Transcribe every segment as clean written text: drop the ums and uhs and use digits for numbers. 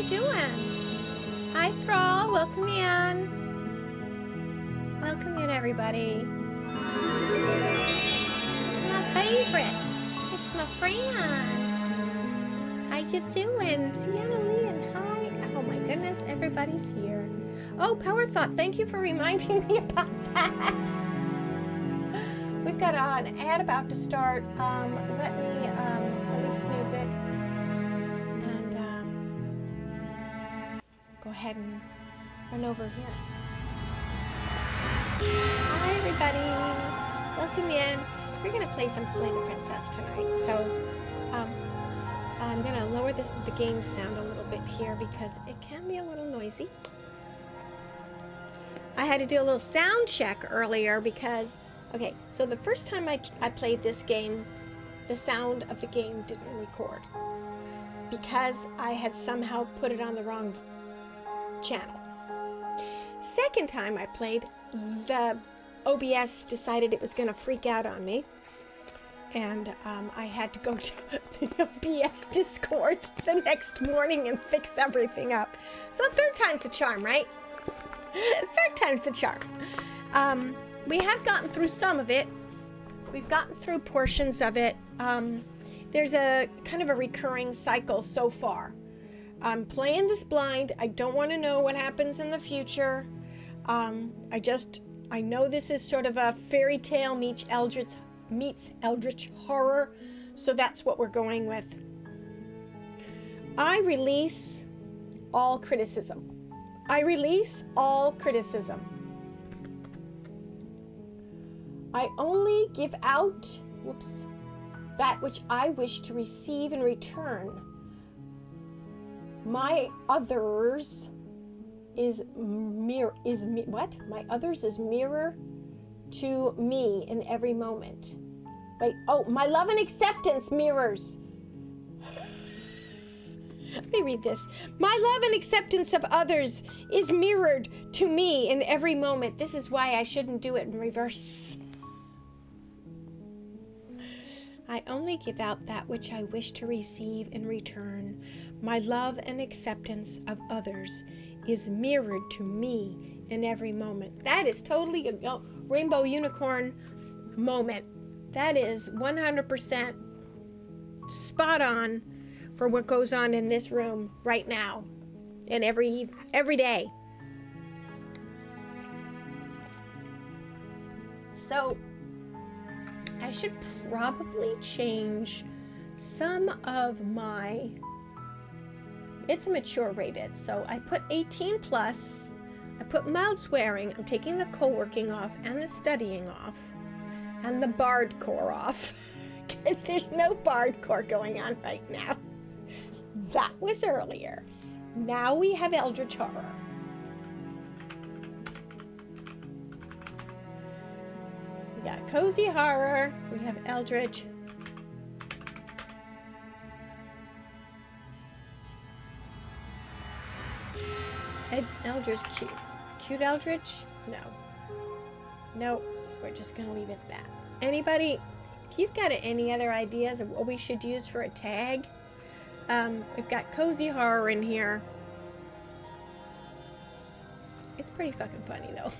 doing? Hi, Thrall. Welcome in. Welcome in, everybody. My favorite. It's my friend. How you doing? Sienna Lee and hi. Oh my goodness, everybody's here. Oh, Power Thought, thank you for reminding me about that. We've got an ad about to start. Let me snooze it and go ahead and run over here. Hi, everybody. Welcome in. We're gonna play some Slay the Princess tonight, so I'm gonna lower the game sound a little bit here because it can be a little noisy. I had to do a little sound check earlier because, okay, so the first time I played this game, the sound of the game didn't record because I had somehow put it on the wrong channel. Second time I played, the OBS decided it was going to freak out on me, and I had to go to the OBS Discord the next morning and fix everything up. So third time's the charm, right? Third time's the charm. We have gotten through some of it. We've gotten through portions of it. There's a kind of a recurring cycle so far. I'm playing this blind. I don't want to know what happens in the future. I know this is sort of a fairy tale meets eldritch horror, so that's what we're going with. I release all criticism. I release all criticism. I only give out, that which I wish to receive in return. My others is mirror to me in every moment. Wait, my love and acceptance mirrors. Let me read this. My love and acceptance of others is mirrored to me in every moment. This is why I shouldn't do it in reverse. I only give out that which I wish to receive in return. My love and acceptance of others is mirrored to me in every moment. That is totally a rainbow unicorn moment. That is 100% spot on for what goes on in this room right now and every day. So I should probably change some of my, it's a mature rated, so I put 18 plus, I put mild swearing, I'm taking the co-working off and the studying off and the bardcore off because there's no bardcore going on right now. That was earlier. Now we have eldritch horror. We got cozy horror, we have eldritch. Eldritch cute. Cute eldritch? No. Nope. We're just gonna leave it at that. Anybody, if you've got any other ideas of what we should use for a tag, we've got cozy horror in here. It's pretty fucking funny though.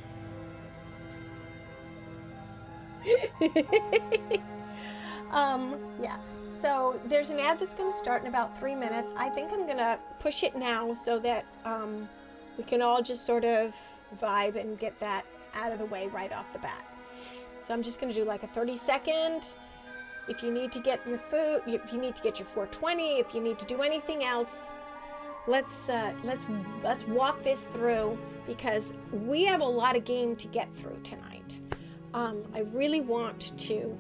Yeah. So there's an ad that's going to start in about 3 minutes. I think I'm going to push it now so that we can all just sort of vibe and get that out of the way right off the bat. So I'm just going to do like a 30-second. If you need to get your food, if you need to get your 420, if you need to do anything else, let's walk this through because we have a lot of game to get through tonight. I really want to,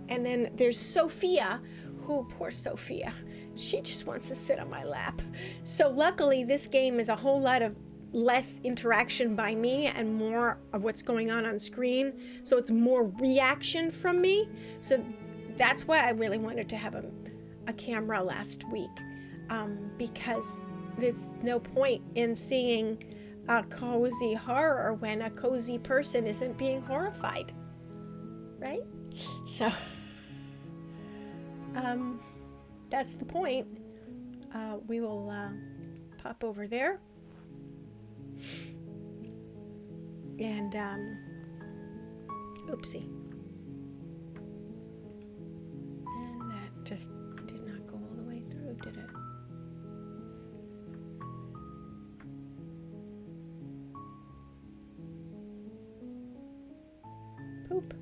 and then there's Sophia, who, poor Sophia, she just wants to sit on my lap. So luckily this game is a whole lot of less interaction by me and more of what's going on screen. So it's more reaction from me. So that's why I really wanted to have a camera last week, because there's no point in seeing a cozy horror when a cozy person isn't being horrified, right? So that's the point. We will pop over there. And, oopsie. And that just did not go all the way through, did it? Poop.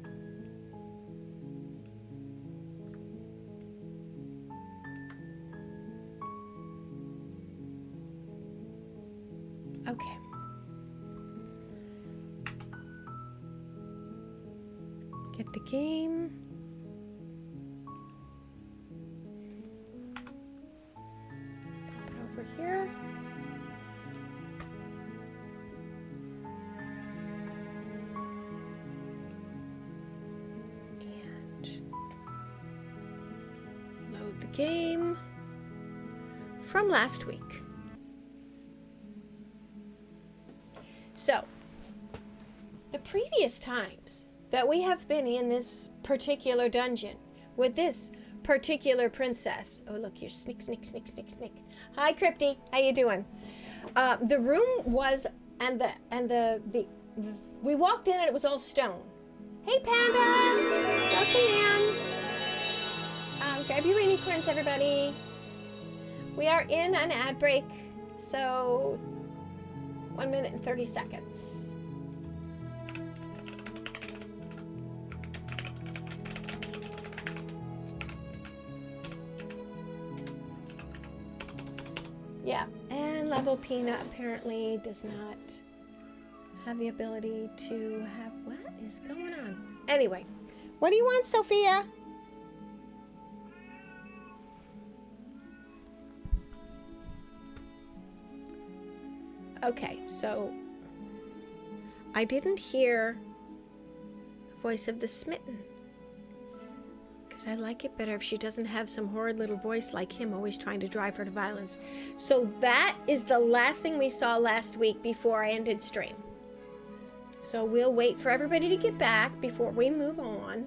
Okay. Get the game. Pop it over here. And load the game from last week. So, the previous times that we have been in this particular dungeon with this particular princess. Oh, look here. Snick, snick, snick, snick, snick. Hi, Crypty. How you doing? The room was, we walked in and it was all stone. Hey, Panda. Welcome in. Grab your unicorns, everybody. We are in an ad break, so 1 minute and 30 seconds. Yeah, and Level Peanut apparently does not have the ability to have... What is going on? Anyway, what do you want, Sophia? Okay, so I didn't hear the voice of the smitten. Because I like it better if she doesn't have some horrid little voice like him always trying to drive her to violence. So that is the last thing we saw last week before I ended stream. So we'll wait for everybody to get back before we move on.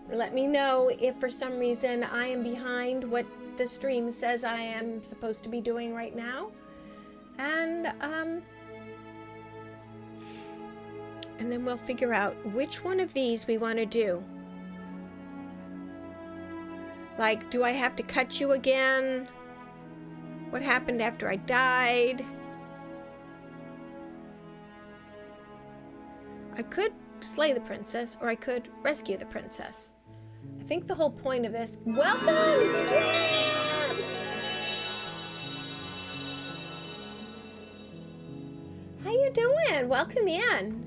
Let me know if for some reason I am behind what the stream says I am supposed to be doing right now. And then we'll figure out which one of these we want to do. Like, do I have to cut you again? What happened after I died? I could slay the princess, or I could rescue the princess. I think the whole point of this... Welcome! Yes! How you doing? Welcome in.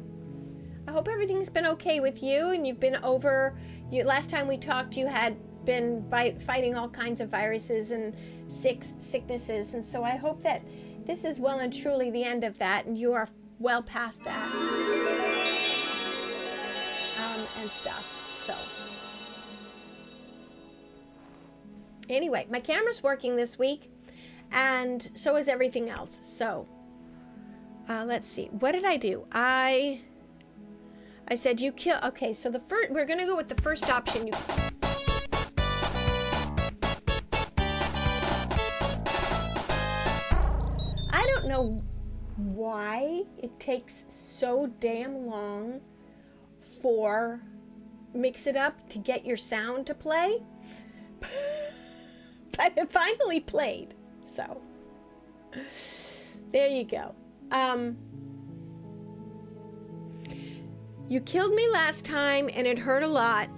I hope everything's been okay with you, and you've been over... Last time we talked, you had been fighting all kinds of viruses and sicknesses, and so I hope that this is well and truly the end of that, and you are well past that. And stuff. So anyway, my camera's working this week, and so is everything else. So let's see, what did I do? I said you kill. Okay, so the first, we're gonna go with the first option. I don't know why it takes so damn long for Mix It Up to get your sound to play. But it finally played. So there you go. You killed me last time and it hurt a lot.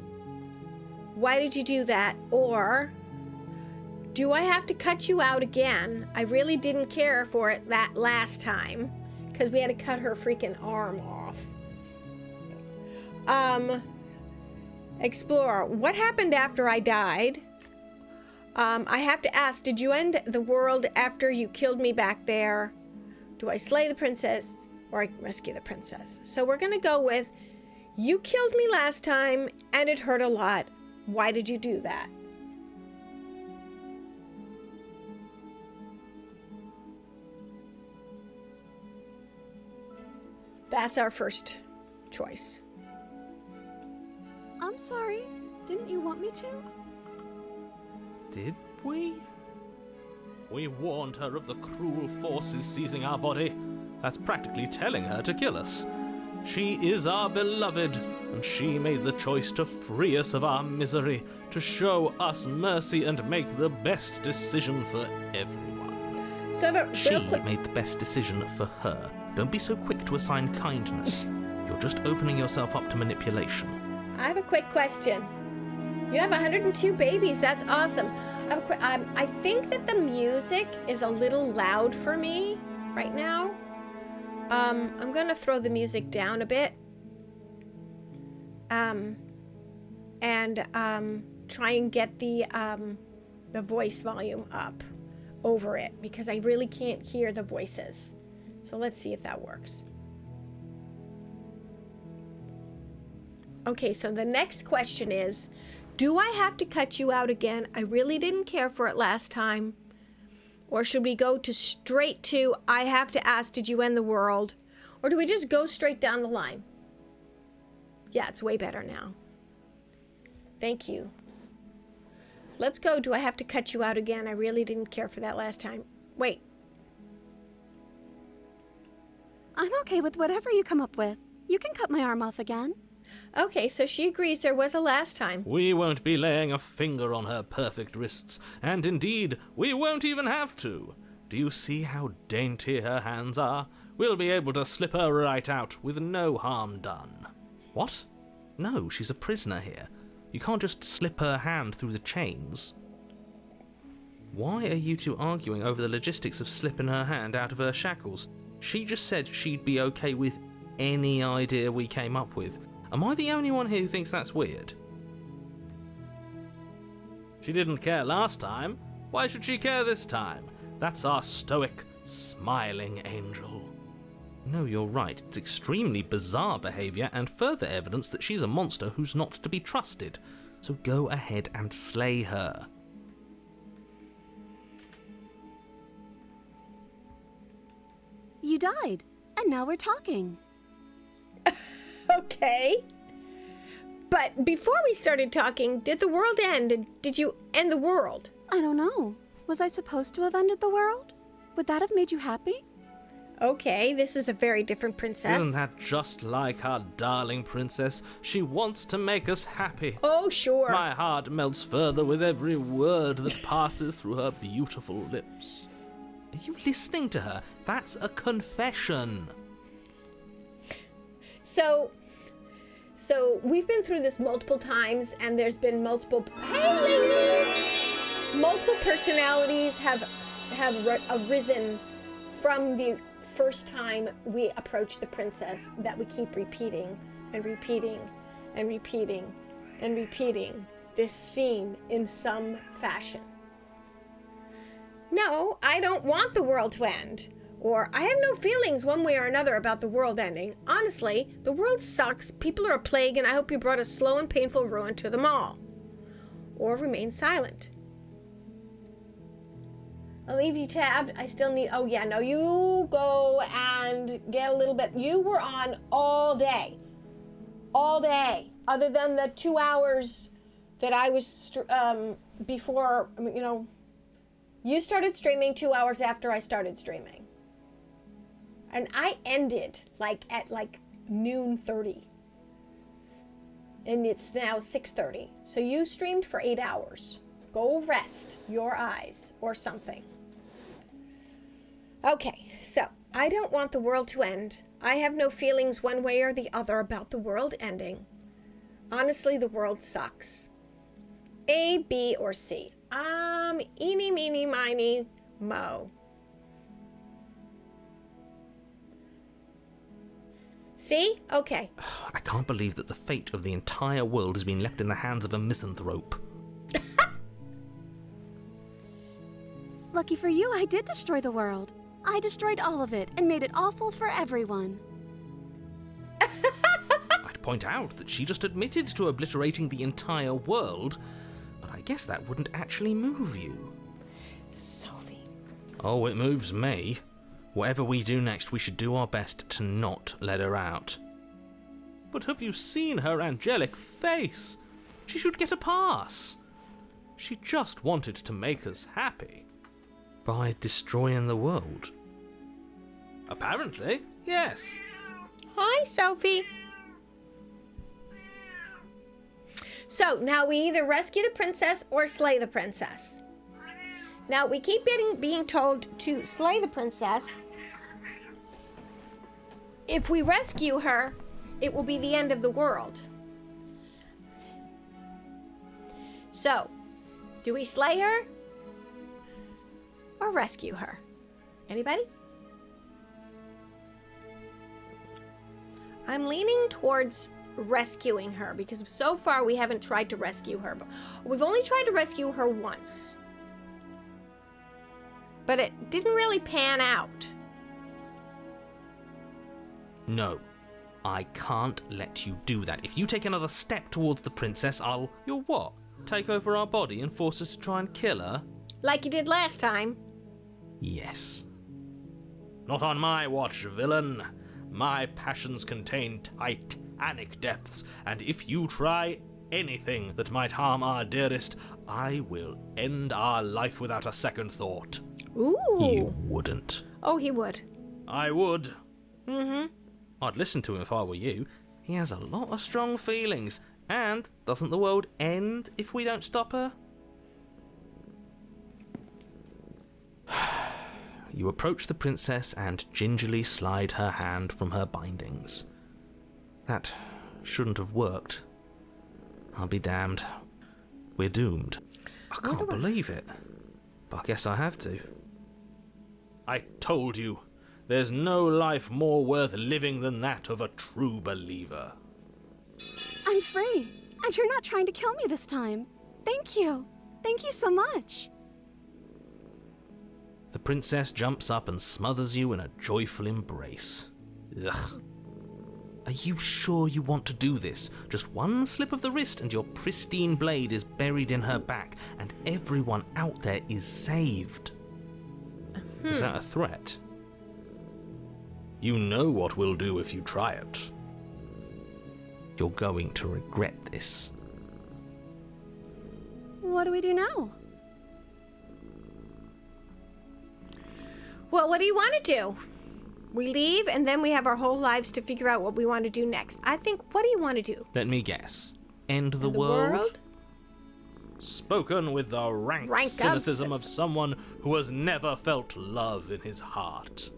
Why did you do that? Or do I have to cut you out again? I really didn't care for it that last time because we had to cut her freaking arm off. Explorer, what happened after I died? I have to ask, did you end the world after you killed me back there? Do I slay the princess or I rescue the princess? So we're going to go with, you killed me last time and it hurt a lot. Why did you do that? That's our first choice. I'm sorry. Didn't you want me to? Did we? We warned her of the cruel forces seizing our body. That's practically telling her to kill us. She is our beloved, and she made the choice to free us of our misery, to show us mercy and make the best decision for everyone. So, She made the best decision for her. Don't be so quick to assign kindness. You're just opening yourself up to manipulation. I have a quick question. You have 102 babies. That's awesome. I think that the music is a little loud for me right now. I'm going to throw the music down a bit. And try and get the voice volume up over it, because I really can't hear the voices. So let's see if that works. Okay, so the next question is, do I have to cut you out again? I really didn't care for it last time. Or should we go straight to, I have to ask, did you end the world? Or do we just go straight down the line? Yeah, it's way better now. Thank you. Let's go, do I have to cut you out again? I really didn't care for that last time. Wait. I'm okay with whatever you come up with. You can cut my arm off again. Okay, so she agrees there was a last time. We won't be laying a finger on her perfect wrists, and indeed, we won't even have to. Do you see how dainty her hands are? We'll be able to slip her right out with no harm done. What? No, she's a prisoner here. You can't just slip her hand through the chains. Why are you two arguing over the logistics of slipping her hand out of her shackles? She just said she'd be okay with any idea we came up with. Am I the only one here who thinks that's weird? She didn't care last time. Why should she care this time? That's our stoic, smiling angel. No, you're right. It's extremely bizarre behaviour and further evidence that she's a monster who's not to be trusted. So go ahead and slay her. You died, and now we're talking. Okay. But before we started talking, did the world end? Did you end the world? I don't know. Was I supposed to have ended the world? Would that have made you happy? Okay, this is a very different princess. Isn't that just like our darling princess? She wants to make us happy. Oh, sure. My heart melts further with every word that passes through her beautiful lips. Are you listening to her? That's a confession. So we've been through this multiple times, and there's been multiple personalities have arisen from the first time we approached the princess, that we keep repeating and repeating and repeating and repeating this scene in some fashion. No, I don't want the world to end. Or, I have no feelings one way or another about the world ending. Honestly, the world sucks, people are a plague, and I hope you brought a slow and painful ruin to them all. Or remain silent. I'll leave you tabbed. I still need... Oh, yeah, no, you go and get a little bit... You were on all day. All day. Other than the 2 hours that I was... before, you know... You started streaming 2 hours after I started streaming. And I ended at noon 30. And it's now 6:30. So you streamed for 8 hours. Go rest your eyes or something. Okay, so I don't want the world to end. I have no feelings one way or the other about the world ending. Honestly, the world sucks. A, B, or C. Eeny, meeny, miny, mo. See? Okay. I can't believe that the fate of the entire world has been left in the hands of a misanthrope. Lucky for you, I did destroy the world. I destroyed all of it and made it awful for everyone. I'd point out that she just admitted to obliterating the entire world, but I guess that wouldn't actually move you. Sophie. Oh, it moves me. Whatever we do next, we should do our best to not let her out. But have you seen her angelic face? She should get a pass. She just wanted to make us happy. By destroying the world? Apparently, yes. Hi, Sophie. So now we either rescue the princess or slay the princess. Now we keep being told to slay the princess. If we rescue her, it will be the end of the world. So, do we slay her or rescue her? Anybody? I'm leaning towards rescuing her because so far we haven't tried to rescue her. We've only tried to rescue her once. But it didn't really pan out. No, I can't let you do that. If you take another step towards the princess, You'll what? Take over our body and force us to try and kill her? Like you did last time. Yes. Not on my watch, villain. My passions contain titanic depths, and if you try anything that might harm our dearest, I will end our life without a second thought. Ooh. You wouldn't. Oh, he would. I would. Mm-hmm. I'd listen to him if I were you. He has a lot of strong feelings. And doesn't the world end if we don't stop her? You approach the princess and gingerly slide her hand from her bindings. That shouldn't have worked. I'll be damned. We're doomed. I can't believe it. But I guess I have to. I told you, there's no life more worth living than that of a true believer. I'm free, and you're not trying to kill me this time. Thank you. Thank you so much. The princess jumps up and smothers you in a joyful embrace. Ugh. Are you sure you want to do this? Just one slip of the wrist and your pristine blade is buried in her back, and everyone out there is saved. Is that a threat? You know what we'll do if you try it. You're going to regret this. What do we do now? Well, what do you want to do? We leave, and then we have our whole lives to figure out what we want to do next. I think, what do you want to do? Let me guess. End the The world? Spoken with the rank cynicism of someone who has never felt love in his heart.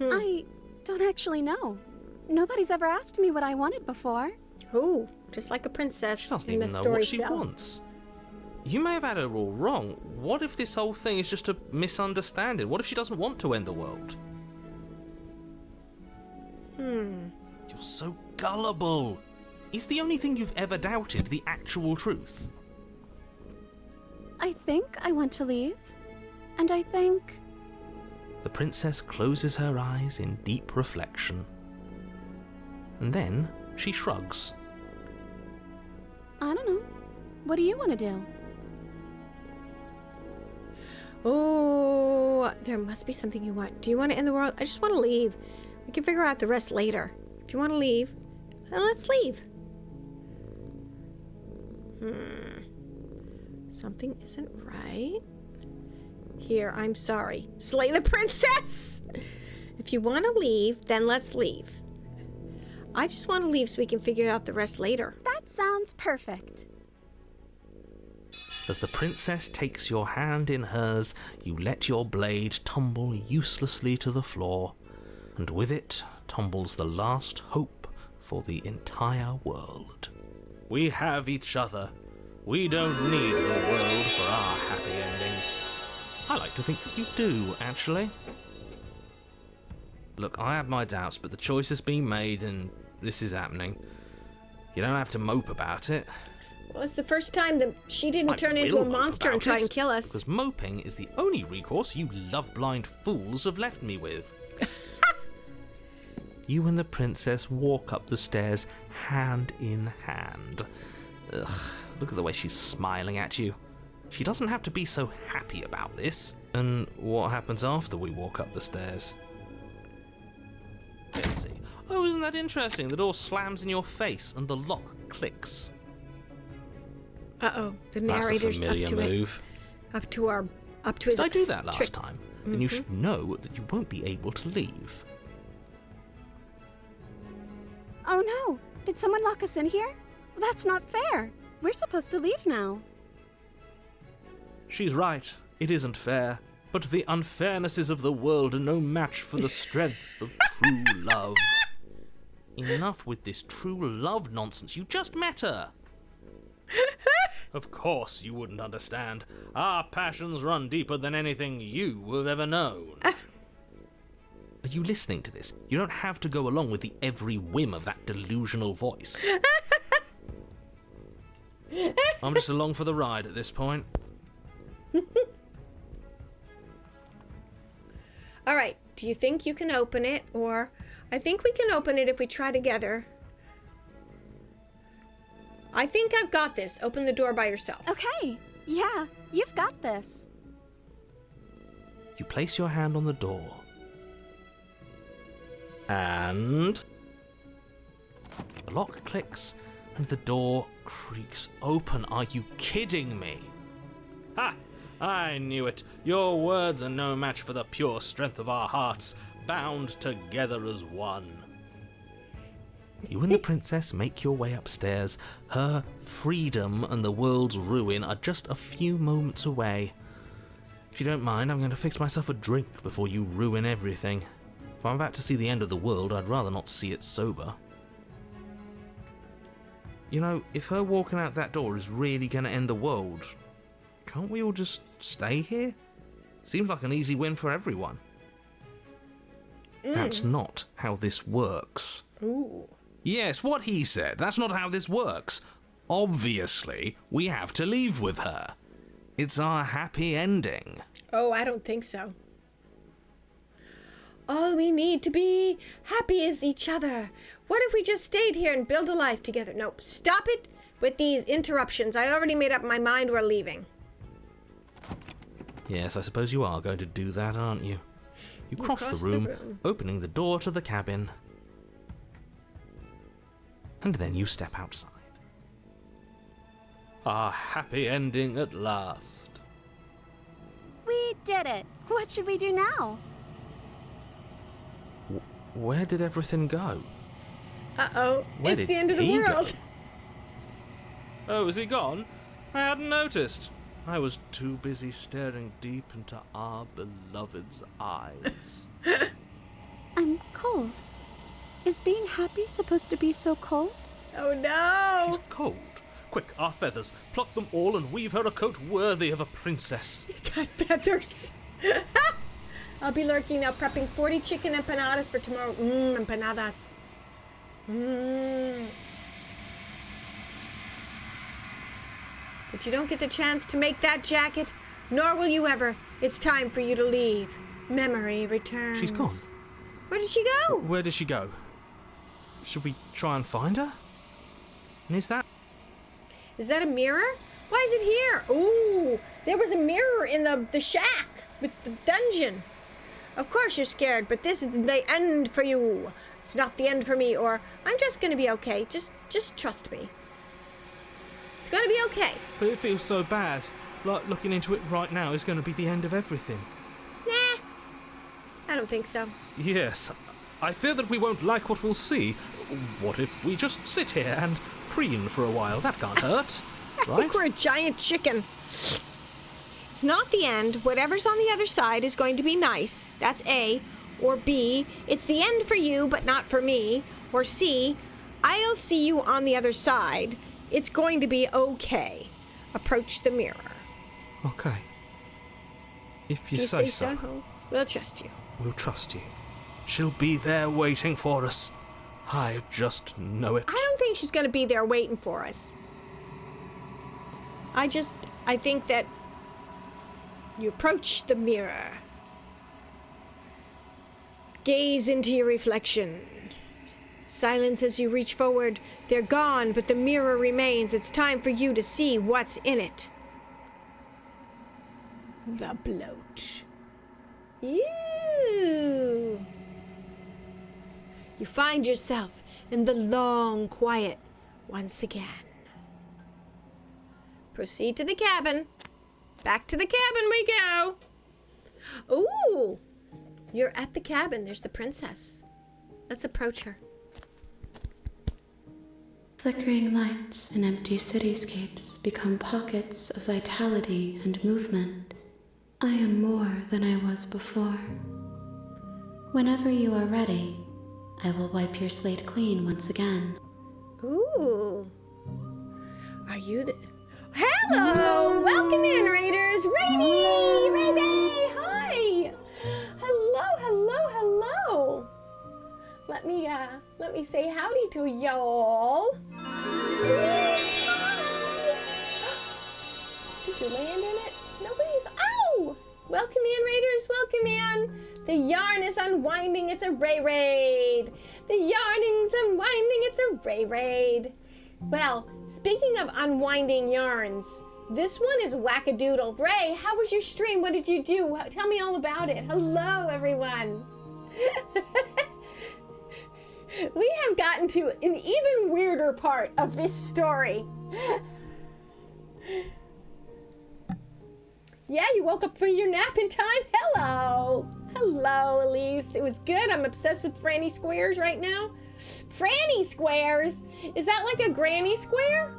I don't actually know. Nobody's ever asked me what I wanted before. Ooh, just like a princess She doesn't in the even know story what she tell. wants. You may have had her all wrong. What if this whole thing is just a misunderstanding? What if she doesn't want to end the world? You're so gullible. Is the only thing you've ever doubted the actual truth? I think I want to leave. And I think... The princess closes her eyes in deep reflection. And then she shrugs. I don't know. What do you want to do? Oh, there must be something you want. Do you want to end the world? I just want to leave. We can figure out the rest later. If you want to leave, then let's leave. Something isn't right. Here, I'm sorry. Slay the princess! If you want to leave, then let's leave. I just want to leave so we can figure out the rest later. That sounds perfect. As the princess takes your hand in hers, you let your blade tumble uselessly to the floor, and with it tumbles the last hope for the entire world. We have each other. We don't need the world for our happy ending. I like to think that you do, actually. Look, I have my doubts, but the choice has been made and this is happening. You don't have to mope about it. Well, it's the first time that she didn't turn into a monster and try and kill us. Because moping is the only recourse you love-blind fools have left me with. You and the princess walk up the stairs hand in hand. Ugh, look at the way she's smiling at you. She doesn't have to be so happy about this. And what happens after we walk up the stairs? Let's see. Oh, isn't that interesting? The door slams in your face and the lock clicks. Uh-oh, the That's a narrator's familiar up to move. it. Up to our up to his Did I do that last trick. time? Then you should know that you won't be able to leave. Oh no! Did someone lock us in here? That's not fair. We're supposed to leave now. She's right. It isn't fair. But the unfairnesses of the world are no match for the strength of true love. Enough with this true love nonsense. You just met her. Of course you wouldn't understand. Our passions run deeper than anything you have ever known. Are you listening to this? You don't have to go along with the every whim of that delusional voice. I'm just along for the ride at this point. All right. Do you think you can open it? Or I think we can open it if we try together. I think I've got this. Open the door by yourself. Okay. Yeah, you've got this. You place your hand on the door. And the lock clicks and the door creaks open. Are you kidding me? Ha! I knew it. Your words are no match for the pure strength of our hearts, bound together as one. You and the princess make your way upstairs. Her freedom and the world's ruin are just a few moments away. If you don't mind, I'm going to fix myself a drink before you ruin everything. If I'm about to see the end of the world, I'd rather not see it sober. You know, if her walking out that door is really going to end the world, can't we all just stay here? Seems like an easy win for everyone. That's not how this works. Ooh. Yes, what he said. That's not how this works. Obviously, we have to leave with her. It's our happy ending. Oh, I don't think so. All we need to be happy is each other. What if we just stayed here and build a life together? No, stop it with these interruptions. I already made up my mind we're leaving. Yes, I suppose you are going to do that, aren't you? You cross the room, opening the door to the cabin. And then you step outside. Our happy ending at last. We did it. What should we do now? Where did everything go? Uh-oh. Where It's did the end of the he world. go? Oh, is he gone? I hadn't noticed. I was too busy staring deep into our beloved's eyes. I'm cold. Is being happy supposed to be so cold? Oh, no. She's cold. Quick, our feathers. Pluck them all and weave her a coat worthy of a princess. He's got feathers. I'll be lurking now, prepping 40 chicken empanadas for tomorrow. Empanadas. But you don't get the chance to make that jacket, nor will you ever. It's time for you to leave. Memory returns. She's gone. Where did she go? Where did she go? Should we try and find her? And is that... Is that a mirror? Why is it here? Ooh, there was a mirror in the shack with the dungeon. Of course you're scared, but this is the end for you. It's not the end for me, or I'm just gonna be okay. Just trust me. It's gonna be okay. But it feels so bad. Like looking into it right now is going to be the end of everything. Nah, I don't think so. Yes, I fear that we won't like what we'll see. What if we just sit here and preen for a while? That can't hurt, I right? think we're a giant chicken. It's not the end. Whatever's on the other side is going to be nice. That's A. Or B, it's the end for you, but not for me. Or C, I'll see you on the other side. It's going to be okay. Approach the mirror. Okay. If you You say so, we'll trust you. we'll trust you. She'll be there waiting for us. I just know it. I don't think she's going to be there waiting for us. I think that you approach the mirror. Gaze into your reflection. Silence as you reach forward. They're gone, but the mirror remains. It's time for you to see what's in it. The bloat. You find yourself in the long quiet once again. Proceed to the cabin. Back to the cabin we go. Ooh, you're at the cabin. There's the princess. Let's approach her. Flickering lights in empty cityscapes become pockets of vitality and movement. I am more than I was before. Whenever you are ready, I will wipe your slate clean once again. Ooh. Are you the... Hello! Welcome in, Raiders! Rainy! Rainy! Hi! Hello! Let me say howdy to y'all. Did you land in it? Nobody's... Ow! Welcome in, Raiders! Welcome in! The yarn is unwinding. It's a Ray Raid. The yarning's unwinding. It's a Ray Raid. Well, speaking of unwinding yarns, this one is wackadoodle. Ray, how was your stream? What did you do? Tell me all about it. Hello, everyone. We have gotten to an even weirder part of this story. Yeah, you woke up from your nap in time? Hello, Elise. It was good. I'm obsessed with Franny Squares right now. Franny Squares? Is that like a granny square?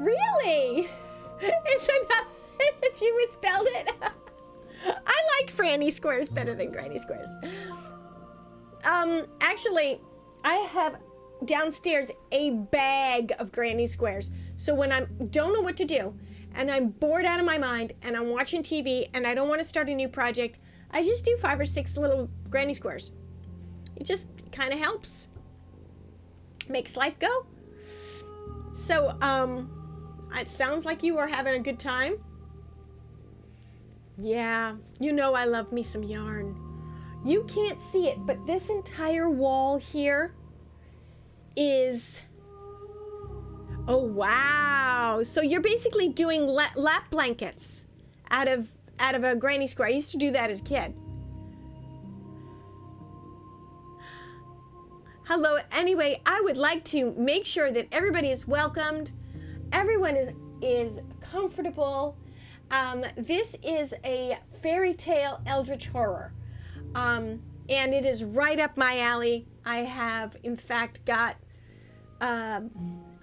Really? You misspelled it? I like Franny Squares better than Granny Squares. Actually, I have downstairs a bag of Granny Squares. So when I don't know what to do, and I'm bored out of my mind, and I'm watching TV, and I don't want to start a new project, I just do 5 or 6 little Granny Squares. It just kind of helps. Makes life go. So, it sounds like you are having a good time. Yeah, you know I love me some yarn. You can't see it, but this entire wall here is... Oh, wow. So you're basically doing lap blankets out of a Granny Square. I used to do that as a kid. Hello. Anyway, I would like to make sure that everybody is welcomed. Everyone is comfortable. This is a fairy tale eldritch horror. And it is right up my alley. I have, in fact, got...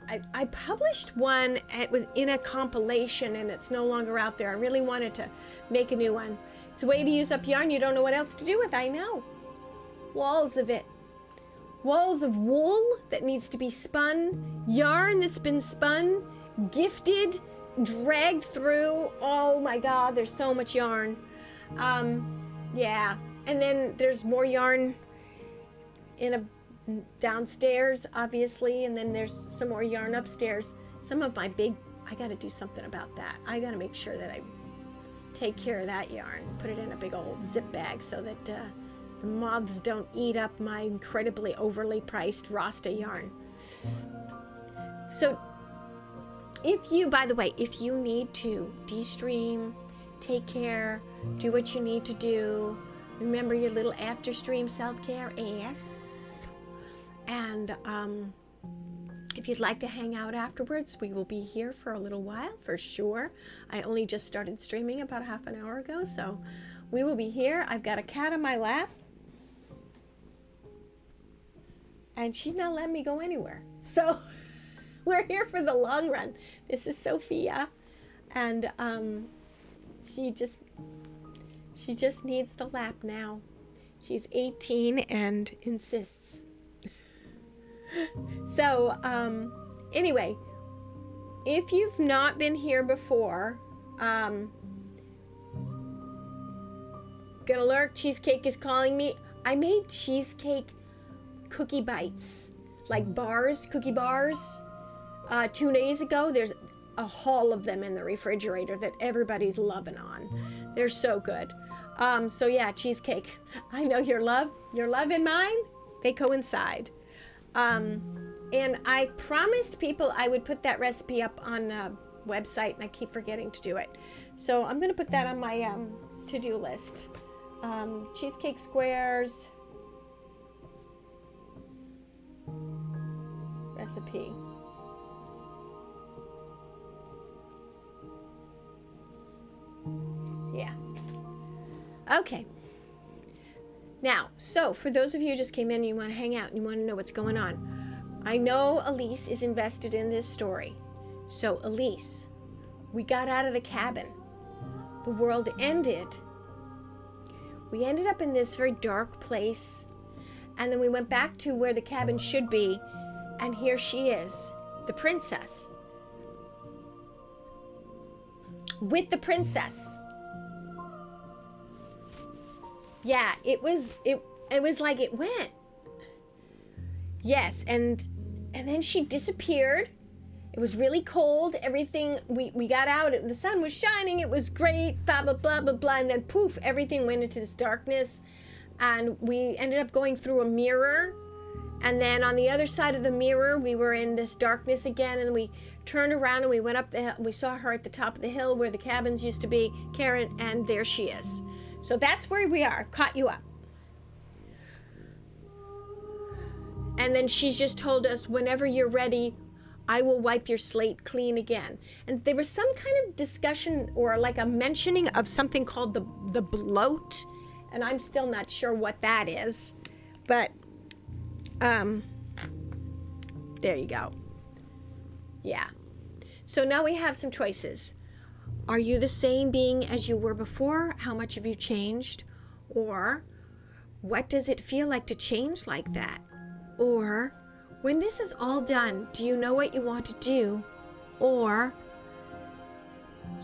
I published one. It was in a compilation, and it's no longer out there. I really wanted to make a new one. It's a way to use up yarn you don't know what else to do with. I know. Walls of it. Walls of wool that needs to be spun. Yarn that's been spun. Gifted. Dragged through. Oh my God, there's so much yarn. Yeah. And then there's more yarn in a downstairs, obviously, and then there's some more yarn upstairs. Some of my big, I got to do something about that. I got to make sure that I take care of that yarn, put it in a big old zip bag so that the moths don't eat up my incredibly overly priced Rasta yarn. So if you, by the way, if you need to de-stream, take care, do what you need to do, remember your little after stream self-care, yes. And if you'd like to hang out afterwards, we will be here for a little while for sure. I only just started streaming about a half an hour ago, so we will be here. I've got a cat on my lap, and she's not letting me go anywhere. So we're here for the long run. This is Sophia, and she just needs the lap now. She's 18 and insists. So, anyway, if you've not been here before, gonna lurk, Cheesecake is calling me. I made cheesecake cookie bites, like bars, cookie bars, 2 days ago. There's a haul of them in the refrigerator that everybody's loving on. They're so good. So yeah, Cheesecake. I know your love and mine, they coincide. And I promised people I would put that recipe up on a website, and I keep forgetting to do it. So I'm going to put that on my to-do list. Cheesecake squares. recipe. Yeah. Okay. Now, so for those of you who just came in and you want to hang out and you want to know what's going on, I know Elise is invested in this story. So, Elise, we got out of the cabin. The world ended. We ended up in this very dark place, and then we went back to where the cabin should be, and here she is, the princess. With the princess. Yeah, it was like it went. Yes, and then she disappeared. It was really cold. Everything, we got out, the sun was shining, it was great, blah, blah, blah, blah, blah. And then poof, everything went into this darkness. And we ended up going through a mirror. And then on the other side of the mirror, we were in this darkness again. And we turned around and we went up the hill. We saw her at the top of the hill where the cabins used to be, Karen, and there she is. So that's where we are. I've caught you up. And then she's just told us, whenever you're ready, I will wipe your slate clean again. And there was some kind of discussion or like a mentioning of something called the bloat. And I'm still not sure what that is. But, there you go. Yeah. So now we have some choices. Are you the same being as you were before? How much have you changed? Or what does it feel like to change like that? Or when this is all done, do you know what you want to do? Or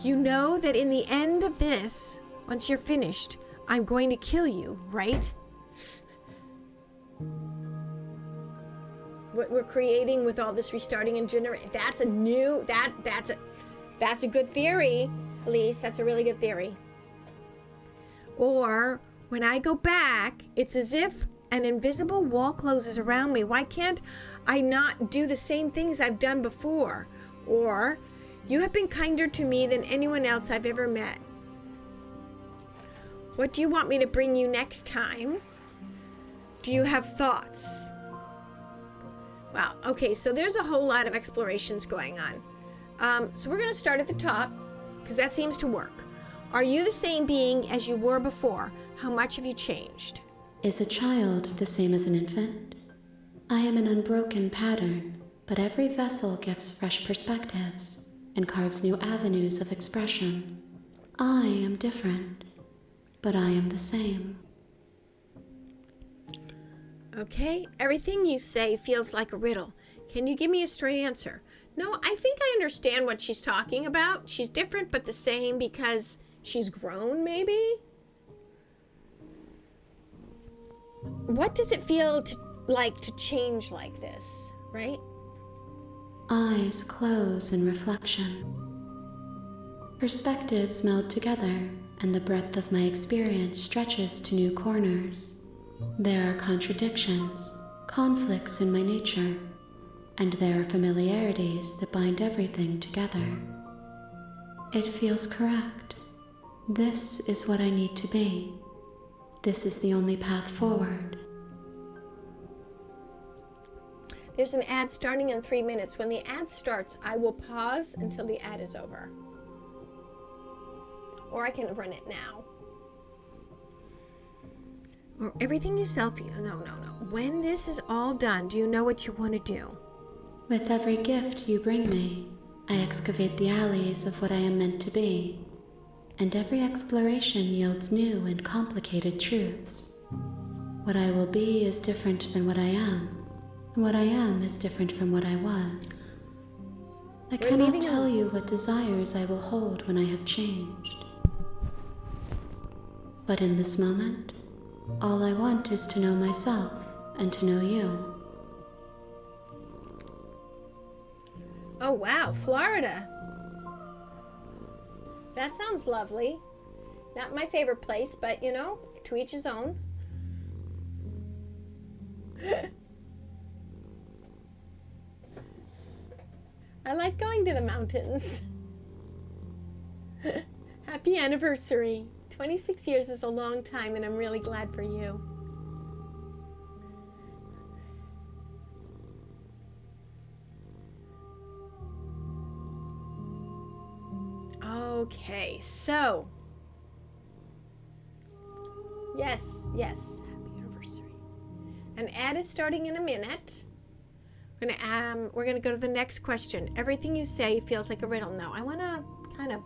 you know that in the end of this, once you're finished, I'm going to kill you, right? What we're creating with all this restarting and generating, that's a good theory, Elise. That's a really good theory. Or when I go back, it's as if an invisible wall closes around me. Why can't I not do the same things I've done before? Or you have been kinder to me than anyone else I've ever met. What do you want me to bring you next time? Do you have thoughts? Wow, okay, so there's a whole lot of explorations going on. So we're going to start at the top, because that seems to work. Are you the same being as you were before? How much have you changed? Is a child the same as an infant? I am an unbroken pattern, but every vessel gives fresh perspectives and carves new avenues of expression. I am different, but I am the same. Okay, everything you say feels like a riddle. Can you give me a straight answer? No, I think I understand what she's talking about. She's different but the same because she's grown, maybe? What does it feel like to change like this, right? Eyes close in reflection. Perspectives meld together, and the breadth of my experience stretches to new corners. There are contradictions, conflicts in my nature, and there are familiarities that bind everything together. It feels correct. This is what I need to be. This is the only path forward. There's an ad starting in 3 minutes. When the ad starts, I will pause until the ad is over. Or I can run it now. Or everything you selfie. No. When this is all done, do you know what you want to do? With every gift you bring me, I excavate the alleys of what I am meant to be, and every exploration yields new and complicated truths. What I will be is different than what I am, and what I am is different from what I was. I cannot tell you what desires I will hold when I have changed. But in this moment, all I want is to know myself and to know you. Oh wow, Florida. That sounds lovely. Not my favorite place, but you know, to each his own. I like going to the mountains. Happy anniversary. 26 years is a long time, and I'm really glad for you. Okay, so. Yes. Happy anniversary. An ad is starting in a minute. We're gonna go to the next question. Everything you say feels like a riddle. No, I wanna kind of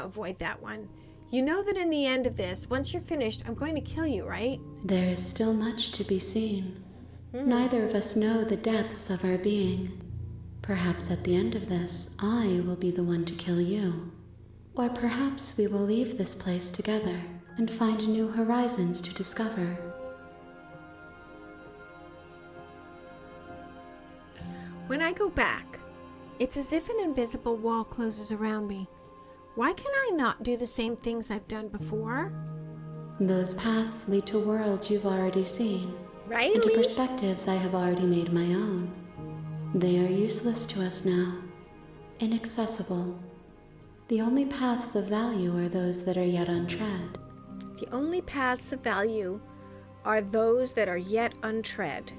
avoid that one. You know that in the end of this, once you're finished, I'm going to kill you, right? There is still much to be seen. Neither of us know the depths of our being. Perhaps at the end of this, I will be the one to kill you. Or perhaps we will leave this place together and find new horizons to discover. When I go back, it's as if an invisible wall closes around me. Why can I not do the same things I've done before? Those paths lead to worlds you've already seen, Right, and to Elise? perspectives I have already made my own. They are useless to us now, inaccessible. The only paths of value are those that are yet untread. The only paths of value are those that are yet untread.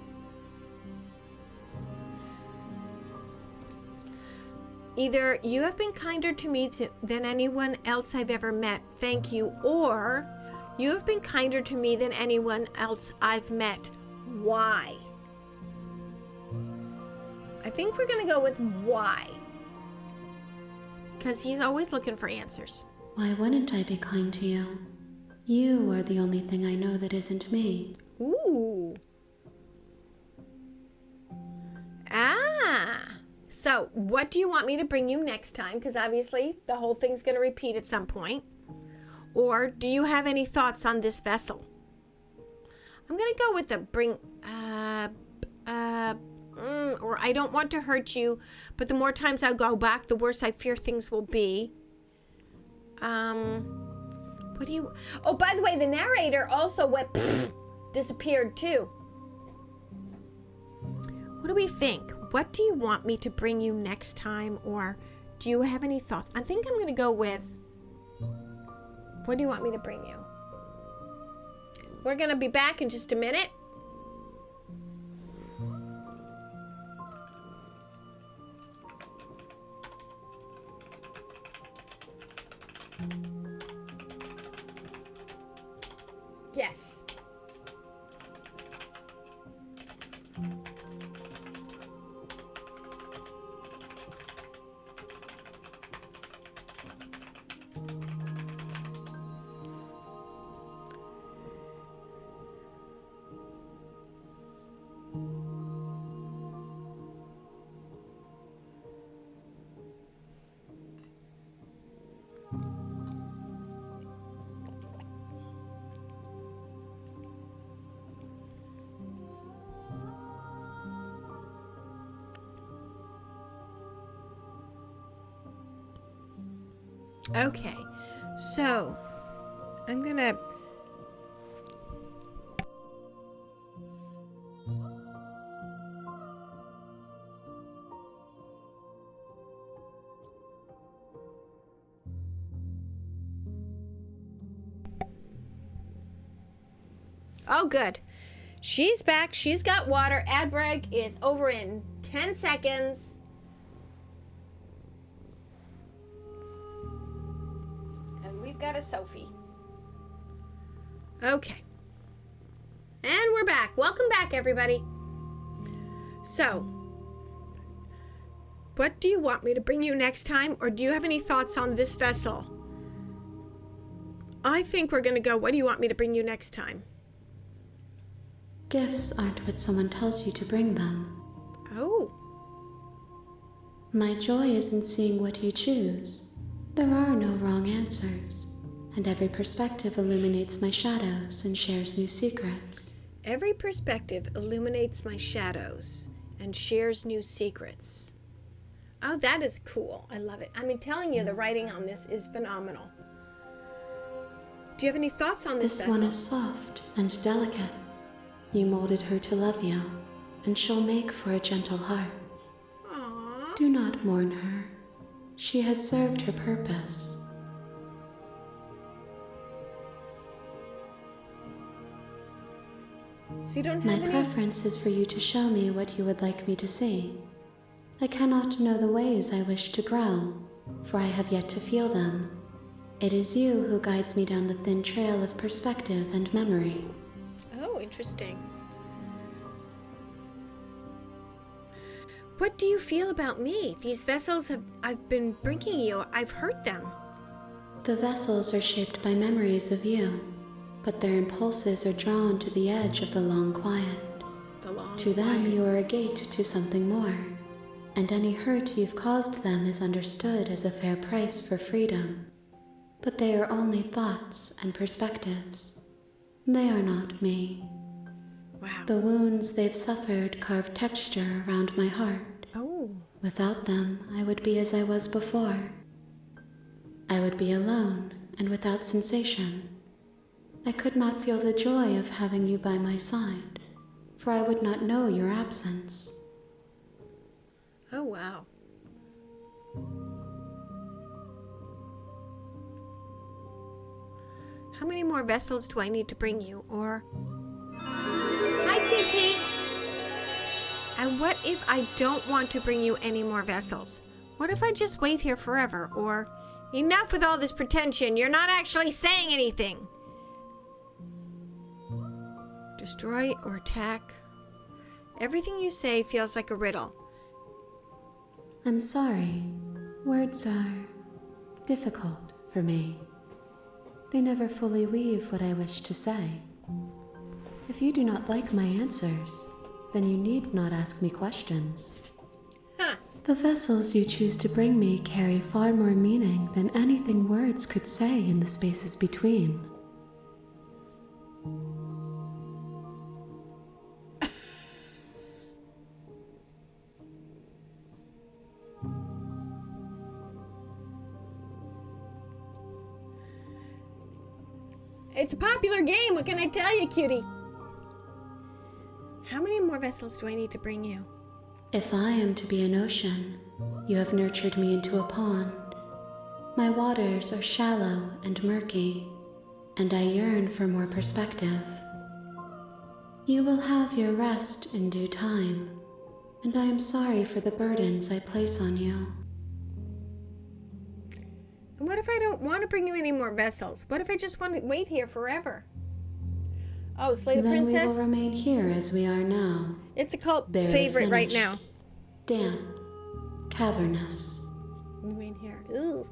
Either you have been kinder to me than anyone else I've ever met, thank you, or you have been kinder to me than anyone else I've met. Why? I think we're going to go with why. Because he's always looking for answers. Why wouldn't I be kind to you? You are the only thing I know that isn't me. Ooh. Ah. So, what do you want me to bring you next time? Because obviously, the whole thing's going to repeat at some point. Or do you have any thoughts on this vessel? I'm going to go with the bring... or I don't want to hurt you, but the more times I go back, the worse I fear things will be. What do you... Oh, by the way, the narrator also went... disappeared too. What do we think? What do you want me to bring you next time? Or do you have any thoughts? I think I'm going to go with... What do you want me to bring you? We're going to be back in just a minute. Yes. Okay, so I'm gonna... Oh, good. She's back. She's got water. Ad break is over in 10 seconds. Got a Sophie. Okay. And we're back. Welcome back, everybody. So, what do you want me to bring you next time? Or do you have any thoughts on this vessel? I think we're going to go, what do you want me to bring you next time? Gifts aren't what someone tells you to bring them. Oh. My joy is in seeing what you choose. There are no wrong answers. And every perspective illuminates my shadows and shares new secrets. Every perspective illuminates my shadows and shares new secrets. Oh, that is cool. I love it. I mean, telling you, the writing on this is phenomenal. Do you have any thoughts on this vessel? This one is soft and delicate. You molded her to love you, and she'll make for a gentle heart. Aww. Do not mourn her. She has served her purpose. So you don't My have any... preference is for you to show me what you would like me to see. I cannot know the ways I wish to grow, for I have yet to feel them. It is you who guides me down the thin trail of perspective and memory. Oh, interesting. What do you feel about me? These vessels I've been bringing you, I've hurt them. The vessels are shaped by memories of you, but their impulses are drawn to the edge of the long quiet. To them, you are a gate to something more, and any hurt you've caused them is understood as a fair price for freedom. But they are only thoughts and perspectives. They are not me. Wow. The wounds they've suffered carve texture around my heart. Oh. Without them, I would be as I was before. I would be alone and without sensation. I could not feel the joy of having you by my side, for I would not know your absence. Oh, wow. How many more vessels do I need to bring you, or... Hi, Kitty! And what if I don't want to bring you any more vessels? What if I just wait here forever, or... Enough with all this pretension, you're not actually saying anything! Destroy or attack? Everything you say feels like a riddle. I'm sorry. Words are difficult for me. They never fully weave what I wish to say. If you do not like my answers, then you need not ask me questions. Huh. The vessels you choose to bring me carry far more meaning than anything words could say in the spaces between. It's a popular game, what can I tell you, cutie? How many more vessels do I need to bring you? If I am to be an ocean, you have nurtured me into a pond. My waters are shallow and murky, and I yearn for more perspective. You will have your rest in due time, and I am sorry for the burdens I place on you. And what if I don't want to bring you any more vessels? What if I just want to wait here forever? Oh, Slay the Then Princess? we will remain here as we are now. It's a cult Barely favorite right finished. now. Damp, cavernous. You in here. Ooh.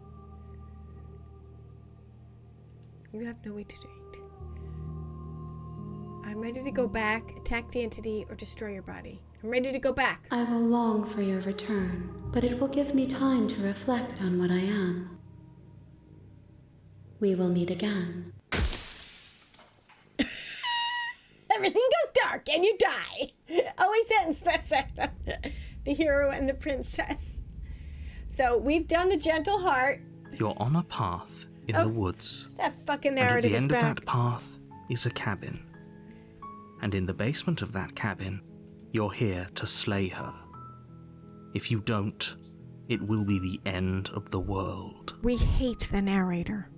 You have no way to date. I'm ready to go back, attack the entity, or destroy your body. I'm ready to go back. I will long for your return, but it will give me time to reflect on what I am. We will meet again. Everything goes dark and you die. Always ends, that's it. The hero and the princess. So we've done the gentle heart. You're on a path in the woods. That fucking And at narrative the is end of back. that path is a cabin. And in the basement of that cabin, you're here to slay her. If you don't, it will be the end of the world. We hate the narrator.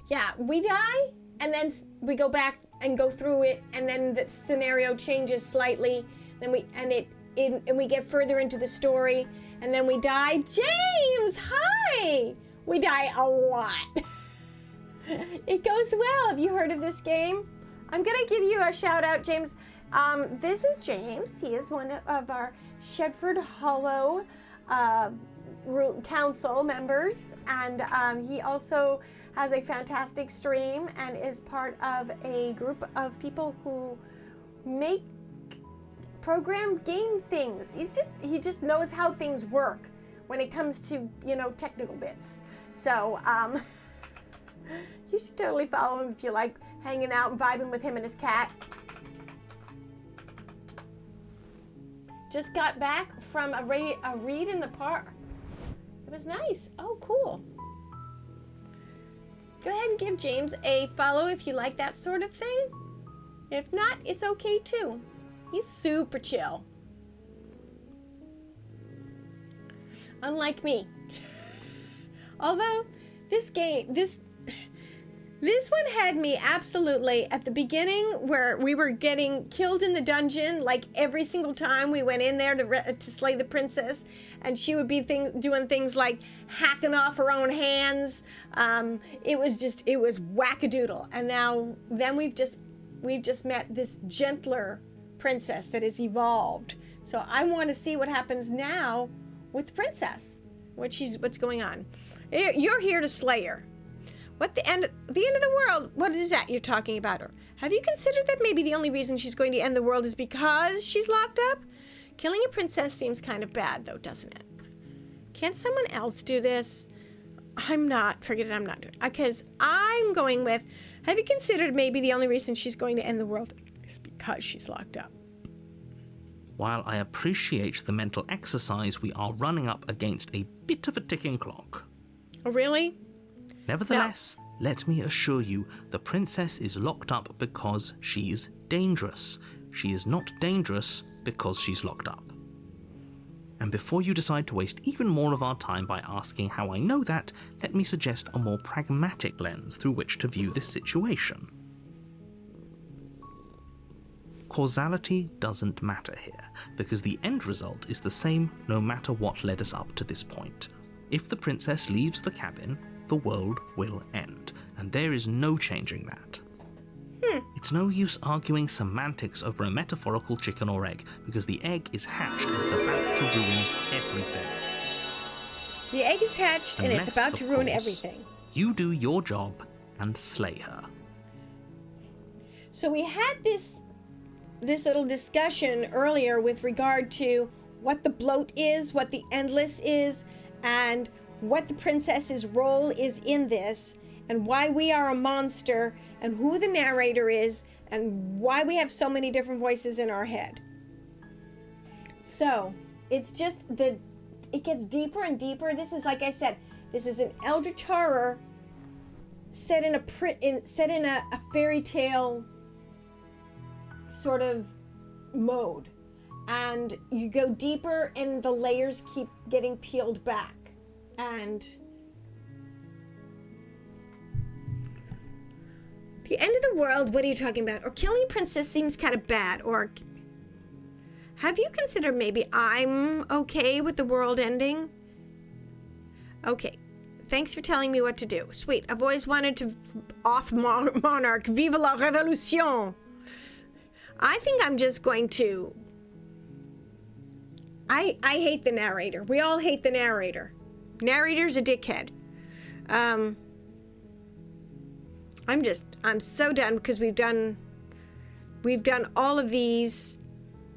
Yeah, we die, and then we go back and go through it, and then the scenario changes slightly. Then we get further into the story, and then we die. James, hi! We die a lot. It goes well. Have you heard of this game? I'm gonna give you a shout out, James. This is James. He is one of our Shedford Hollow council members, and he also has a fantastic stream and is part of a group of people who make program game things. He just knows how things work when it comes to, technical bits. So you should totally follow him if you like hanging out and vibing with him and his cat. Just got back from a read in the park. It was nice. Oh, cool. Go ahead and give James a follow if you like that sort of thing. If not, it's okay too. He's super chill. Unlike me. Although, this This one had me absolutely at the beginning where we were getting killed in the dungeon, like every single time we went in there to slay the princess, and she would be doing things like hacking off her own hands. It was wackadoodle. And then we've just met this gentler princess that has evolved. So I want to see what happens now with the princess. What's going on? You're here to slay her. The end of the world? What is that you're talking about her? Have you considered that maybe the only reason she's going to end the world is because she's locked up? Killing a princess seems kind of bad, though, doesn't it? Can't someone else do this? Forget it, I'm not doing it. Because I'm going with, have you considered maybe the only reason she's going to end the world is because she's locked up? While I appreciate the mental exercise, we are running up against a bit of a ticking clock. Oh, really? Nevertheless, let me assure you, the princess is locked up because she's dangerous. She is not dangerous because she's locked up. And before you decide to waste even more of our time by asking how I know that, let me suggest a more pragmatic lens through which to view this situation. Causality doesn't matter here, because the end result is the same no matter what led us up to this point. If the princess leaves the cabin, the world will end, and there is no changing that. It's no use arguing semantics over a metaphorical chicken or egg, because the egg is hatched and it's about to ruin everything. The egg is hatched and it's about to ruin everything. You do your job and slay her. So we had this little discussion earlier with regard to what the bloat is, what the endless is, and what the princess's role is in this, and why we are a monster, and who the narrator is, and why we have so many different voices in our head. So it's just it gets deeper and deeper. This is, like I said, this is an eldritch horror set in a fairy tale sort of mode, and you go deeper and the layers keep getting peeled back. And the end of the world, what are you talking about? Or killing a princess seems kind of bad. Or have you considered maybe I'm okay with the world ending? Okay, thanks for telling me what to do. Sweet, I've always wanted to off monarch. Vive la révolution! I think I'm just going to... I hate the narrator. We all hate the narrator. Narrator's a dickhead. I'm so done because we've done all of these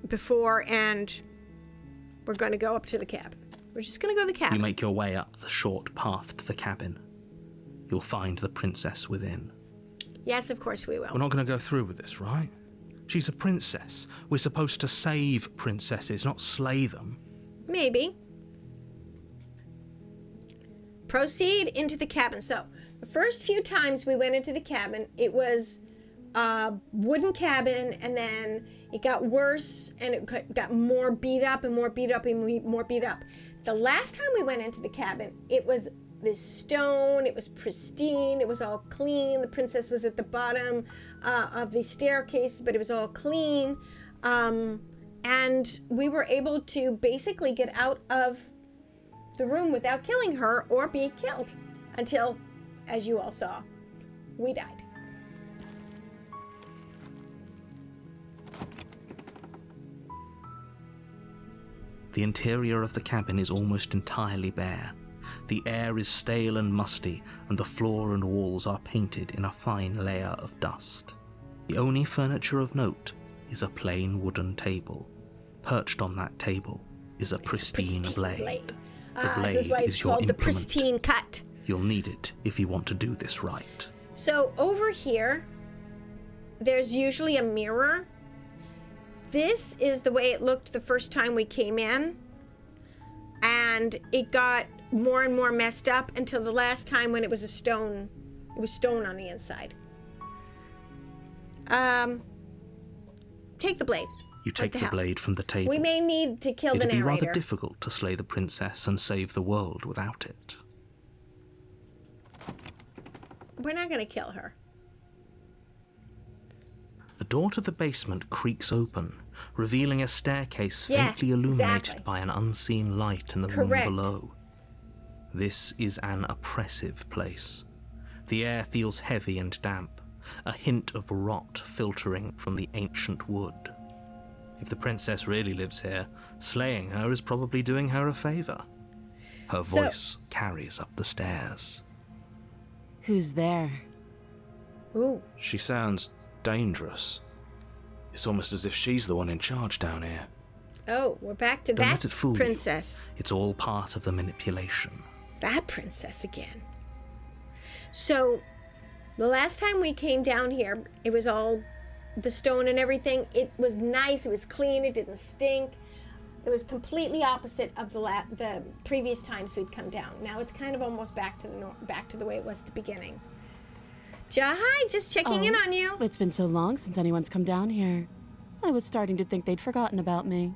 before, and we're going to go up to the cabin. We're just going to go to the cabin. You make your way up the short path to the cabin. You'll find the princess within. Yes, of course we will. We're not going to go through with this, right? She's a princess. We're supposed to save princesses, not slay them. Maybe. Proceed into the cabin. So, the first few times we went into the cabin, it was a wooden cabin, and then it got worse, and it got more beat up and more beat up and more beat up. The last time we went into the cabin, it was this stone. It was pristine. It was all clean. The princess was at the bottom of the staircase, but it was all clean. And we were able to basically get out of the room without killing her or be killed until, as you all saw, we died. The interior of the cabin is almost entirely bare. The air is stale and musty, and the floor and walls are painted in a fine layer of dust. The only furniture of note is a plain wooden table. Perched on that table is a pristine blade. The blade this is why it's is your called implement. the pristine cut. You'll need it if you want to do this right. So over here, there's usually a mirror. This is the way it looked the first time we came in, and it got more and more messed up until the last time when it was stone on the inside. Take the blade. You take the blade from the table. We may need to kill the narrator. It'd be rather difficult to slay the princess and save the world without it. we're not gonna kill her. The door to the basement creaks open, revealing a staircase Yeah, faintly illuminated exactly. by an unseen light in the Correct. room below. This is an oppressive place. The air feels heavy and damp, a hint of rot filtering from the ancient wood. If the princess really lives here, slaying her is probably doing her a favor. Her So- voice carries up the stairs. Who's there? Ooh. She sounds dangerous. It's almost as if she's the one in charge down here. Oh, we're back to Don't that let it fool you. princess. It's all part of the manipulation. That princess again. So, the last time we came down here, it was all the stone and everything. It was nice. It was clean. It didn't stink. It was completely opposite of the previous times we'd come down. Now it's kind of almost back to the way it was at the beginning. Hi, just checking in on you. It's been so long since anyone's come down here. I was starting to think they'd forgotten about me.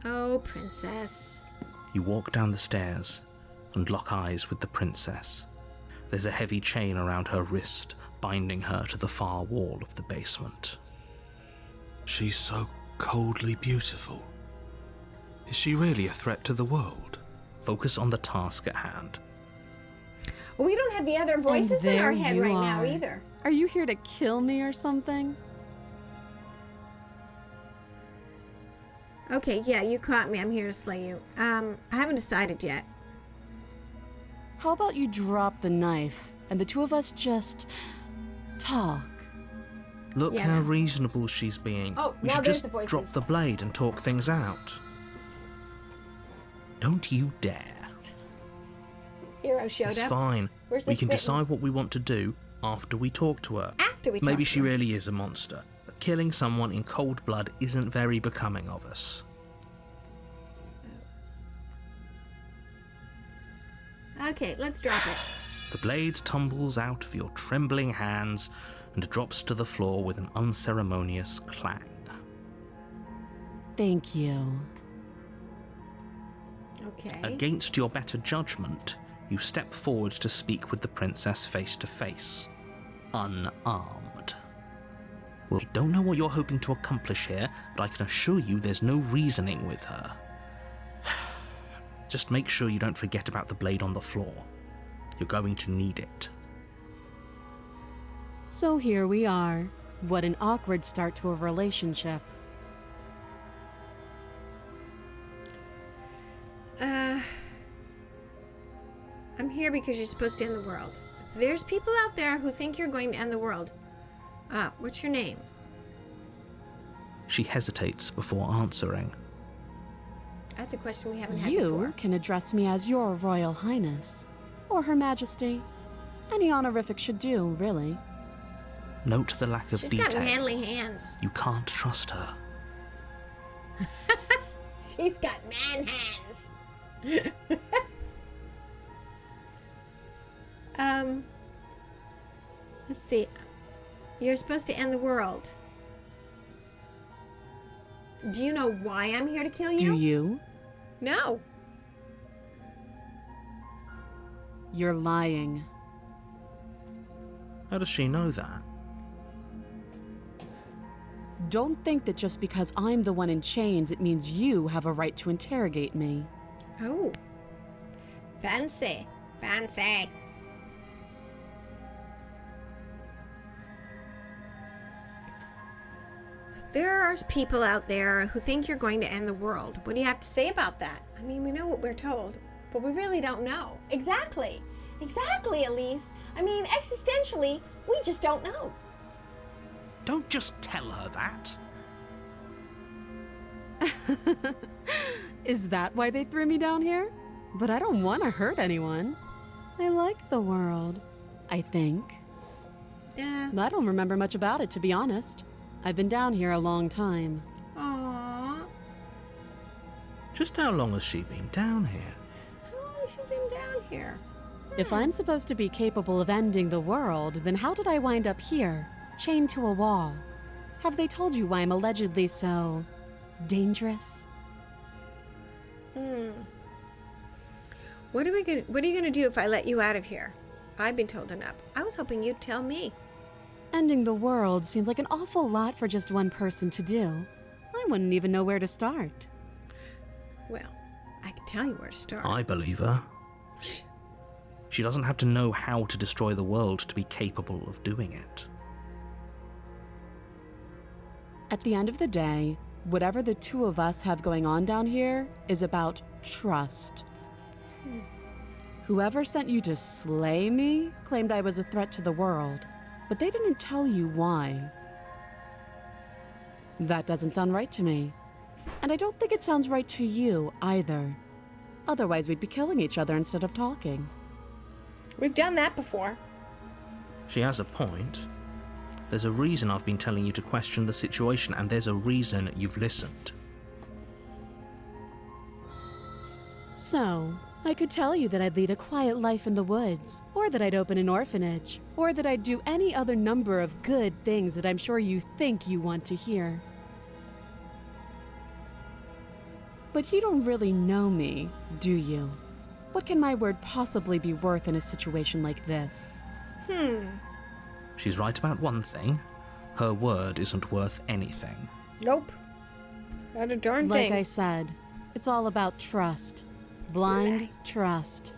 Oh, princess. You walk down the stairs and lock eyes with the princess. There's a heavy chain around her wrist, binding her to the far wall of the basement. She's so coldly beautiful. Is she really a threat to the world? Focus on the task at hand. We don't have the other voices in our there head you right now are. either. Are you here to kill me or something? Okay, yeah, you caught me. I'm here to slay you. I haven't decided yet. How about you drop the knife and the two of us just talk? Look Yeah, how no. reasonable she's being. Oh, we now should there's just the voices. drop the blade and talk things out. Don't you dare. Hero showed It's up. fine. Where's We this can written? decide what we want to do after we talk to her. After we Maybe talk she to her. really is a monster, but killing someone in cold blood isn't very becoming of us. Okay, let's drop it. The blade tumbles out of your trembling hands and drops to the floor with an unceremonious clang. Thank you. Okay. Against your better judgment, you step forward to speak with the princess face to face, unarmed. Well, I don't know what you're hoping to accomplish here, but I can assure you there's no reasoning with her. Just make sure you don't forget about the blade on the floor. You're going to need it. So here we are. What an awkward start to a relationship. I'm here because you're supposed to end the world. If there's people out there who think you're going to end the world, what's your name? She hesitates before answering. That's a question we haven't had You before. can address me as your Royal Highness, or Her Majesty. Any honorific should do, really. Note the lack of She's detail. got manly hands. You can't trust her. She's got man hands. Let's see. You're supposed to end the world. Do you know why I'm here to kill you? Do you? No. You're lying. How does she know that? Don't think that just because I'm the one in chains, it means you have a right to interrogate me. Oh. Fancy. Fancy. There are people out there who think you're going to end the world. What do you have to say about that? I mean, we know what we're told, but we really don't know. Exactly. Exactly, Elise. I mean, existentially, we just don't know. Don't just tell her that. Is that why they threw me down here? But I don't want to hurt anyone. I like the world, I think. Yeah. I don't remember much about it, to be honest. I've been down here a long time. Aww. Just how long has she been down here? How long has she been down here? If I'm supposed to be capable of ending the world, then how did I wind up here, chained to a wall? Have they told you why I'm allegedly so dangerous? What are you gonna do if I let you out of here? I've been told enough. I was hoping you'd tell me. Ending the world seems like an awful lot for just one person to do. I wouldn't even know where to start. Well, I can tell you where to start. I believe her. She doesn't have to know how to destroy the world to be capable of doing it. At the end of the day, whatever the two of us have going on down here is about trust. Whoever sent you to slay me claimed I was a threat to the world, but they didn't tell you why. That doesn't sound right to me. And I don't think it sounds right to you either. Otherwise, we'd be killing each other instead of talking. We've done that before. She has a point. There's a reason I've been telling you to question the situation, and there's a reason you've listened. So, I could tell you that I'd lead a quiet life in the woods, or that I'd open an orphanage, or that I'd do any other number of good things that I'm sure you think you want to hear. But you don't really know me, do you? What can my word possibly be worth in a situation like this? She's right about one thing. Her word isn't worth anything. Nope. Not a darn Like thing. I said, it's all about trust. Blind trust.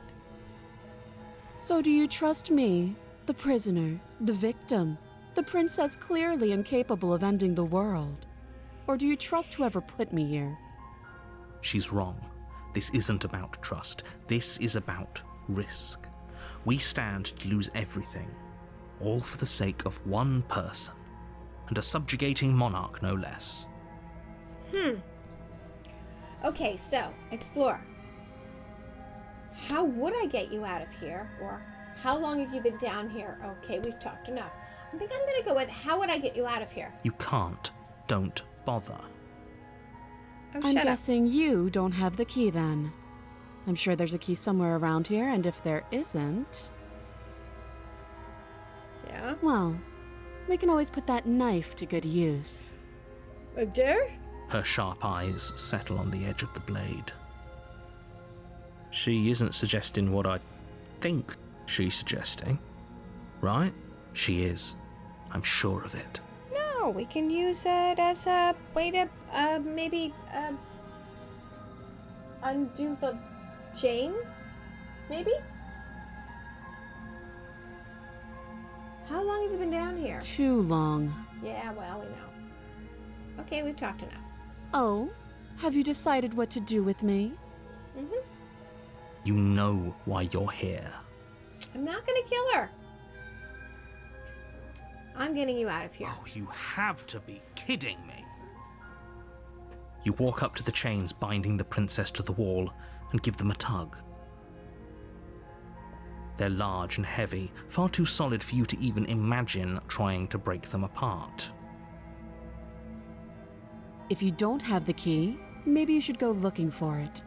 So do you trust me, the prisoner, the victim, the princess clearly incapable of ending the world? Or do you trust whoever put me here? She's wrong. This isn't about trust. This is about risk. We stand to lose everything, all for the sake of one person, and a subjugating monarch no less. Okay, so, explore. How would I get you out of here? Or how long have you been down here? Okay, we've talked enough. I think I'm going to go with how would I get you out of here? You can't. Don't bother. Oh, I'm shut up. guessing you don't have the key then. I'm sure there's a key somewhere around here, and if there isn't, Yeah? well, we can always put that knife to good use. A dare? Her sharp eyes settle on the edge of the blade. She isn't suggesting what I think she's suggesting, right? She is. I'm sure of it. No, we can use it as a way to maybe undo the chain? Maybe? How long have you been down here? Too long. Yeah, well, we know. Okay, we've talked enough. Oh, have you decided what to do with me? Mm-hmm. You know why you're here. I'm not gonna kill her. I'm getting you out of here. Oh, you have to be kidding me. You walk up to the chains binding the princess to the wall and give them a tug. They're large and heavy, far too solid for you to even imagine trying to break them apart. If you don't have the key, maybe you should go looking for it.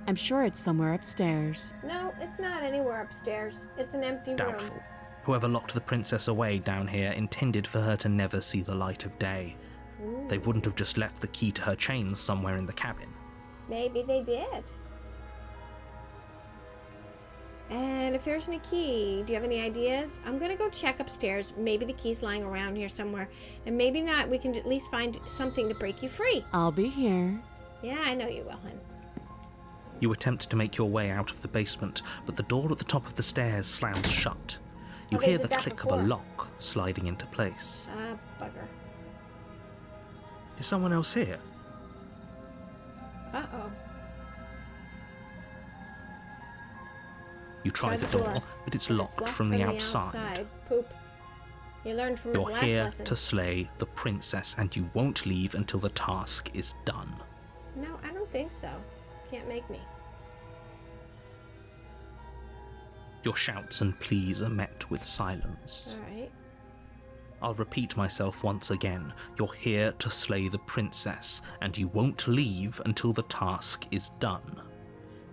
I'm sure it's somewhere upstairs. No, it's not anywhere upstairs. It's an empty room. Doubtful. Whoever locked the princess away down here intended for her to never see the light of day. They wouldn't have just left the key to her chains somewhere in the cabin. Maybe they did. And if there isn't a key, do you have any ideas? I'm gonna go check upstairs. Maybe the key's lying around here somewhere. And maybe not. We can at least find something to break you free. I'll be here. Yeah, I know you will, hun. You attempt to make your way out of the basement, but the door at the top of the stairs slams shut. You Oh, they hear did the that click of before. a lock sliding into place. Ah, bugger. Is someone else here? Uh-oh. You try the door, but it's locked from the outside. Poop. You learned from his You're last here lesson. to slay the princess, and you won't leave until the task is done. No, I don't think so. Can't make me. Your shouts and pleas are met with silence. All right. I'll repeat myself once again. You're here to slay the princess, and you won't leave until the task is done.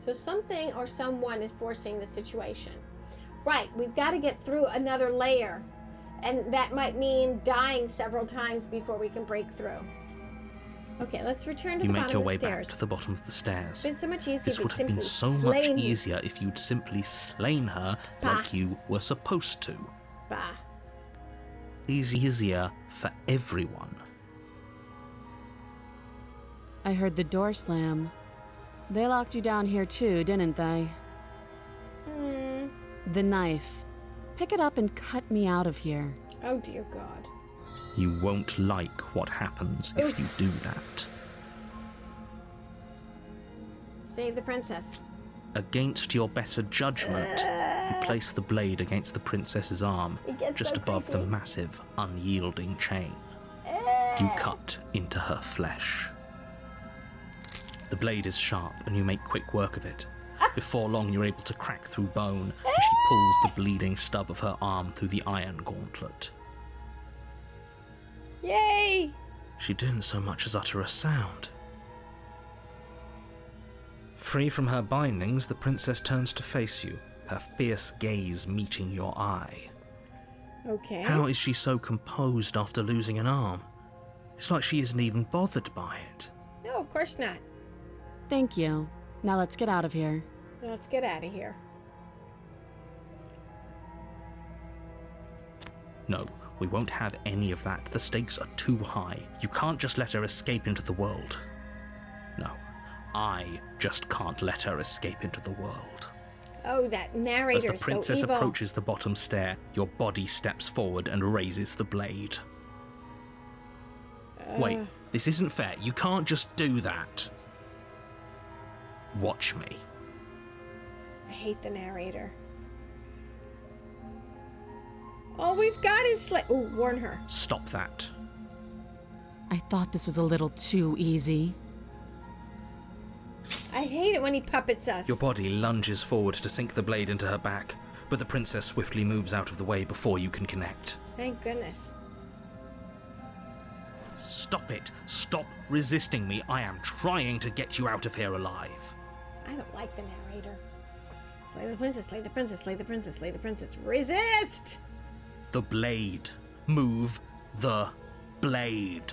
So something or someone is forcing the situation. Right, we've got to get through another layer. And that might mean dying several times before we can break through. Okay, let's return to You the make bottom your of way the back stairs. to the bottom of the stairs. It's been so much easier. This if would we'd have been simply so much slain you. easier if you'd simply slain her like you were supposed to. Bah. Easier for everyone. I heard the door slam. They locked you down here too, didn't they? Hmm. The knife. Pick it up and cut me out of here. Oh dear God. You won't like what happens if you do that. Save the princess. Against your better judgment, you place the blade against the princess's arm, It gets just so above the creepy. massive, unyielding chain. You cut into her flesh. The blade is sharp, and you make quick work of it. Before long, you're able to crack through bone, and she pulls the bleeding stub of her arm through the iron gauntlet. Yay! She didn't so much as utter a sound. Free from her bindings, the princess turns to face you, her fierce gaze meeting your eye. Okay. How is she so composed after losing an arm? It's like she isn't even bothered by it. No, of course not. Thank you. Now let's get out of here. Let's get out of here. No, we won't have any of that. The stakes are too high. You can't just let her escape into the world. No, I just can't let her escape into the world. Oh, that As narrator the is so princess evil. approaches the bottom stair, your body steps forward and raises the blade. Wait, this isn't fair. You can't just do that. Watch me. I hate the narrator. All we've got is oh, warn her. Stop that. I thought this was a little too easy. I hate it when he puppets us. Your body lunges forward to sink the blade into her back, but the princess swiftly moves out of the way before you can connect. Thank goodness. Stop it. Stop resisting me. I am trying to get you out of here alive. I don't like the narrator. Slay the princess, slay the princess, slay the princess, slay the princess. Resist! The blade. Move the blade.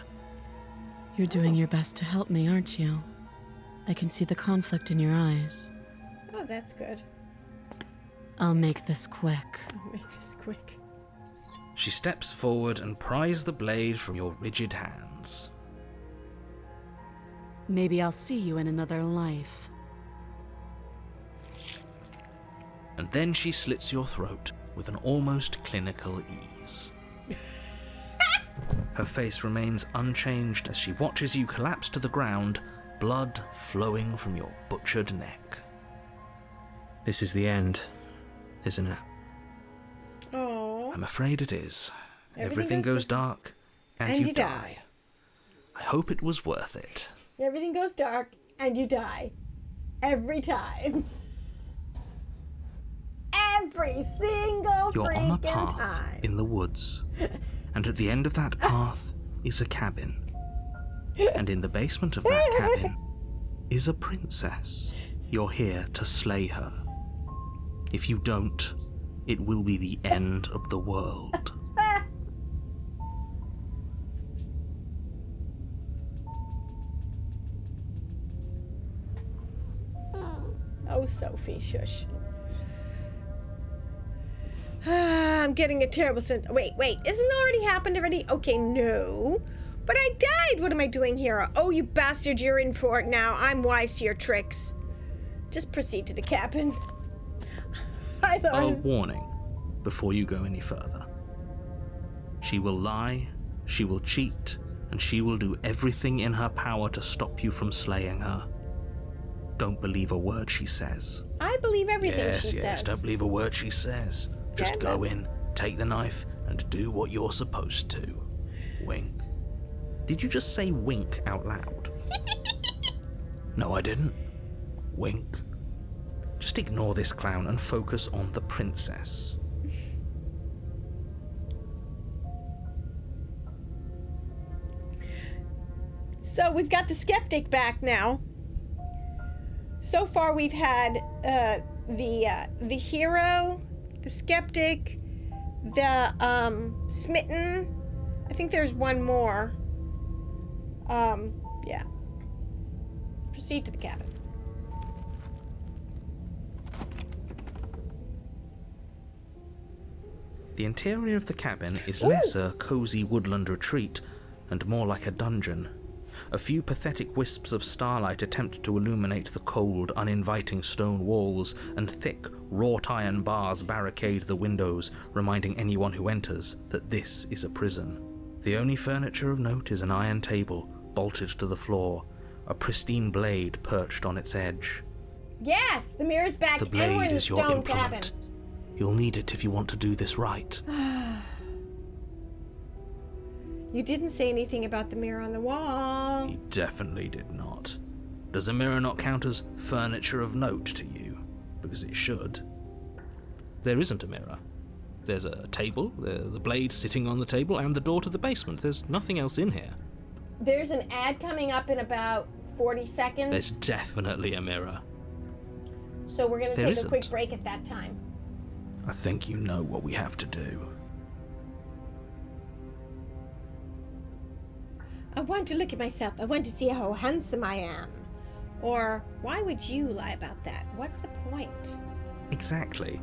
You're doing your best to help me, aren't you? I can see the conflict in your eyes. Oh, that's good. I'll make this quick. I'll make this quick. She steps forward and pries the blade from your rigid hands. Maybe I'll see you in another life. And then she slits your throat with an almost clinical ease. Her face remains unchanged as she watches you collapse to the ground, blood flowing from your butchered neck. This is the end, isn't it? Oh. I'm afraid it is. Everything Everything goes goes dark, and you die. I hope it was worth it. Everything goes dark and you die. Every time. Every single You're on a freaking path time. in the woods, and at the end of that path is a cabin. And in the basement of that cabin is a princess. You're here to slay her. If you don't, it will be the end of the world. Oh, Sophie, shush. I'm getting a terrible sense. Wait, isn't it already happened already? Okay, no. But I died! What am I doing here? Oh, you bastard, you're in for it now. I'm wise to your tricks. Just proceed to the cabin. I A learned. warning before you go any further. She will lie, she will cheat, and she will do everything in her power to stop you from slaying her. Don't believe a word she says. I believe everything she Yes, says. don't believe a word she says. Just Yeah, go but- in, take the knife, and do what you're supposed to. Wink. Did you just say wink out loud? No, I didn't. Wink. Just ignore this clown and focus on the princess. So we've got the skeptic back now. So far we've had the hero, the skeptic, the smitten. I think there's one more. Yeah. Proceed to the cabin. The interior of the cabin is less a cozy woodland retreat and more like a dungeon. A few pathetic wisps of starlight attempt to illuminate the cold, uninviting stone walls, and thick, wrought iron bars barricade the windows, reminding anyone who enters that this is a prison. The only furniture of note is an iron table, bolted to the floor, a pristine blade perched on its edge. Yes, the mirror's back. The And we're blade in the is your stone implement. cabin. You'll need it if you want to do this right. You didn't say anything about the mirror on the wall. He definitely did not. Does the mirror not count as furniture of note to you? Because it should. There isn't a mirror. There's a table, the blade sitting on the table, and the door to the basement. There's nothing else in here. There's an ad coming up in about 40 seconds. There's definitely a mirror. So we're going to There take a quick isn't. break at that time. I think you know what we have to do. I want to look at myself. I want to see how handsome I am. Or, why would you lie about that? What's the point? Exactly.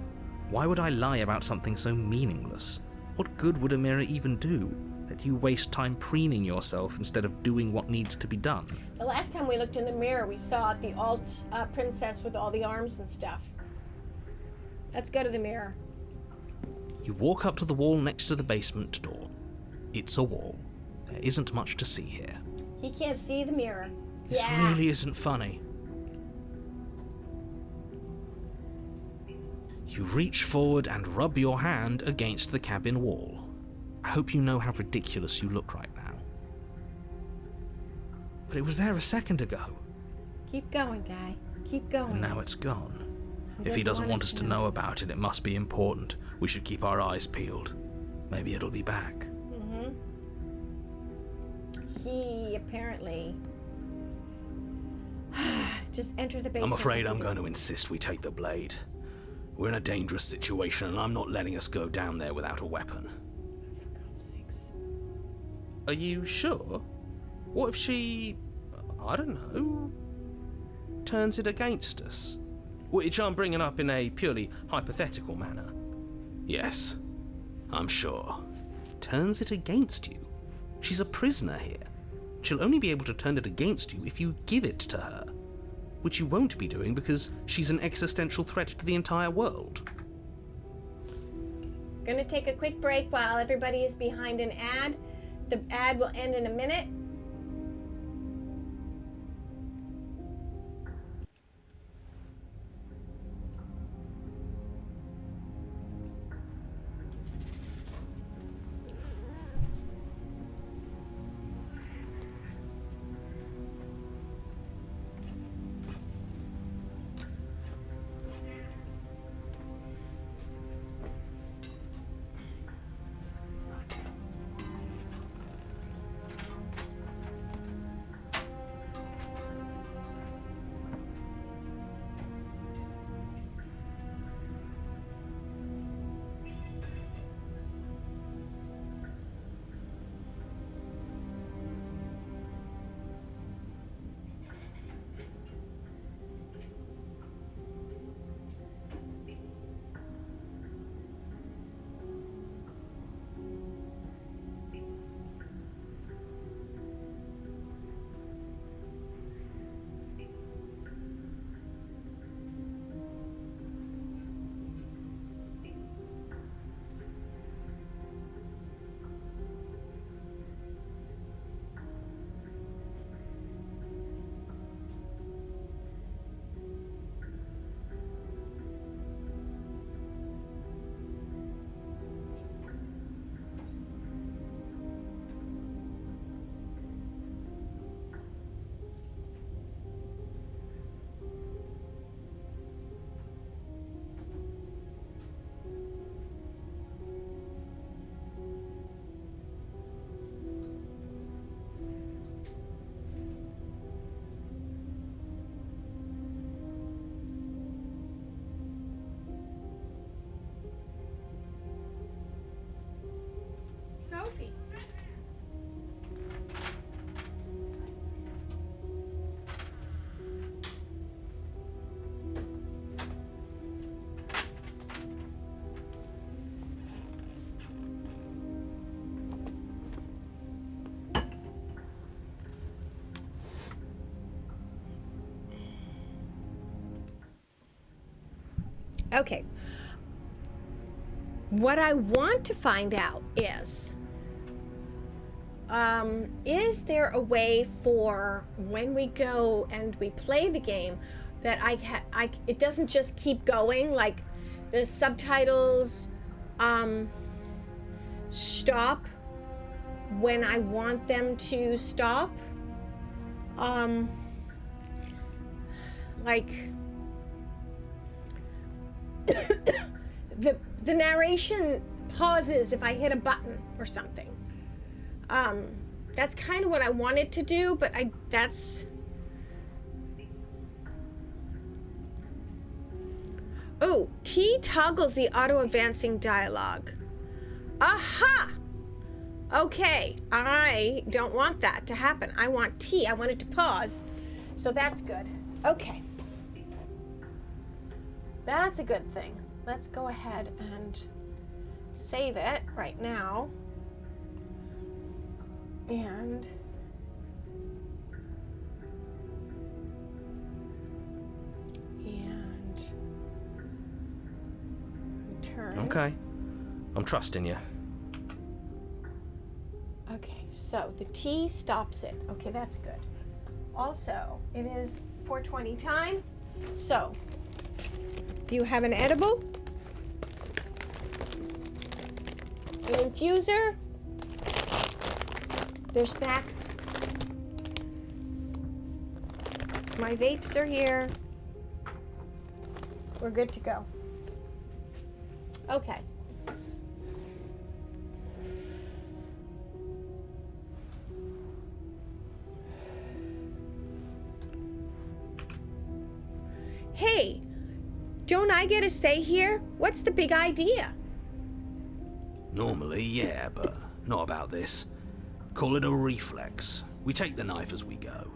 Why would I lie about something so meaningless? What good would a mirror even do? That you waste time preening yourself instead of doing what needs to be done. The last time we looked in the mirror, we saw the alt princess with all the arms and stuff. Let's go to the mirror. You walk up to the wall next to the basement door. It's a wall. There isn't much to see here. He can't see the mirror. This really isn't funny. You reach forward and rub your hand against the cabin wall. I hope you know how ridiculous you look right now. But it was there a second ago. Keep going, guy. Keep going. And now it's gone. If he doesn't doesn't want us to know about it, it must be important. We should keep our eyes peeled. Maybe it'll be back. He apparently just enter the basement. I'm afraid I'm going to insist we take the blade. We're in a dangerous situation, and I'm not letting us go down there without a weapon. Are you sure? What if she, I don't know, turns it against us? Which I'm bringing up in a purely hypothetical manner. Yes, I'm sure. Turns it against you? She's a prisoner here. She'll only be able to turn it against you if you give it to her. Which you won't be doing because she's an existential threat to the entire world. Gonna take a quick break while everybody is behind an ad. The ad will end in a minute. Okay. What I want to find out is there a way for when we go and we play the game that it doesn't just keep going, like the subtitles stop when I want them to stop? Like the narration pauses if I hit a button or something. That's kind of what I wanted to do, but Oh, T toggles the auto-advancing dialogue. Aha! Okay, I don't want that to happen. I want T. I want it to pause. So that's good. Okay. That's a good thing. Let's go ahead and save it right now. And return. Okay. I'm trusting you. Okay, so the T stops it. Okay, that's good. Also, it is 4:20 time. So, do you have an edible? An infuser? There's snacks. My vapes are here. We're good to go. Okay. Hey, don't I get a say here? What's the big idea? Normally, yeah, but not about this. Call it a reflex. We take the knife as we go.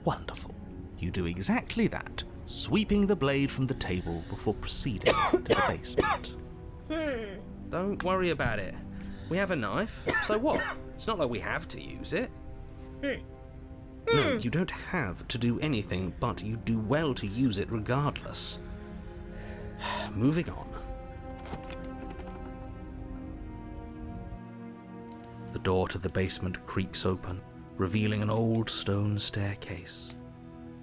Wonderful. You do exactly that, sweeping the blade from the table before proceeding to the basement. Don't worry about it. We have a knife, so what? It's not like we have to use it. No, you don't have to do anything, but you do well to use it regardless. Moving on. The door to the basement creaks open, revealing an old stone staircase.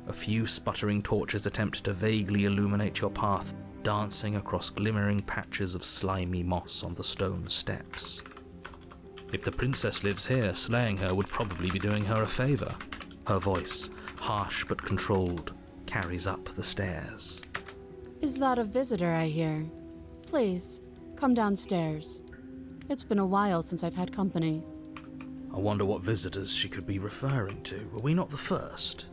A few sputtering torches attempt to vaguely illuminate your path, dancing across glimmering patches of slimy moss on the stone steps. If the princess lives here, slaying her would probably be doing her a favor. Her voice, harsh but controlled, carries up the stairs. Is that a visitor I hear? Please, come downstairs. It's been a while since I've had company. I wonder what visitors she could be referring to. Were we not the first?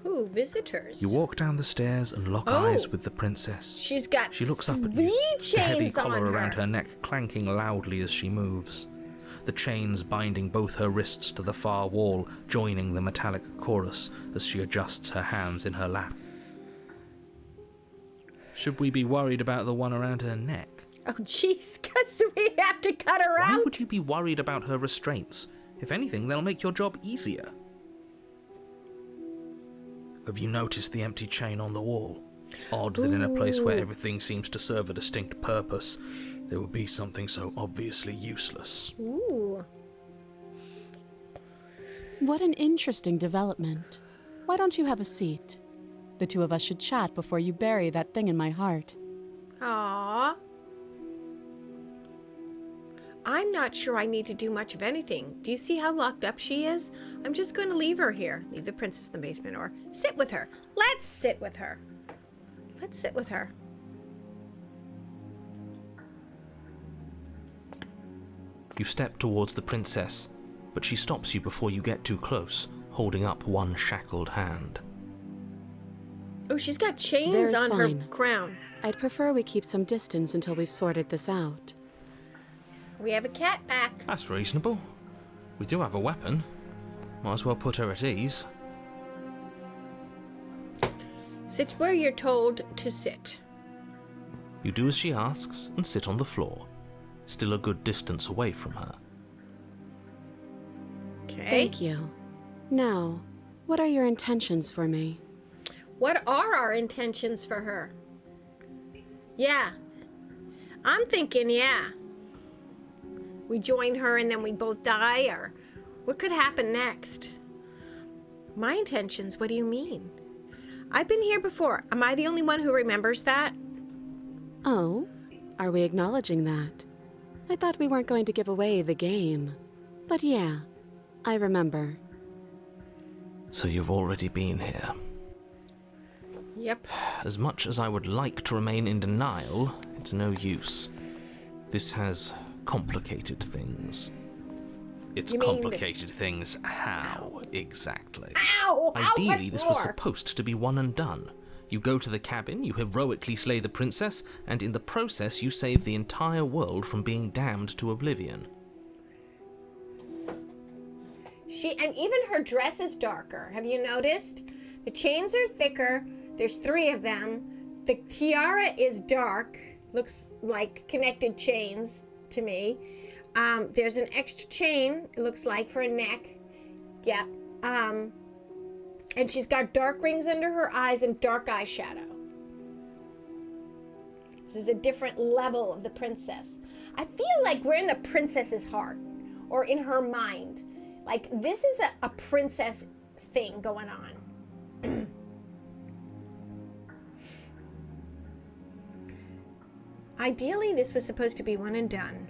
Ooh, visitors. You walk down the stairs and lock eyes with the princess. She's got She looks up at three you, the heavy chains on collar around her. her neck clanking loudly as she moves. The chains binding both her wrists to the far wall, joining the metallic chorus as she adjusts her hands in her lap. Should we be worried about the one around her neck? Oh, jeez, because we have to cut her Why out? would you be worried about her restraints? If anything, they'll make your job easier. Have you noticed the empty chain on the wall? Odd that in a place where everything seems to serve a distinct purpose, there would be something so obviously useless. Ooh. What an interesting development. Why don't you have a seat? The two of us should chat before you bury that thing in my heart. Aww. I'm not sure I need to do much of anything. Do you see how locked up she is? I'm just going to leave her here. Leave the princess in the basement or sit with her. Let's sit with her. Let's sit with her. You step towards the princess, but she stops you before you get too close, holding up one shackled hand. Oh, she's got chains There's on fine. her crown. I'd prefer we keep some distance until we've sorted this out. We have a cat back. That's reasonable. We do have a weapon. Might as well put her at ease. Sit where you're told to sit. You do as she asks and sit on the floor, still a good distance away from her. Okay. Thank you. Now, what are your intentions for me? What are our intentions for her? Yeah. I'm thinking, yeah. We join her and then we both die, or what could happen next? My intentions, what do you mean? I've been here before. Am I the only one who remembers that? Oh, are we acknowledging that? I thought we weren't going to give away the game. But yeah, I remember. So you've already been here. Yep. As much as I would like to remain in denial, it's no use. This has complicated things. It's You mean complicated things. How exactly? Ow! Ideally, this was supposed to be one and done. You go to the cabin, you heroically slay the princess, and in the process you save the entire world from being damned to oblivion. And even her dress is darker. Have you noticed? The chains are thicker. There's 3 of them. The tiara is dark. Looks like connected chains to me. There's an extra chain, it looks like, for a neck. Yep. And she's got dark rings under her eyes and dark eyeshadow. This is a different level of the princess. I feel like we're in the princess's heart, or in her mind. Like, this is a princess thing going on. Ideally, this was supposed to be one and done.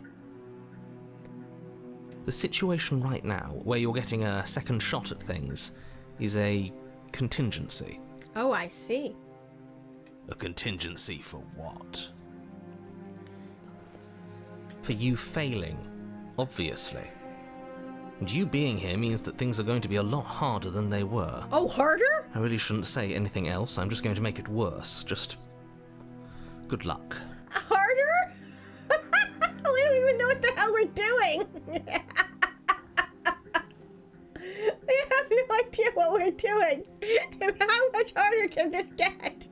The situation right now, where you're getting a second shot at things, is a contingency. Oh, I see. A contingency for what? For you failing, obviously. And you being here means that things are going to be a lot harder than they were. Oh, harder? I really shouldn't say anything else, I'm just going to make it worse. Just good luck. Harder? We don't even know what the hell we're doing. We have no idea what we're doing. How much harder can this get?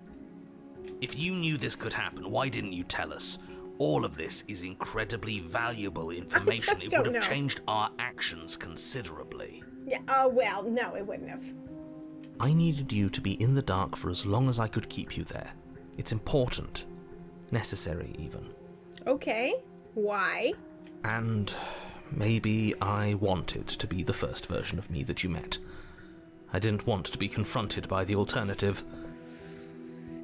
If you knew this could happen, why didn't you tell us? All of this is incredibly valuable information. just It don't would have know. changed our actions considerably. Yeah. Oh, well, no, it wouldn't have. I needed you to be in the dark for as long as I could keep you there. It's important. Necessary, even. Okay. Why? And maybe I wanted to be the first version of me that you met. I didn't want to be confronted by the alternative.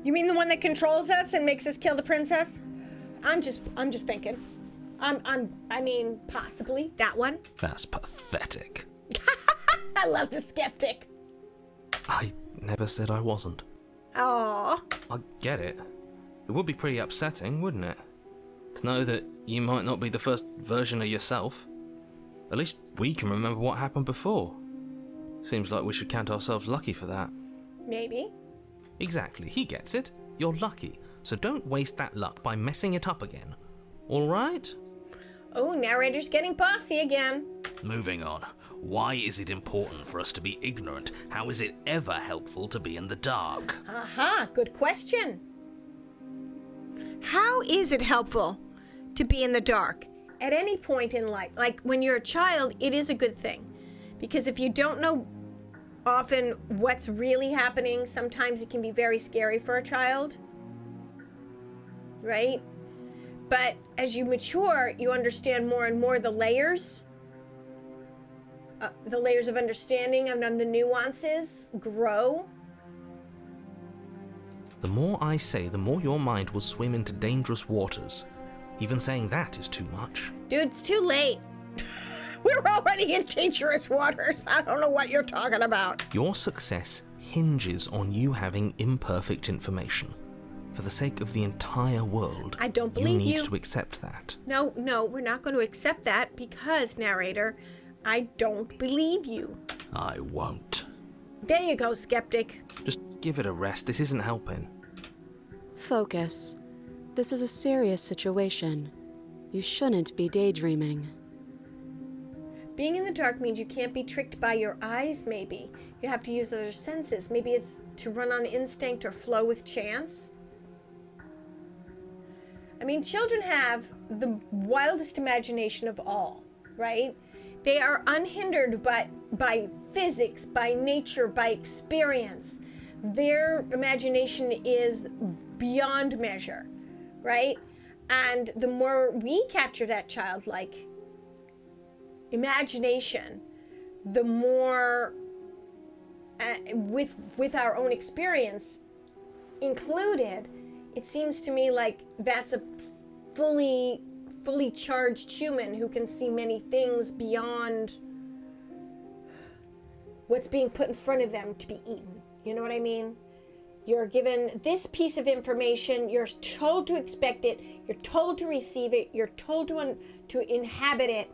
You mean the one that controls us and makes us kill the princess? I'm just thinking. I mean, possibly that one. That's pathetic. I love the skeptic. I never said I wasn't. Aww. I get it. It would be pretty upsetting, wouldn't it? To know that you might not be the first version of yourself. At least we can remember what happened before. Seems like we should count ourselves lucky for that. Maybe. Exactly, he gets it. You're lucky, so don't waste that luck by messing it up again. Alright? Oh, narrator's getting bossy again. Moving on. Why is it important for us to be ignorant? How is it ever helpful to be in the dark? Aha, good question. How is it helpful to be in the dark at any point in life? Like when you're a child, it is a good thing. Because if you don't know often what's really happening, sometimes it can be very scary for a child. Right? But as you mature, you understand more and more the layers of understanding and the nuances grow. The more I say, the more your mind will swim into dangerous waters. Even saying that is too much. Dude, it's too late. We're already in dangerous waters. I don't know what you're talking about. Your success hinges on you having imperfect information. For the sake of the entire world, I don't believe you need you. to accept that. No, we're not going to accept that because, narrator, I don't believe you. I won't. There you go, skeptic. Just give it a rest, this isn't helping. Focus. This is a serious situation. You shouldn't be daydreaming. Being in the dark means you can't be tricked by your eyes, maybe. You have to use other senses. Maybe it's to run on instinct or flow with chance. I mean, children have the wildest imagination of all, right? They are unhindered by physics, by nature, by experience. their imagination is beyond measure, right? And the more we capture that childlike imagination, the more with our own experience included, it seems to me like that's a fully charged human who can see many things beyond what's being put in front of them to be eaten. You know what I mean? You're given this piece of information, you're told to expect it, you're told to receive it, you're told to inhabit it.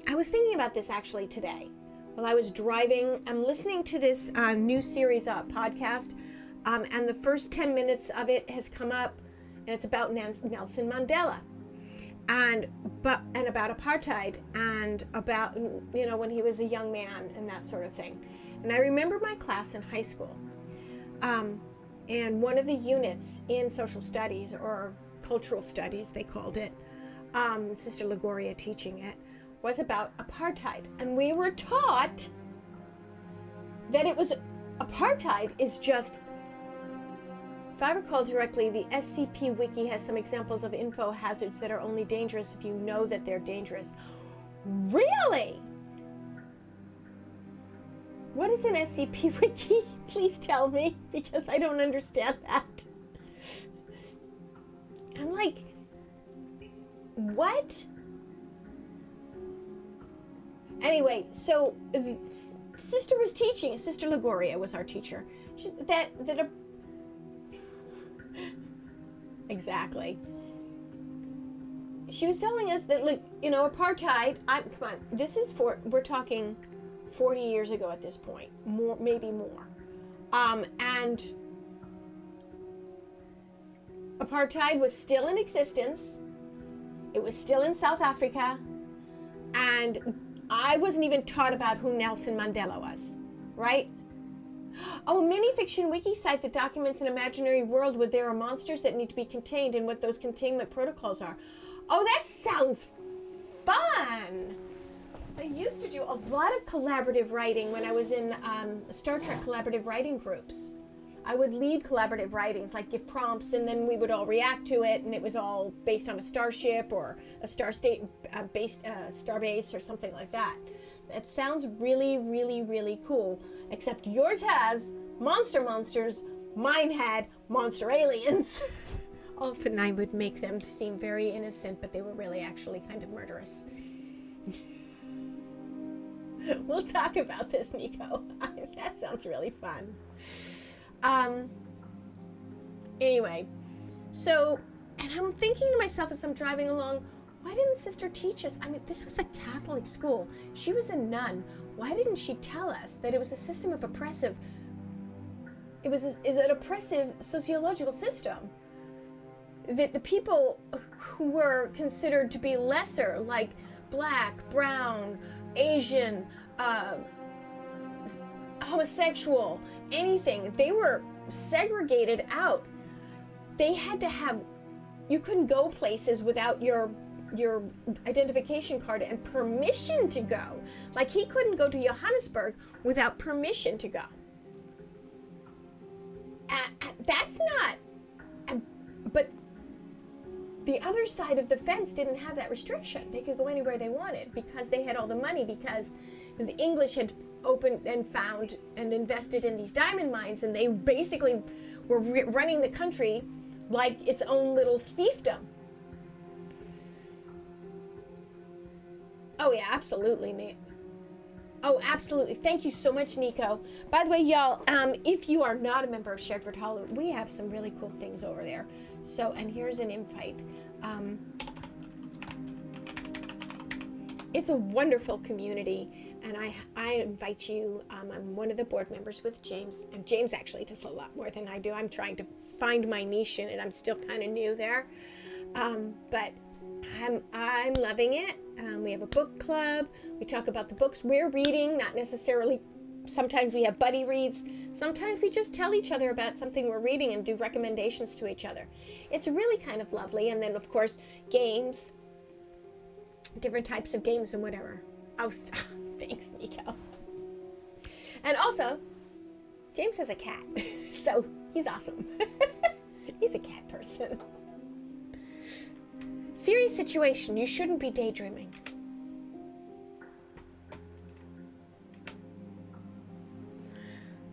I was thinking about this actually today while I was driving. I'm listening to this new series podcast, and the first 10 minutes of it has come up, and it's about Nelson Mandela, and about apartheid, and about, you know, when he was a young man and that sort of thing. And I remember my class in high school, and one of the units in social studies, or cultural studies they called it, Sister Lagoria teaching it, was about apartheid. And we were taught that apartheid is just, if I recall directly, the SCP Wiki has some examples of info hazards that are only dangerous if you know that they're dangerous. Really? What is an SCP Wiki? Please tell me, because I don't understand that. I'm like, what? Anyway, so the sister was teaching, Sister Lagoria was our teacher, exactly. She was telling us that, look, you know, apartheid, come on, we're talking 40 years ago at this point, more, maybe more. And apartheid was still in existence. It was still in South Africa. And I wasn't even taught about who Nelson Mandela was, right? Oh, a mini-fiction wiki site that documents an imaginary world where there are monsters that need to be contained and what those containment protocols are. Oh, that sounds fun! I used to do a lot of collaborative writing when I was in Star Trek collaborative writing groups. I would lead collaborative writings, like give prompts, and then we would all react to it, and it was all based on a starship or a starbase or something like that. It sounds really, really, really cool, except yours has monsters, mine had monster aliens. Often I would make them seem very innocent, but they were really actually kind of murderous. We'll talk about this, Nico. That sounds really fun. Anyway, so, and I'm thinking to myself as I'm driving along, why didn't Sister teach us? I mean, this was a Catholic school. She was a nun. Why didn't she tell us that it was a system of oppressive, is an oppressive sociological system? That the people who were considered to be lesser, like black, brown, Asian, homosexual, anything, they were segregated out. They had to have, you couldn't go places without your identification card and permission to go. Like he couldn't go to Johannesburg without permission to go. That's not, but the other side of the fence didn't have that restriction. They could go anywhere they wanted because they had all the money, because the English had opened and found and invested in these diamond mines, and they basically were running the country like its own little fiefdom. Oh yeah, absolutely, Nate. Oh, absolutely. Thank you so much, Nico. By the way, y'all, if you are not a member of Shedford Hollow, we have some really cool things over there. So, and here's an invite. It's a wonderful community, and I invite you. I'm one of the board members with James, and James actually does a lot more than I do. I'm trying to find my niche in it. I'm still kind of new there, but I'm loving it. We have a book club. We talk about the books we're reading, not necessarily. Sometimes we have buddy reads. Sometimes we just tell each other about something we're reading and do recommendations to each other. It's really kind of lovely. And then, of course, games, different types of games and whatever. Oh, thanks, Nico. And also, James has a cat, so he's awesome. He's a cat person. Serious situation. You shouldn't be daydreaming.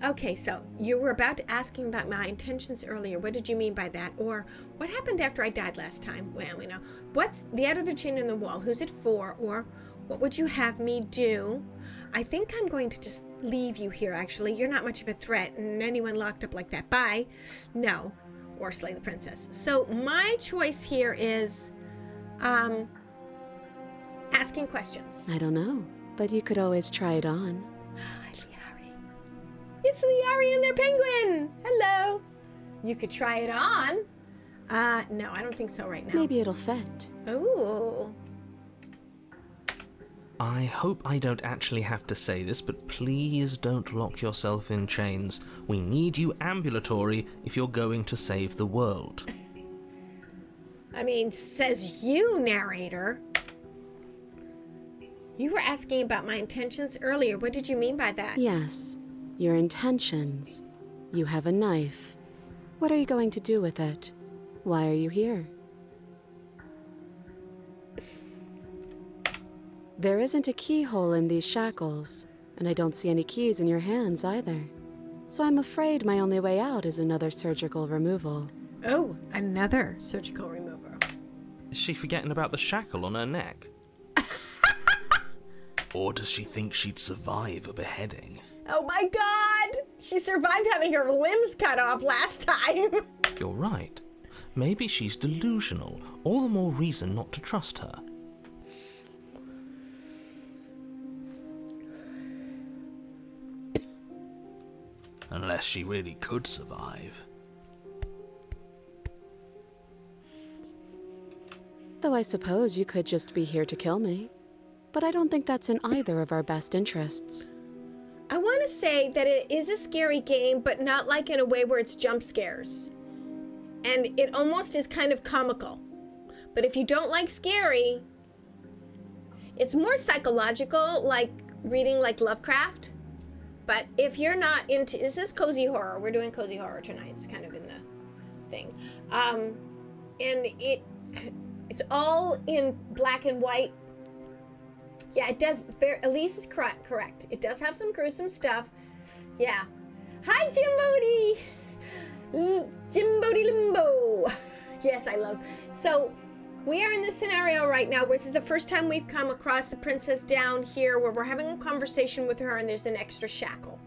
Okay, so you were about to asking about my intentions earlier. What did you mean by that? Or what happened after I died last time? Well, we know. What's the out of the chain in the wall? Who's it for? Or what would you have me do? I think I'm going to just leave you here, actually. You're not much of a threat, and anyone locked up like that. Bye. No. Or slay the princess. So my choice here is asking questions. I don't know, but you could always try it on. It's Liari and their penguin. Hello. You could try it on. No, I don't think so right now. Maybe it'll fit. Ooh. I hope I don't actually have to say this, but please don't lock yourself in chains. We need you ambulatory if you're going to save the world. I mean, says you, narrator. You were asking about my intentions earlier. What did you mean by that? Yes, your intentions. You have a knife. What are you going to do with it? Why are you here? There isn't a keyhole in these shackles, and I don't see any keys in your hands either. So I'm afraid my only way out is another surgical removal. Oh, another surgical removal. Is she forgetting about the shackle on her neck? Or does she think she'd survive a beheading? Oh my god! She survived having her limbs cut off last time. You're right. Maybe she's delusional. All the more reason not to trust her. Unless she really could survive. Though I suppose you could just be here to kill me. But I don't think that's in either of our best interests. I want to say that it is a scary game, but not like in a way where it's jump scares. And it almost is kind of comical. But if you don't like scary, it's more psychological, like reading like Lovecraft. But if you're not into, this is cozy horror. We're doing cozy horror tonight. It's kind of in the thing. And it's all in black and white. Yeah, it does. Elise is correct. It does have some gruesome stuff. Yeah. Hi, Jimbody! Jimbody Limbo! Yes, I love. So, we are in this scenario right now, which is the first time we've come across the princess down here, where we're having a conversation with her and there's an extra shackle.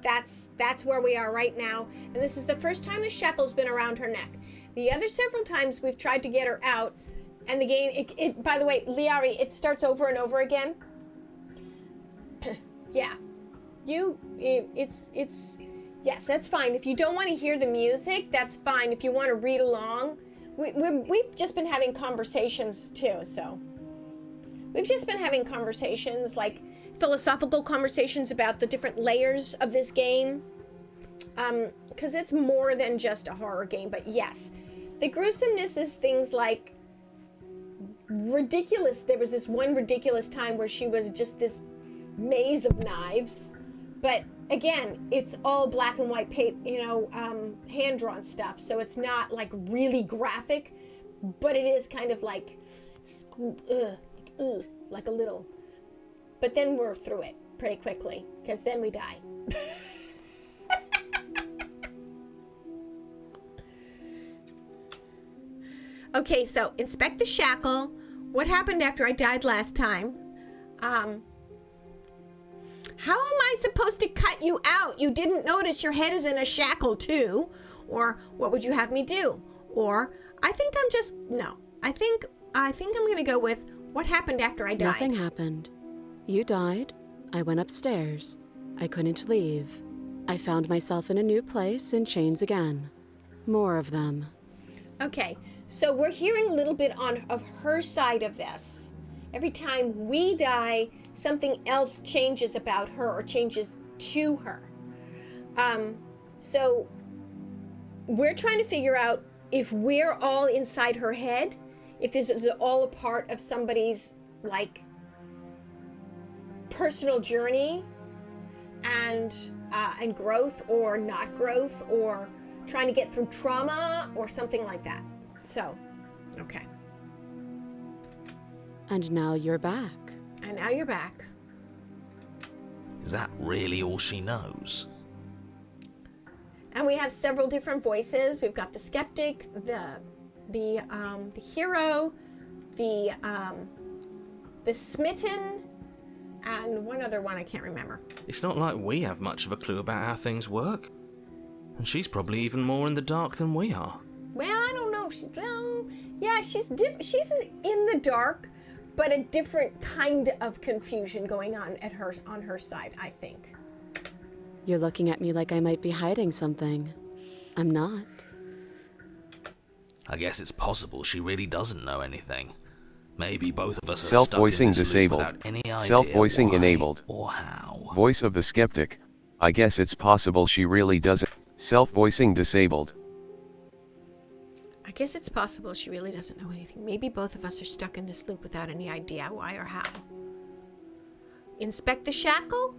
That's where we are right now. And this is the first time the shackle's been around her neck. The other several times we've tried to get her out, and the game, it by the way, Liari, it starts over and over again. Yeah. It's, yes, that's fine. If you don't want to hear the music, that's fine. If you want to read along, we've just been having conversations too, so. We've just been having conversations, like philosophical conversations about the different layers of this game. Because it's more than just a horror game, but yes. The gruesomeness is things like ridiculous. There was this one ridiculous time where she was just this maze of knives, but again, it's all black and white paper, hand-drawn stuff, so it's not like really graphic, but it is kind of like like a little, but then we're through it pretty quickly, because then we die. Okay, so inspect the shackle. What happened after I died last time? How am I supposed to cut you out? You didn't notice your head is in a shackle too. Or what would you have me do? Or I think I'm gonna go with what happened after I died. Nothing happened. You died. I went upstairs. I couldn't leave. I found myself in a new place in chains again. More of them. Okay. So we're hearing a little bit of her side of this. Every time we die, something else changes about her or changes to her. So we're trying to figure out if we're all inside her head, if this is all a part of somebody's like personal journey, and and growth or not growth or trying to get through trauma or something like that. So, okay. And now you're back. And now you're back. Is that really all she knows? And we have several different voices. We've got the skeptic, the hero, the smitten, and one other one I can't remember. It's not like we have much of a clue about how things work. And she's probably even more in the dark than we are. Well, I don't know. She's in the dark, but a different kind of confusion going on on her side, I think. You're looking at me like I might be hiding something. I'm not. I guess it's possible she really doesn't know anything. Maybe both of us are Self-voicing stuck in this loop disabled. without any idea Self-voicing why enabled. or how. Voice of the skeptic. I guess it's possible she really doesn't. Self-voicing disabled. I guess it's possible she really doesn't know anything. Maybe both of us are stuck in this loop without any idea why or how. Inspect the shackle?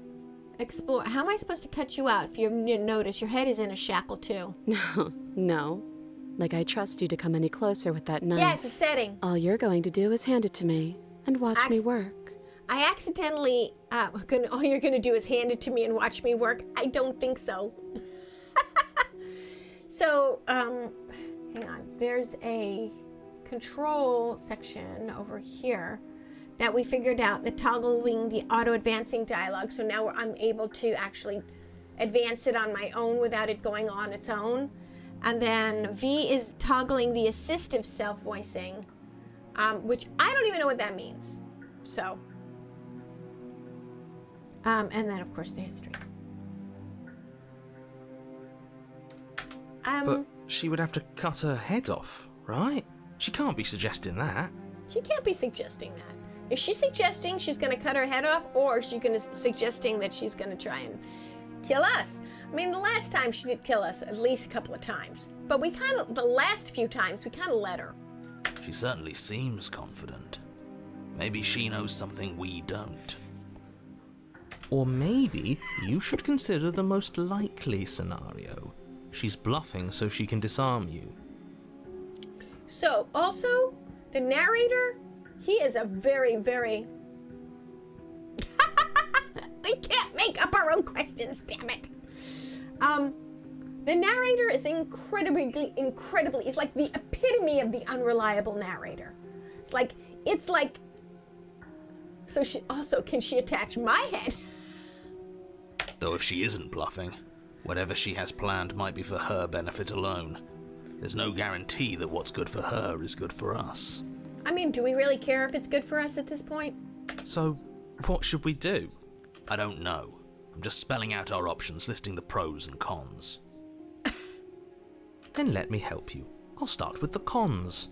Explore. How am I supposed to cut you out if you notice your head is in a shackle too? No. Like I trust you to come any closer with that knife. Yeah, it's a setting. All you're going to do is hand it to me and watch me work. I accidentally, all you're going to do is hand it to me and watch me work? I don't think so. So, hang on. There's a control section over here that we figured out, the toggling the auto-advancing dialogue. So now I'm able to actually advance it on my own without it going on its own. And then V is toggling the assistive self-voicing, which I don't even know what that means. So, and then of course the history. But she would have to cut her head off, right? She can't be suggesting that. She can't be suggesting that. Is she suggesting she's going to cut her head off, or is she suggesting that she's going to try and kill us? I mean, the last time she did kill us at least a couple of times, but the last few times we kind of let her. She certainly seems confident. Maybe she knows something we don't. Or maybe you should consider the most likely scenario. She's bluffing so she can disarm you. So, also, the narrator, he is a very, very... We can't make up our own questions, damn it. The narrator is incredibly, he's like the epitome of the unreliable narrator. It's like, so can she attach my head? Though if she isn't bluffing, whatever she has planned might be for her benefit alone. There's no guarantee that what's good for her is good for us. I mean, do we really care if it's good for us at this point? So, what should we do? I don't know. I'm just spelling out our options, listing the pros and cons. Then let me help you. I'll start with the cons.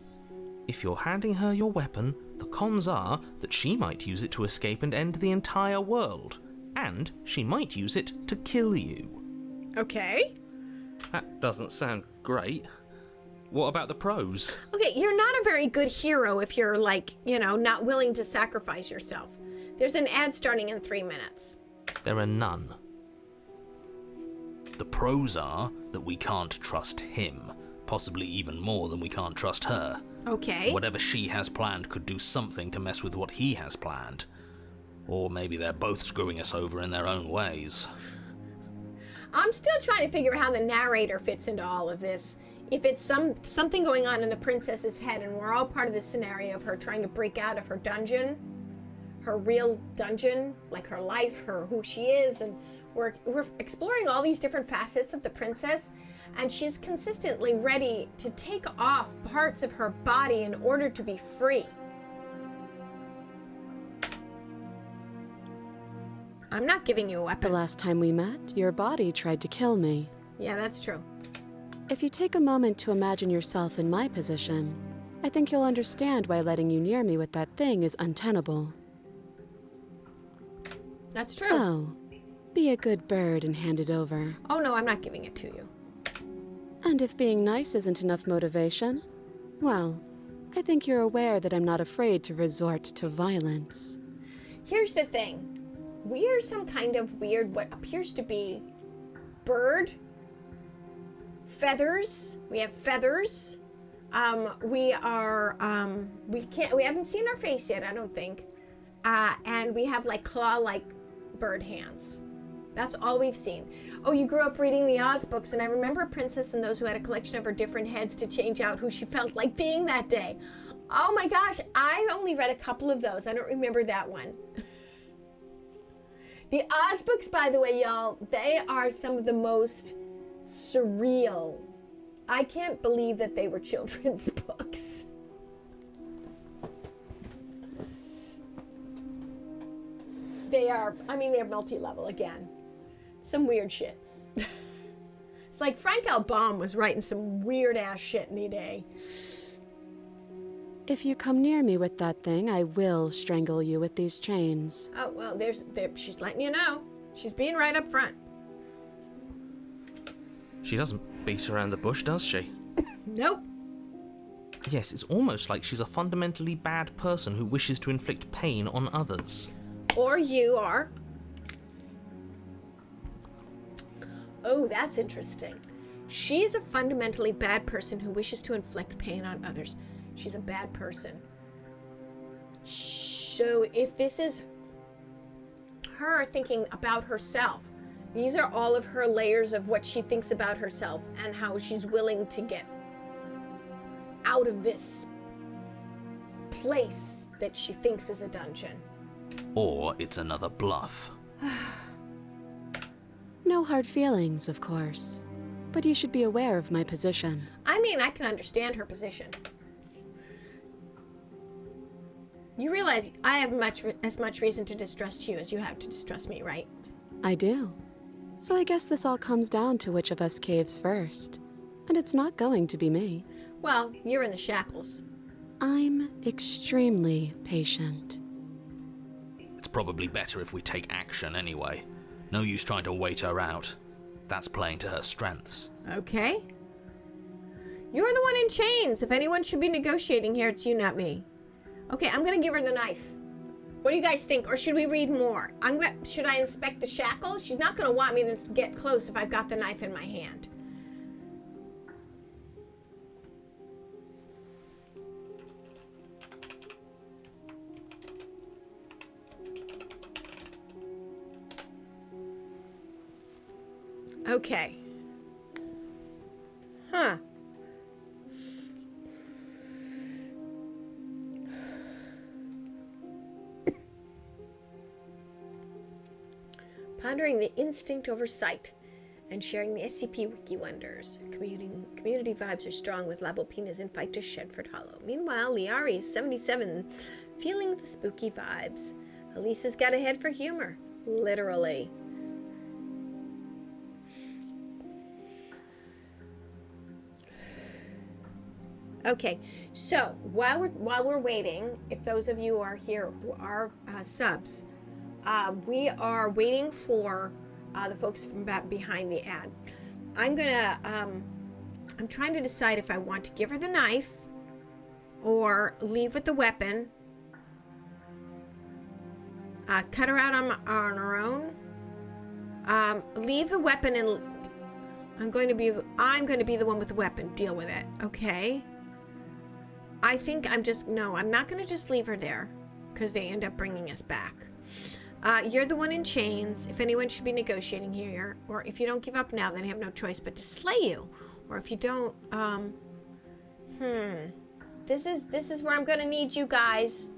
If you're handing her your weapon, the cons are that she might use it to escape and end the entire world. And she might use it to kill you. Okay. That doesn't sound great. What about the pros? Okay, you're not a very good hero if you're not willing to sacrifice yourself. There's an ad starting in 3 minutes. There are none. The pros are that we can't trust him, possibly even more than we can't trust her. Okay. Whatever she has planned could do something to mess with what he has planned. Or maybe they're both screwing us over in their own ways. I'm still trying to figure out how the narrator fits into all of this. If it's something going on in the princess's head and we're all part of the scenario of her trying to break out of her dungeon, her real dungeon, like her life, who she is, and we're exploring all these different facets of the princess, and she's consistently ready to take off parts of her body in order to be free. I'm not giving you a The weapon. last time we met, your body tried to kill me. Yeah, that's true. If you take a moment to imagine yourself in my position, I think you'll understand why letting you near me with that thing is untenable. That's true. So, be a good bird and hand it over. Oh no, I'm not giving it to you. And if being nice isn't enough motivation, well, I think you're aware that I'm not afraid to resort to violence. Here's the thing. We are some kind of weird, what appears to be bird. Feathers. We have feathers. We haven't seen our face yet, I don't think. And we have like claw-like bird hands. That's all we've seen. Oh, you grew up reading the Oz books, and I remember a princess and those who had a collection of her different heads to change out who she felt like being that day. Oh my gosh, I only read a couple of those. I don't remember that one. The Oz books, by the way, y'all, they are some of the most surreal. I can't believe that they were children's books. They're multi-level again. Some weird shit. It's like Frank L. Baum was writing some weird-ass shit in the day. If you come near me with that thing, I will strangle you with these chains. Oh, well, she's letting you know. She's being right up front. She doesn't beat around the bush, does she? Nope. Yes, it's almost like she's a fundamentally bad person who wishes to inflict pain on others. Or you are. Oh, that's interesting. She's a fundamentally bad person who wishes to inflict pain on others. She's a bad person. So if this is her thinking about herself, these are all of her layers of what she thinks about herself and how she's willing to get out of this place that she thinks is a dungeon. Or it's another bluff. No hard feelings, of course. But you should be aware of my position. I mean, I can understand her position. You realize I have as much reason to distrust you as you have to distrust me, right? I do. So I guess this all comes down to which of us caves first. And it's not going to be me. Well, you're in the shackles. I'm extremely patient. It's probably better if we take action anyway. No use trying to wait her out. That's playing to her strengths. Okay. You're the one in chains. If anyone should be negotiating here, it's you, not me. Okay, I'm gonna give her the knife. What do you guys think? Or should we read more? Should I inspect the shackle? She's not gonna want me to get close if I've got the knife in my hand. Okay. Huh. Pondering the instinct over sight and sharing the SCP Wiki wonders. Community vibes are strong with Lavopina's invite to Shedford Hollow. Meanwhile, Liari's 77 feeling the spooky vibes. Elisa's got a head for humor. Literally. Okay, so while we're waiting, if those of you are here who are subs, we are waiting for the folks from behind the ad. I'm trying to decide if I want to give her the knife or leave with the weapon, cut her out on her own, leave the weapon, and I'm going to be the one with the weapon. Deal with it, okay? I think I'm not going to just leave her there because they end up bringing us back. You're the one in chains. If anyone should be negotiating here, or if you don't give up now, then I have no choice but to slay you. Or if you don't, This is where I'm going to need you guys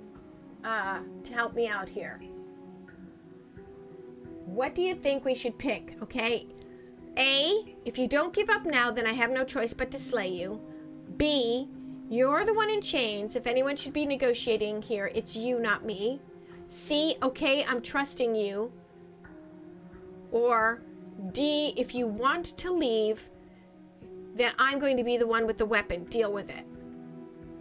to help me out here. What do you think we should pick, okay? A, if you don't give up now, then I have no choice but to slay you. B, you're the one in chains. If anyone should be negotiating here, it's you, not me. C, okay, I'm trusting you. Or D, if you want to leave, then I'm going to be the one with the weapon. Deal with it.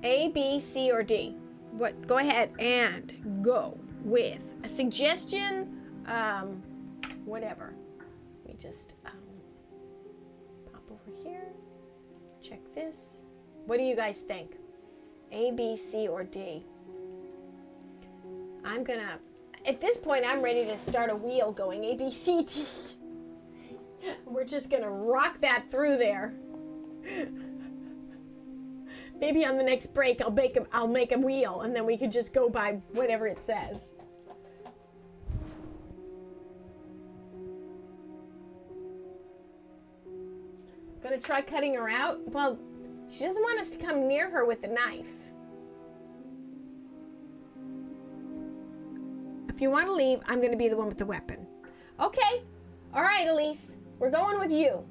A, B, C, or D? What? Go ahead and go with a suggestion. Whatever. Let me just pop over here. Check this. What do you guys think? A, B, C, or D? I'm gonna, at this point, I'm ready to start a wheel going A, B, C, D. we're just gonna rock that through there. Maybe on the next break I'll make a wheel and then we could just go by whatever it says. Gonna try cutting her out? Well, she doesn't want us to come near her with the knife. If you want to leave, I'm gonna be the one with the weapon. Okay. All right, Elise. We're going with you.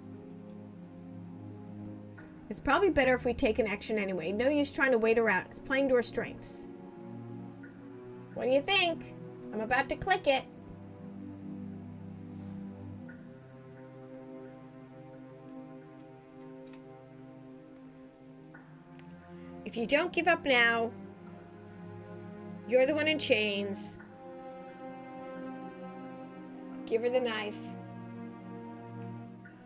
It's probably better if we take an action anyway. No use trying to wait her out. It's playing to her strengths. What do you think? I'm about to click it. If you don't give up now, you're the one in chains. Give her the knife.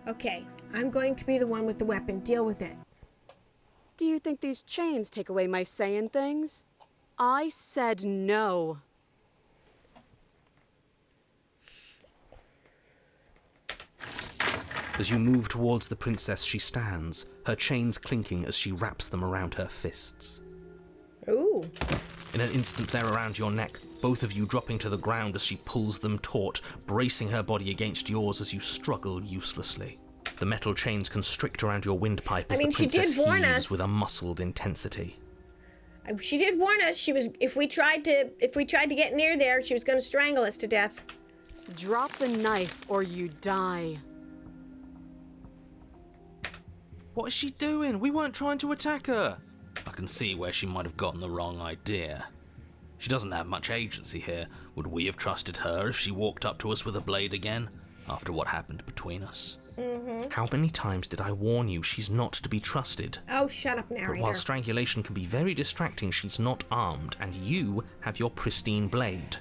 Okay, I'm going to be the one with the weapon. Deal with it. Do you think these chains take away my saying things? I said no. As you move towards the princess, she stands, her chains clinking as she wraps them around her fists. Ooh. In an instant, they're around your neck, both of you dropping to the ground as she pulls them taut, bracing her body against yours as you struggle uselessly. The metal chains constrict around your windpipe as the princess heaves with a muscled intensity. She did warn us. She was if we tried to get near there, she was going to strangle us to death. Drop the knife or you die. What is she doing? We weren't trying to attack her. I can see where she might have gotten the wrong idea. She doesn't have much agency here. Would we have trusted her if she walked up to us with a blade again, after what happened between us? Mm-hmm. How many times did I warn you she's not to be trusted? Oh, shut up, narrator. But while strangulation can be very distracting, she's not armed, and you have your pristine blade.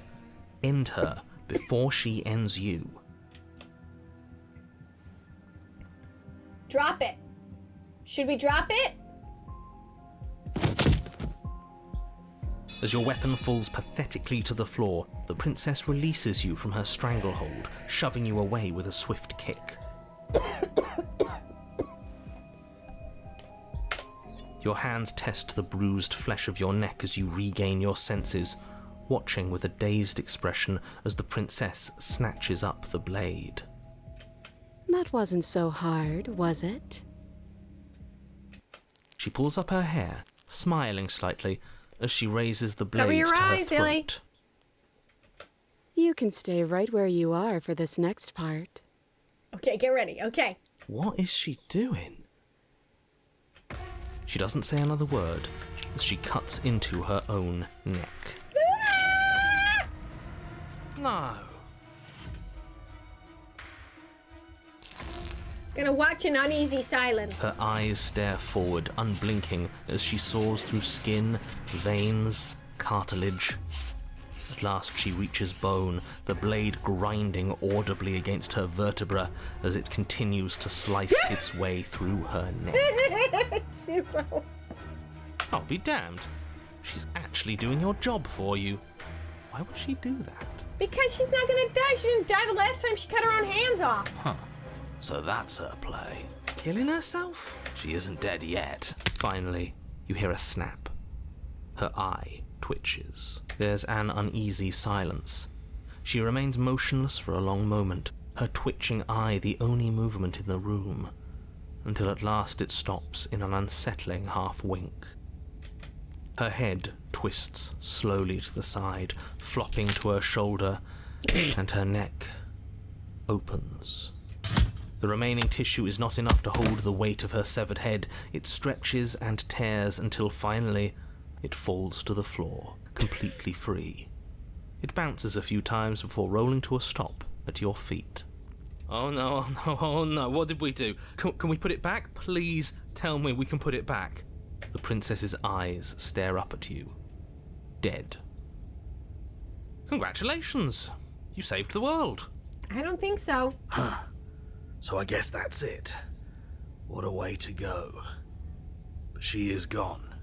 End her before she ends you. Drop it. Should we drop it? As your weapon falls pathetically to the floor, the princess releases you from her stranglehold, shoving you away with a swift kick. Your hands test the bruised flesh of your neck as you regain your senses, watching with a dazed expression as the princess snatches up the blade. That wasn't so hard, was it? She pulls up her hair, smiling slightly, as she raises the blade Cover your to her eyes, Illy. throat. You can stay right where you are for this next part. Okay, get ready. Okay. What is she doing? She doesn't say another word as she cuts into her own neck. No. Gonna watch in uneasy silence. Her eyes stare forward, unblinking, as she saws through skin, veins, cartilage. At last she reaches bone, the blade grinding audibly against her vertebra as it continues to slice its way through her neck. Zero. I'll be damned. She's actually doing your job for you. Why would she do that? Because she's not gonna die. She didn't die the last time she cut her own hands off. Huh. So that's her play. Killing herself? She isn't dead yet. Finally, you hear a snap. Her eye twitches. There's an uneasy silence. She remains motionless for a long moment, her twitching eye the only movement in the room, until at last it stops in an unsettling half-wink. Her head twists slowly to the side, flopping to her shoulder, and her neck opens. The remaining tissue is not enough to hold the weight of her severed head. It stretches and tears until finally it falls to the floor, completely free. It bounces a few times before rolling to a stop at your feet. Oh no, oh no, oh no, what did we do? Can we put it back? Please tell me we can put it back. The princess's eyes stare up at you, dead. Congratulations! You saved the world. I don't think so. So I guess that's it. What a way to go. But she is gone,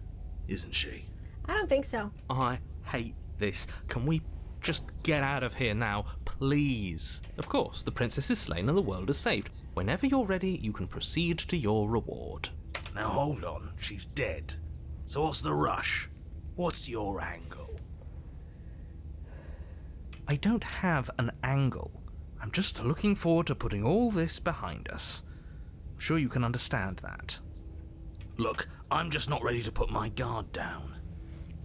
isn't she? I don't think so. I hate this. Can we just get out of here now, please. Of course, the princess is slain and the world is saved. Whenever you're ready, you can proceed to your reward. Now hold on, she's dead. So what's the rush? What's your angle? I don't have an angle. I'm just looking forward to putting all this behind us. I'm sure you can understand that. Look, I'm just not ready to put my guard down.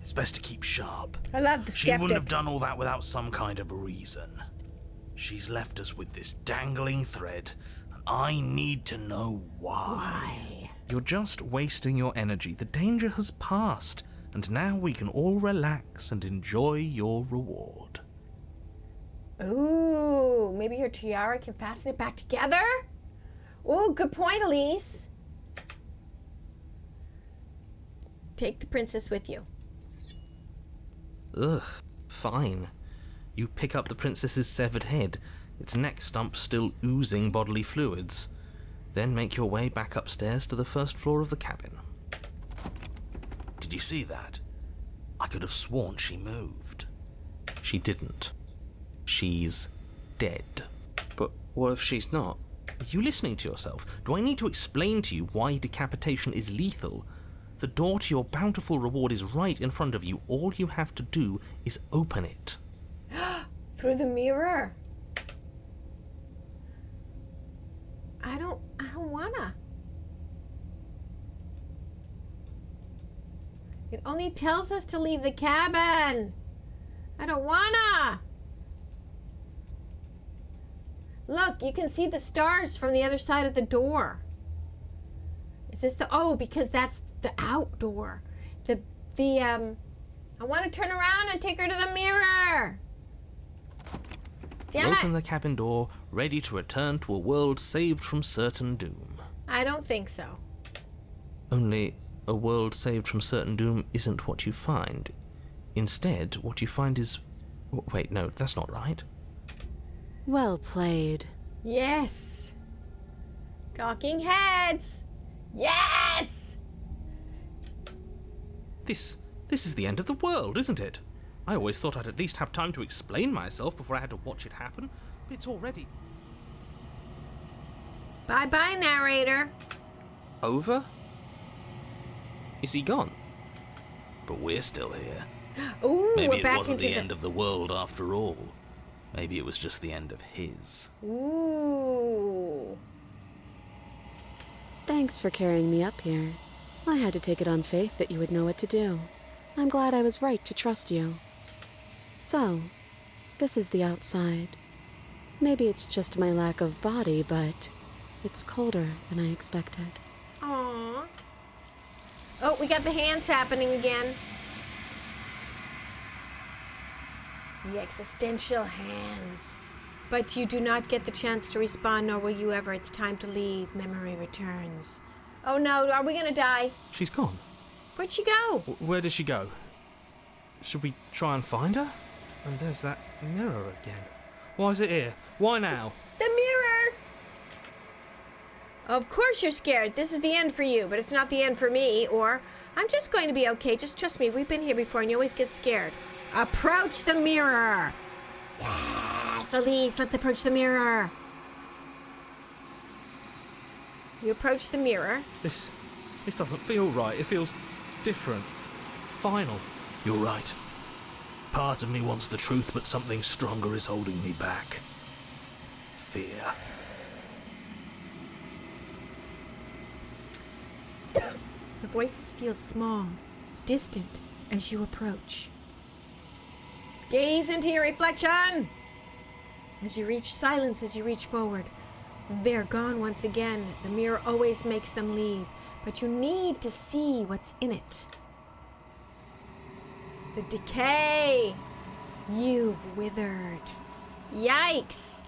It's best to keep sharp. I love the She skeptic. wouldn't have done all that without some kind of reason. She's left us with this dangling thread, and I need to know why. You're just wasting your energy. The danger has passed, and now we can all relax and enjoy your reward. Ooh, maybe her tiara can fasten it back together? Ooh, good point, Elise. Take the princess with you. Ugh, fine. You pick up the princess's severed head, its neck stump still oozing bodily fluids. Then make your way back upstairs to the first floor of the cabin. Did you see that? I could have sworn she moved. She didn't. She's dead. But what if she's not? Are you listening to yourself? Do I need to explain to you why decapitation is lethal? The door to your bountiful reward is right in front of you. All you have to do is open it. Through the mirror. I don't wanna. It only tells us to leave the cabin. I don't wanna. Look, you can see the stars from the other side of the door. Is this the, oh, because that's the outdoor. I want to turn around and take her to the mirror. Damn Open it. the cabin door, ready to return to a world saved from certain doom. I don't think so. Only a world saved from certain doom isn't what you find. Instead, what you find is... Wait, no, that's not right. Well played. Yes. Talking heads. Yes. This is the end of the world, isn't it? I always thought I'd at least have time to explain myself before I had to watch it happen. But it's already... Bye-bye, narrator. Over? Is he gone? But we're still here. Ooh, Maybe we're it back wasn't into the end of the world after all. Maybe it was just the end of his. Ooh. Thanks for carrying me up here. I had to take it on faith that you would know what to do. I'm glad I was right to trust you. So, this is the outside. Maybe it's just my lack of body, but it's colder than I expected. Aww. Oh, we got the hands happening again. The existential hands. But you do not get the chance to respond, nor will you ever. It's time to leave. Memory returns. Oh no, are we gonna die? She's gone. Where'd she go? Where did she go? Should we try and find her? And there's that mirror again. Why is it here? Why now? The mirror! Of course you're scared. This is the end for you, but it's not the end for me. Or, I'm just going to be okay. Just trust me. We've been here before and you always get scared. Approach the mirror. Yes, Elise, let's approach the mirror. You approach the mirror. This doesn't feel right. It feels different. Final. You're right. Part of me wants the truth, but something stronger is holding me back. Fear. The voices feel small, distant as you approach. Gaze into your reflection. As you reach silence, as you reach forward, they're gone once again. The mirror always makes them leave, but you need to see what's in it. The decay. You've withered. Yikes.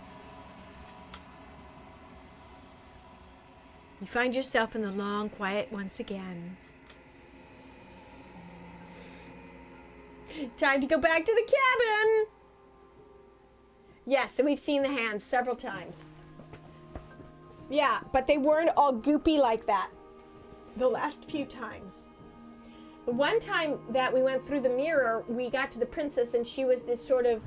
You find yourself in the long quiet once again. Time to go back to the cabin. Yes, and we've seen the hands several times. Yeah, but they weren't all goopy like that the last few times. The one time that we went through the mirror, we got to the princess, and she was this sort of,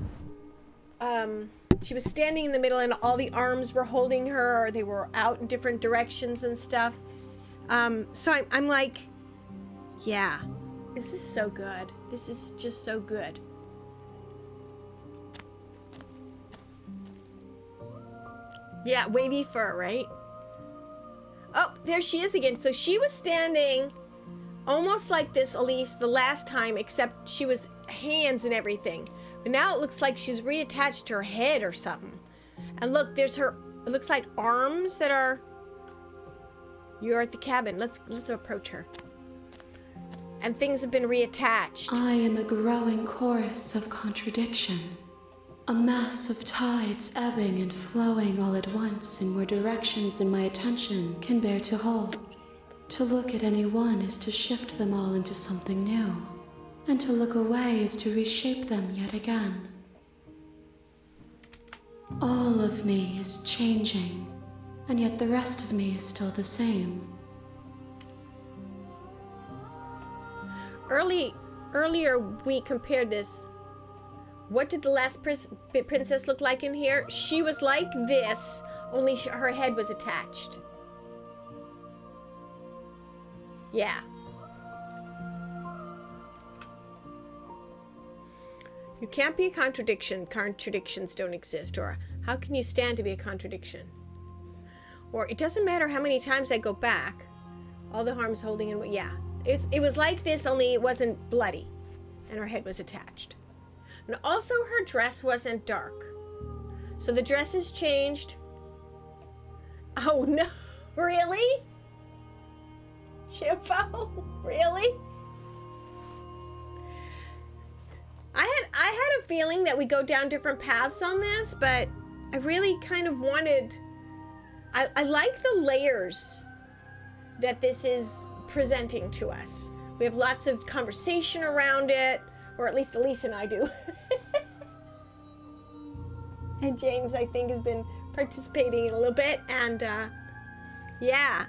she was standing in the middle, and all the arms were holding her, or they were out in different directions and stuff. So I'm like, yeah, this is so good. This is just so good. Yeah, wavy fur, right? Oh, there she is again. So she was standing almost like this, Elise, the last time, except she was hands and everything. But now it looks like she's reattached her head or something. And look, there's her, it looks like arms that are... You're at the cabin. Let's approach her. And things have been reattached. I am a growing chorus of contradiction. A mass of tides ebbing and flowing all at once in more directions than my attention can bear to hold. To look at any one is to shift them all into something new, and to look away is to reshape them yet again. All of me is changing, and yet the rest of me is still the same. Earlier we compared this. What did the last princess look like in here? She was like this, only her head was attached. Yeah. You can't be a contradiction. Contradictions don't exist. Or how can you stand to be a contradiction? Or it doesn't matter how many times I go back. All the harm's holding in. Yeah. It was like this, only it wasn't bloody. And her head was attached. And also her dress wasn't dark. So the dress has changed. Oh no, really? Chippo, really? I had a feeling that we go down different paths on this, but I really kind of wanted, I like the layers that this is presenting to us. We have lots of conversation around it, or at least Elise and I do. And James, I think, has been participating a little bit. And yeah,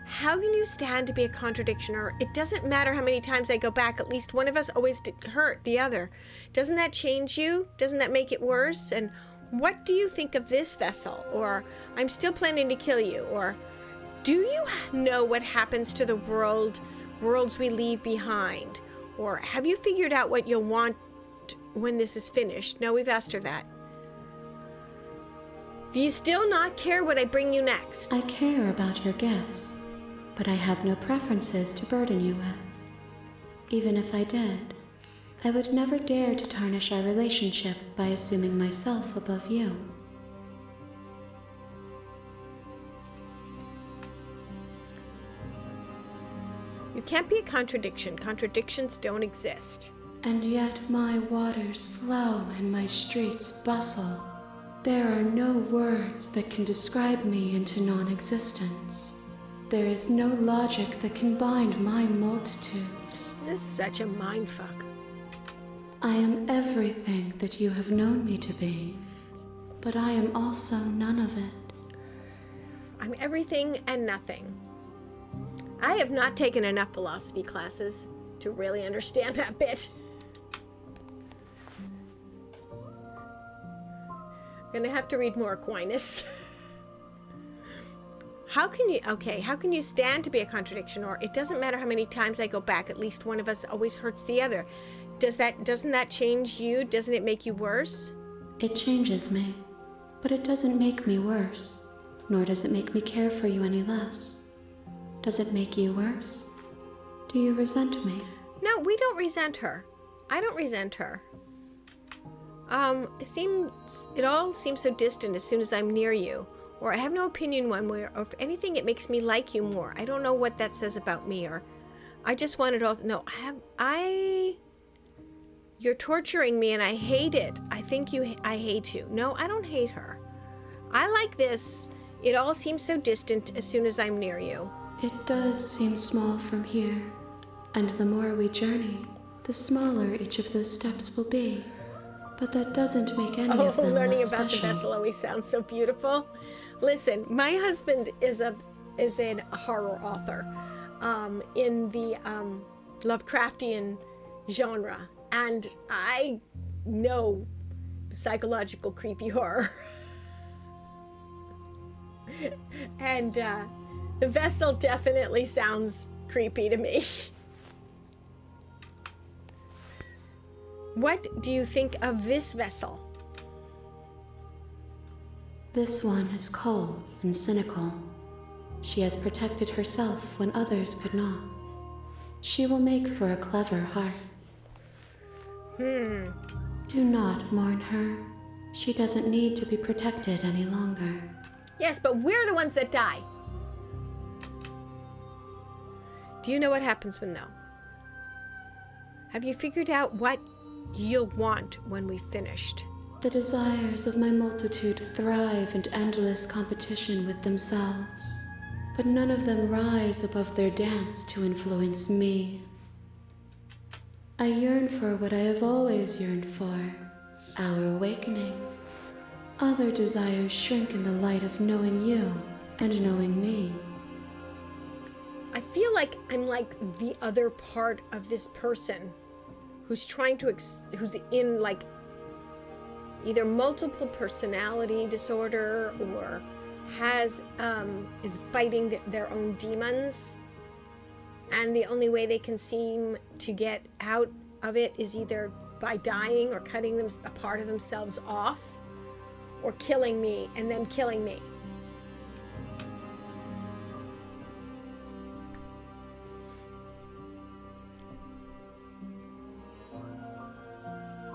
how can you stand to be a contradiction? Or it doesn't matter how many times I go back, at least one of us always hurt the other. Doesn't that change you? Doesn't that make it worse? And what do you think of this vessel? Or I'm still planning to kill you. Or do you know what happens to the worlds we leave behind? Or have you figured out what you'll want when this is finished? No, we've asked her that. Do you still not care what I bring you next? I care about your gifts, but I have no preferences to burden you with. Even if I did, I would never dare to tarnish our relationship by assuming myself above you. You can't be a contradiction. Contradictions don't exist. And yet my waters flow and my streets bustle. There are no words that can describe me into non-existence. There is no logic that can bind my multitudes. This is such a mindfuck. I am everything that you have known me to be, but I am also none of it. I'm everything and nothing. I have not taken enough philosophy classes to really understand that bit. I'm gonna have to read more Aquinas. How can you stand to be a contradiction? Or it doesn't matter how many times I go back, at least one of us always hurts the other. Doesn't that change you? Doesn't it make you worse? It changes me, but it doesn't make me worse, nor does it make me care for you any less. Does it make you worse? Do you resent me? No, we don't resent her. I don't resent her. It all seems so distant as soon as I'm near you. Or I have no opinion one way, or if anything, it makes me like you more. I don't know what that says about me, or I just want it all. No, you're torturing me and I hate it. I hate you. No, I don't hate her. I like this. It all seems so distant as soon as I'm near you. It does seem small from here, and the more we journey, the smaller each of those steps will be. But that doesn't make any of them learning less about special. the vessel always sounds so beautiful. Listen, my husband is a horror author. In the Lovecraftian genre, and I know psychological creepy horror. And the vessel definitely sounds creepy to me. What do you think of this vessel? This one is cold and cynical. She has protected herself when others could not. She will make for a clever heart. Do not mourn her. She doesn't need to be protected any longer. Yes, but we're the ones that die. Do you know what happens when, though? Have you figured out what you'll want when we've finished? The desires of my multitude thrive in endless competition with themselves, but none of them rise above their dance to influence me. I yearn for what I have always yearned for, our awakening. Other desires shrink in the light of knowing you and knowing me. I feel like I'm like the other part of this person who's trying to, who's in like either multiple personality disorder or has, is fighting their own demons. And the only way they can seem to get out of it is either by dying or cutting them a part of themselves off, or killing me and then killing me.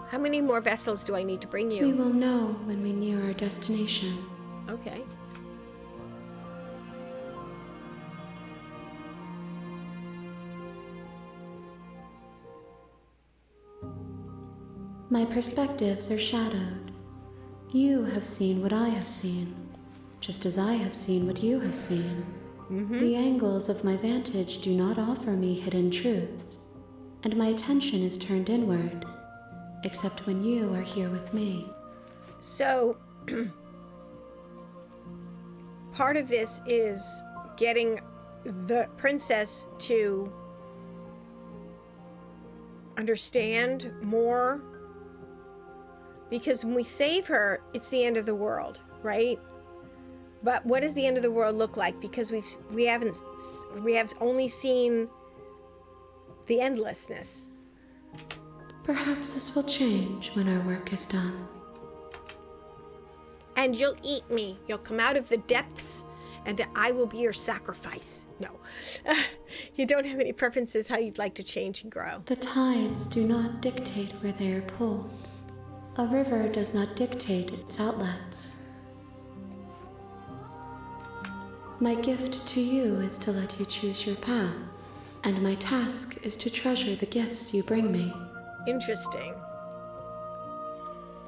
How many more vessels do I need to bring you? We will know when we near our destination. Okay. My perspectives are shadowed. You have seen what I have seen, just as I have seen what you have seen. The angles of my vantage do not offer me hidden truths, and my attention is turned inward, except when you are here with me. So, part of this is getting the princess to understand more. Because when we save her, it's the end of the world, right? But what does the end of the world look like? Because we have only seen the endlessness. Perhaps this will change when our work is done. And you'll eat me. You'll come out of the depths, and I will be your sacrifice. No. You don't have any preferences how you'd like to change and grow. The tides do not dictate where they are pulled. A river does not dictate its outlets. My gift to you is to let you choose your path, and my task is to treasure the gifts you bring me. Interesting.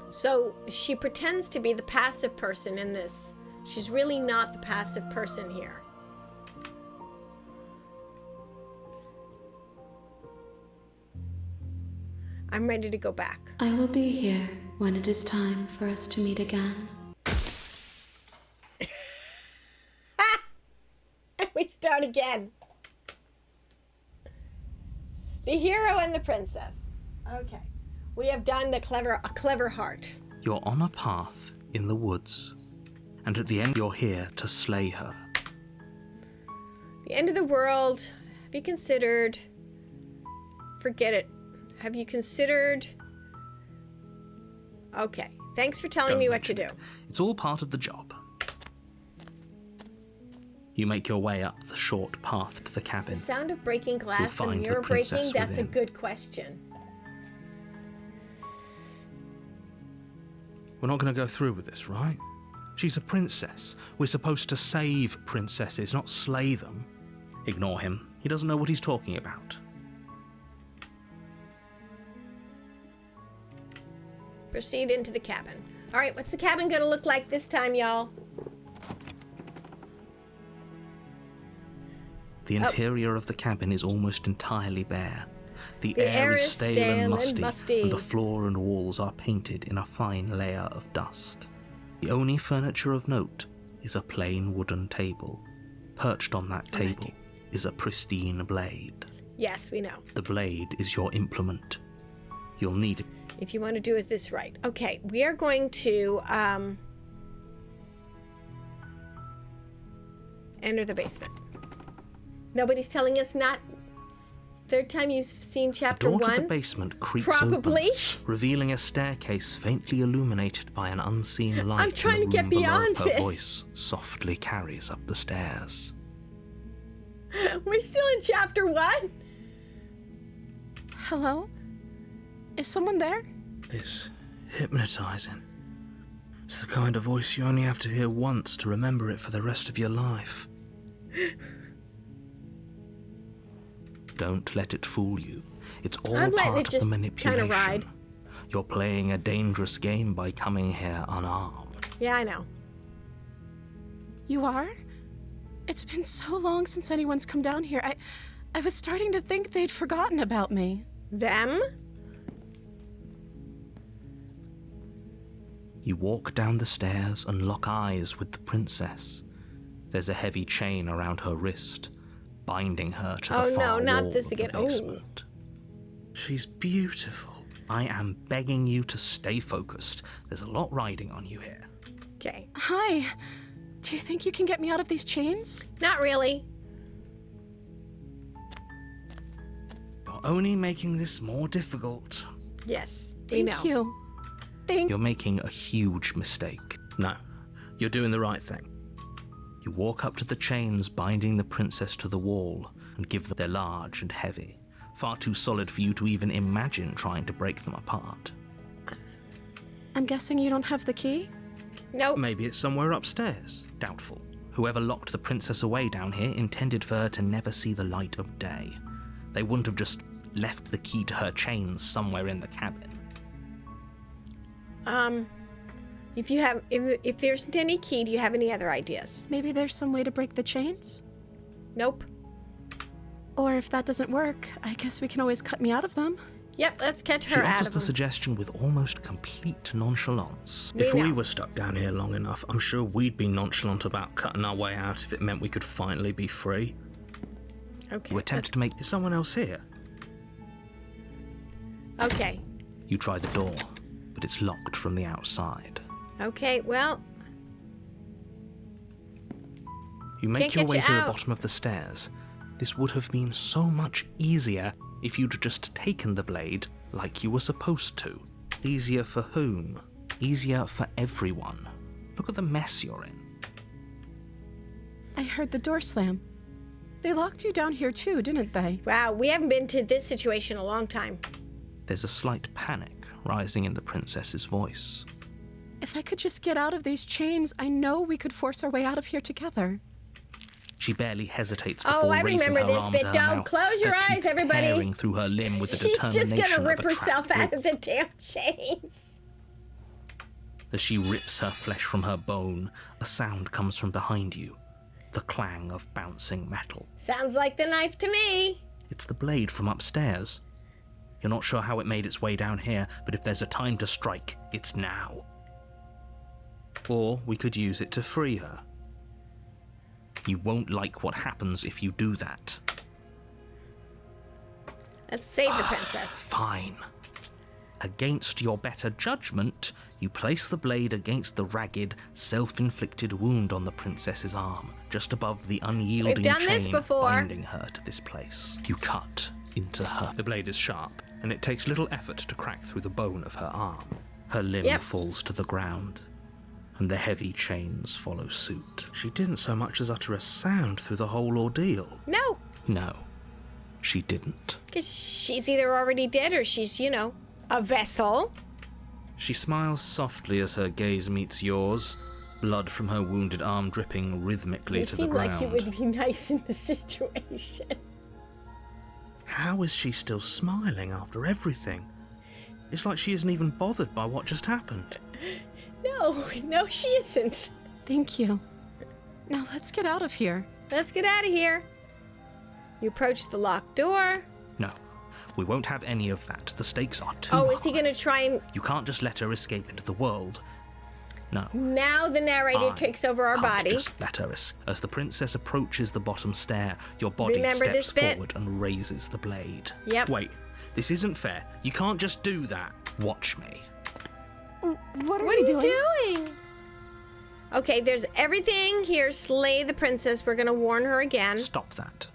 So she pretends to be the passive person in this. She's really not the passive person here. I'm ready to go back. I will be here when it is time for us to meet again. We start again. The hero and the princess. Okay. We have done a clever heart. You're on a path in the woods, and at the end you're here to slay her. The end of the world. Have you considered... Forget it. Have you considered... Okay. Thanks for telling me what to do. It's all part of the job. You make your way up the short path to the cabin. The sound of breaking glass and mirror breaking, that's a good question. We're not going to go through with this, right? She's a princess. We're supposed to save princesses, not slay them. Ignore him. He doesn't know what he's talking about. Proceed into the cabin. All right, what's the cabin going to look like this time, y'all? The interior of the cabin is almost entirely bare. The air is stale and musty, and the floor and walls are painted in a fine layer of dust. The only furniture of note is a plain wooden table. Perched on that table is a pristine blade. Yes, we know. The blade is your implement. You'll need it. If you want to do it this right. Okay, we are going to enter the basement. Nobody's telling us not. Third time you've seen The chapter door 1? to the basement creaks Probably. open, revealing a staircase faintly illuminated by an unseen light. I'm trying in to the get room below. beyond Her this. voice softly carries up the stairs. We're still in chapter 1? Hello? Is someone there? It's hypnotizing. It's the kind of voice you only have to hear once to remember it for the rest of your life. Don't let it fool you. It's all I'm letting part it of just the kinda manipulation. ride. You're playing a dangerous game by coming here unarmed. Yeah, I know. You are? It's been so long since anyone's come down here. I was starting to think they'd forgotten about me. Them? You walk down the stairs and lock eyes with the princess. There's a heavy chain around her wrist, binding her to the Oh, far no, not wall this of again. the Oh. basement. She's beautiful. I am begging you to stay focused. There's a lot riding on you here. Okay. Hi. Do you think you can get me out of these chains? Not really. You're only making this more difficult. Yes, we know. Thank you. You're making a huge mistake. No, you're doing the right thing. You walk up to the chains binding the princess to the wall and give them. They're large and heavy, far too solid for you to even imagine trying to break them apart. I'm guessing you don't have the key? Nope. Maybe it's somewhere upstairs. Doubtful. Whoever locked the princess away down here intended for her to never see the light of day. They wouldn't have just left the key to her chains somewhere in the cabin. If there isn't any key, do you have any other ideas? Maybe there's some way to break the chains? Nope. Or if that doesn't work, I guess we can always cut me out of them. Yep, let's catch She her out offers of the them. suggestion with almost complete nonchalance. If know. we were stuck down here long enough, I'm sure we'd be nonchalant about cutting our way out if it meant we could finally be free. Okay. You attempt to make. Is someone else here? Okay. You try the door, but it's locked from the outside. Okay, well, You make Can't your get way you to the out. bottom of the stairs. This would have been so much easier if you'd just taken the blade like you were supposed to. Easier for whom? Easier for everyone. Look at the mess you're in. I heard the door slam. They locked you down here too, didn't they? wow, we haven't been to this situation in a long time. There's a slight panic rising in the princess's voice. If I could just get out of these chains, I know we could force our way out of here together. She barely hesitates Oh, before I raising remember her this arm bit. to her Don't mouth, close your her eyes, teeth everybody. tearing through her limb with the She's determination just gonna rip of a herself trapped out of wolf. the damn chains. As she rips her flesh from her bone, a sound comes from behind you. The clang of bouncing metal. Sounds like the knife to me. It's the blade from upstairs. You're not sure how it made its way down here, but if there's a time to strike, it's now. Or we could use it to free her. You won't like what happens if you do that. Let's save the princess. Fine. Against your better judgment, you place the blade against the ragged, self-inflicted wound on the princess's arm, just above the unyielding We've done this chain before. binding her to this place. You cut into her. The blade is sharp, and it takes little effort to crack through the bone of her arm. Her limb Yep. falls to the ground, and the heavy chains follow suit. She didn't so much as utter a sound through the whole ordeal. No, No, she didn't. because she's either already dead or she's, a vessel. She smiles softly as her gaze meets yours, blood from her wounded arm dripping rhythmically You to the seem ground. like it would be nice in this situation. How is she still smiling after everything? It's like she isn't even bothered by what just happened. No, she isn't. Thank you. Now let's get out of here. Let's get out of here. You approach the locked door. No, we won't have any of that. The stakes are too Oh, high. is he gonna try and... You can't just let her escape into the world. No. Now the narrator I takes over our can't body. just let her as the princess approaches the bottom stair, your body Remember steps this bit? forward and raises the blade. Yep. Wait, this isn't fair. You can't just do that. Watch me. What are What you are you doing? doing? Okay, there's everything here. Slay the princess. We're gonna warn her again. Stop that.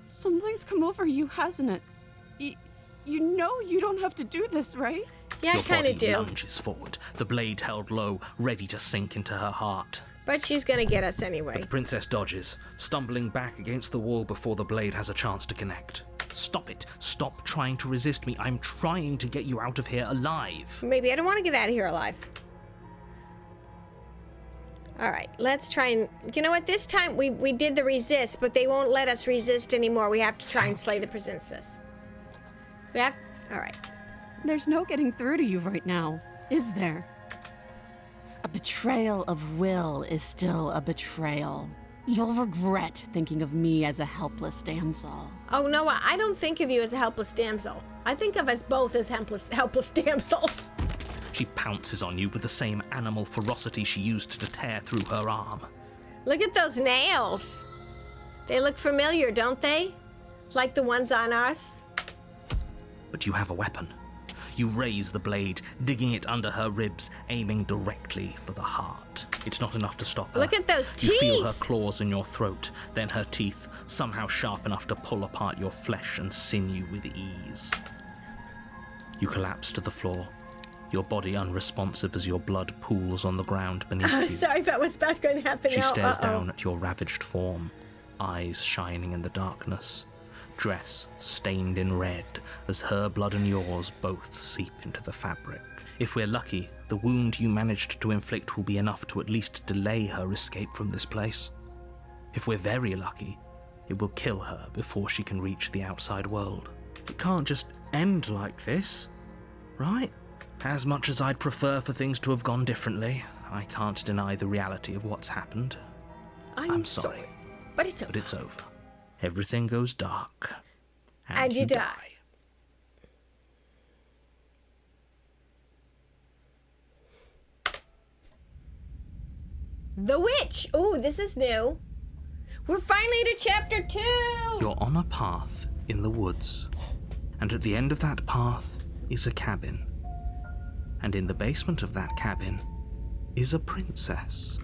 Something's come over you, hasn't it? You know you don't have to do this, right? Yeah, I Your kind body of do. lunges forward, the blade held low, ready to sink into her heart. But she's gonna get us anyway. The princess dodges, stumbling back against the wall before the blade has a chance to connect. Stop it. Stop trying to resist me. I'm trying to get you out of here alive. Maybe I don't want to get out of here alive. All right, let's try and... You know what? This time we did the resist, but they won't let us resist anymore. We have to try and slay the princess. We have... All right. There's no getting through to you right now, is there? A betrayal of will is still a betrayal. You'll regret thinking of me as a helpless damsel. Oh, no, I don't think of you as a helpless damsel. I think of us both as helpless damsels. She pounces on you with the same animal ferocity she used to tear through her arm. Look at those nails. They look familiar, don't they? Like the ones on us. But you have a weapon. You raise the blade, digging it under her ribs, aiming directly for the heart. It's not enough to stop her. Look at those You feel teeth. her claws in your throat, then her teeth, somehow sharp enough to pull apart your flesh and sinew with ease. You collapse to the floor, your body unresponsive as your blood pools on the ground beneath you. Sorry about what's about going to happen She now. stares Uh-oh. down at your ravaged form, eyes shining in the darkness, dress stained in red as her blood and yours both seep into the fabric. If we're lucky, the wound you managed to inflict will be enough to at least delay her escape from this place. If we're very lucky, it will kill her before she can reach the outside world. It can't just end like this, right? As much as I'd prefer for things to have gone differently, I can't deny the reality of what's happened. I'm sorry. But it's over. But it's over. Everything goes dark. And you die. The Witch! Ooh, this is new. We're finally to chapter 2! You're on a path in the woods, and at the end of that path is a cabin. And in the basement of that cabin is a princess.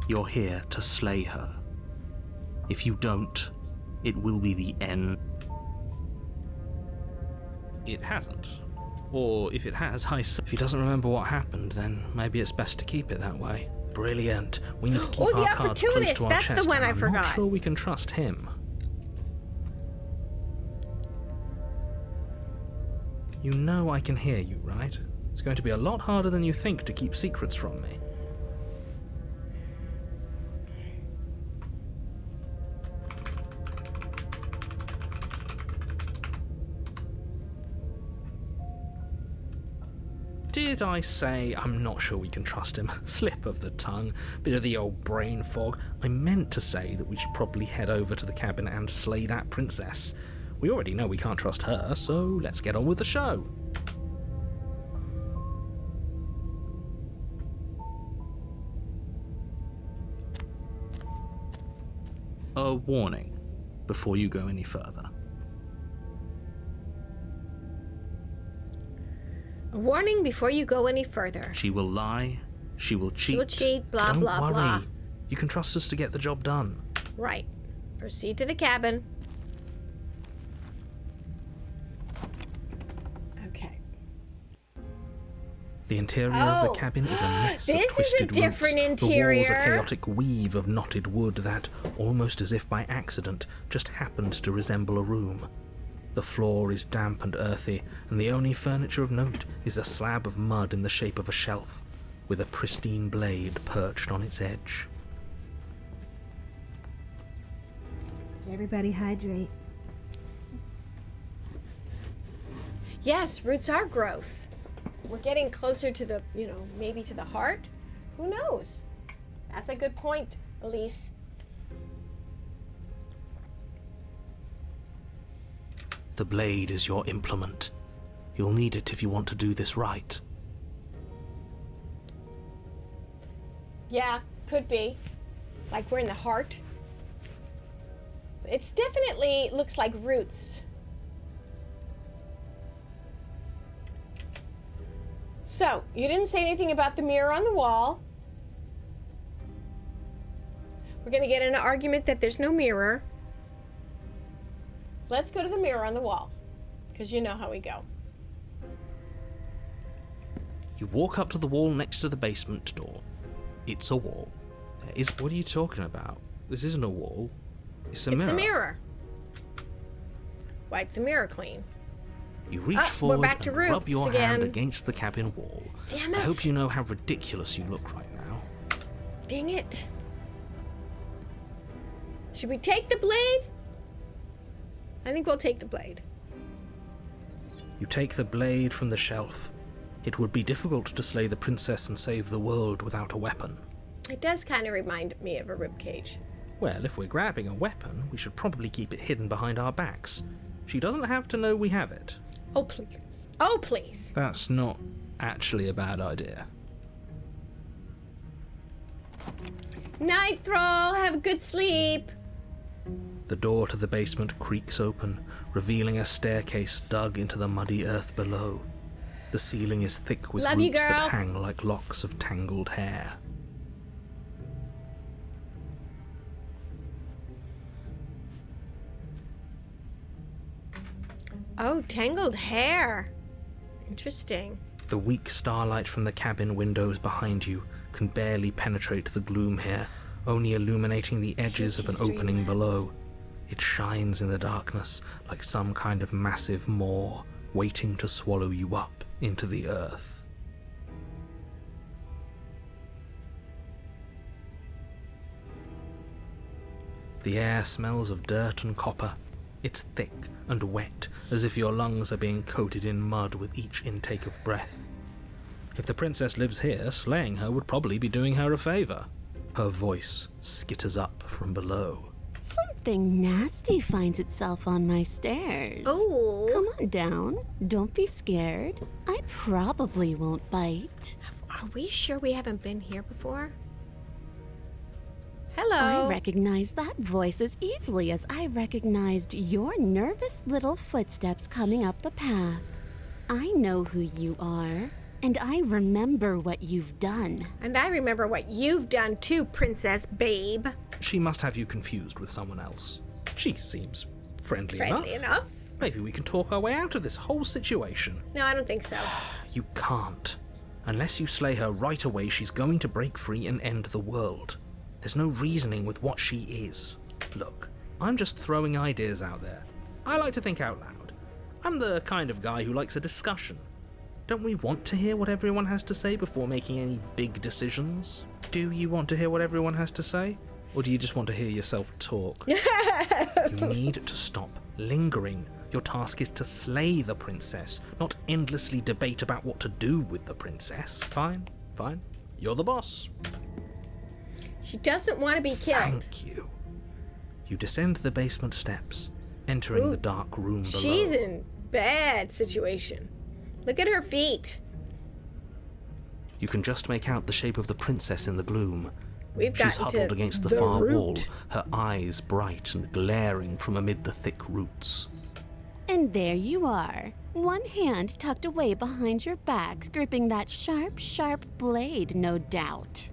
You're here to slay her. If you don't, it will be the end. It hasn't. Or if it has, if he doesn't remember what happened, then maybe it's best to keep it that way. Brilliant. We need to keep Oh, the our cards close opportunist. to our That's the chest. one I I'm forgot. not sure we can trust him. You know I can hear you, right? It's going to be a lot harder than you think to keep secrets from me. Did I say I'm not sure we can trust him? Slip of the tongue, bit of the old brain fog. I meant to say that we should probably head over to the cabin and slay that princess. We already know we can't trust her, so let's get on with the show. A warning before you go any further. A warning before you go any further. She will lie, she will cheat. She will cheat, blah, Don't blah, worry. blah. You can trust us to get the job done. Right. Proceed to the cabin. Okay. The interior of the Oh. cabin is a mess This of is a twisted different roots. The walls a interior. chaotic weave of knotted wood that, almost as if by accident, just happened to resemble a room. The floor is damp and earthy, and the only furniture of note is a slab of mud in the shape of a shelf. with a pristine blade perched on its edge. Everybody hydrate. Yes, roots are growth. We're getting closer to the, maybe to the heart. Who knows? That's a good point, Elise. The blade is your implement. You'll need it if you want to do this right. Yeah, could be. Like we're in the heart. It's definitely looks like roots. So, you didn't say anything about the mirror on the wall. We're going to get in an argument that there's no mirror. Let's go to the mirror on the wall, because you know how we go. You walk up to the wall next to the basement door. It's a wall. What are you talking about? This isn't a wall. It's a mirror. It's a mirror. Wipe the mirror clean. You reach we're forward back to and rub roots your again. hand against the cabin wall. Damn I it. hope you know how ridiculous you look right now. Dang it. Should we take the blade? I think we'll take the blade. You take the blade from the shelf. It would be difficult to slay the princess and save the world without a weapon. It does kind of remind me of a ribcage. Well, if we're grabbing a weapon, we should probably keep it hidden behind our backs. She doesn't have to know we have it. Oh, please. Oh, please. That's not actually a bad idea. Night, Thrall. Have a good sleep. The door to the basement creaks open, revealing a staircase dug into the muddy earth below. The ceiling is thick with Love you, roots girl. that hang like locks of tangled hair. Oh, tangled hair. Interesting. The weak starlight from the cabin windows behind you can barely penetrate the gloom here, only illuminating the edges of an opening below. It shines in the darkness like some kind of massive maw waiting to swallow you up into the earth. The air smells of dirt and copper. It's thick and wet, as if your lungs are being coated in mud with each intake of breath. If the princess lives here, slaying her would probably be doing her a favor. Her voice skitters up from below. Something nasty finds itself on my stairs. Oh. Come on down. Don't be scared. I probably won't bite. Are we sure we haven't been here before? Hello. I recognize that voice as easily as I recognized your nervous little footsteps coming up the path. I know who you are, and I remember what you've done. And I remember what you've done too, Princess Babe. She must have you confused with someone else. She seems friendly enough. Maybe we can talk our way out of this whole situation. No, I don't think so. You can't. Unless you slay her right away, she's going to break free and end the world. There's no reasoning with what she is. Look, I'm just throwing ideas out there. I like to think out loud. I'm the kind of guy who likes a discussion. Don't we want to hear what everyone has to say before making any big decisions? Do you want to hear what everyone has to say? Or do you just want to hear yourself talk? You need to stop lingering. Your task is to slay the princess, not endlessly debate about what to do with the princess. Fine. You're the boss. She doesn't want to be killed. Thank you. You descend the basement steps, entering the dark room below. She's in bad situation. Look at her feet. You can just make out the shape of the princess in the gloom. We've She's gotten huddled to against the the far root. wall, her eyes bright and glaring from amid the thick roots. And there you are, one hand tucked away behind your back, gripping that sharp, sharp blade, no doubt.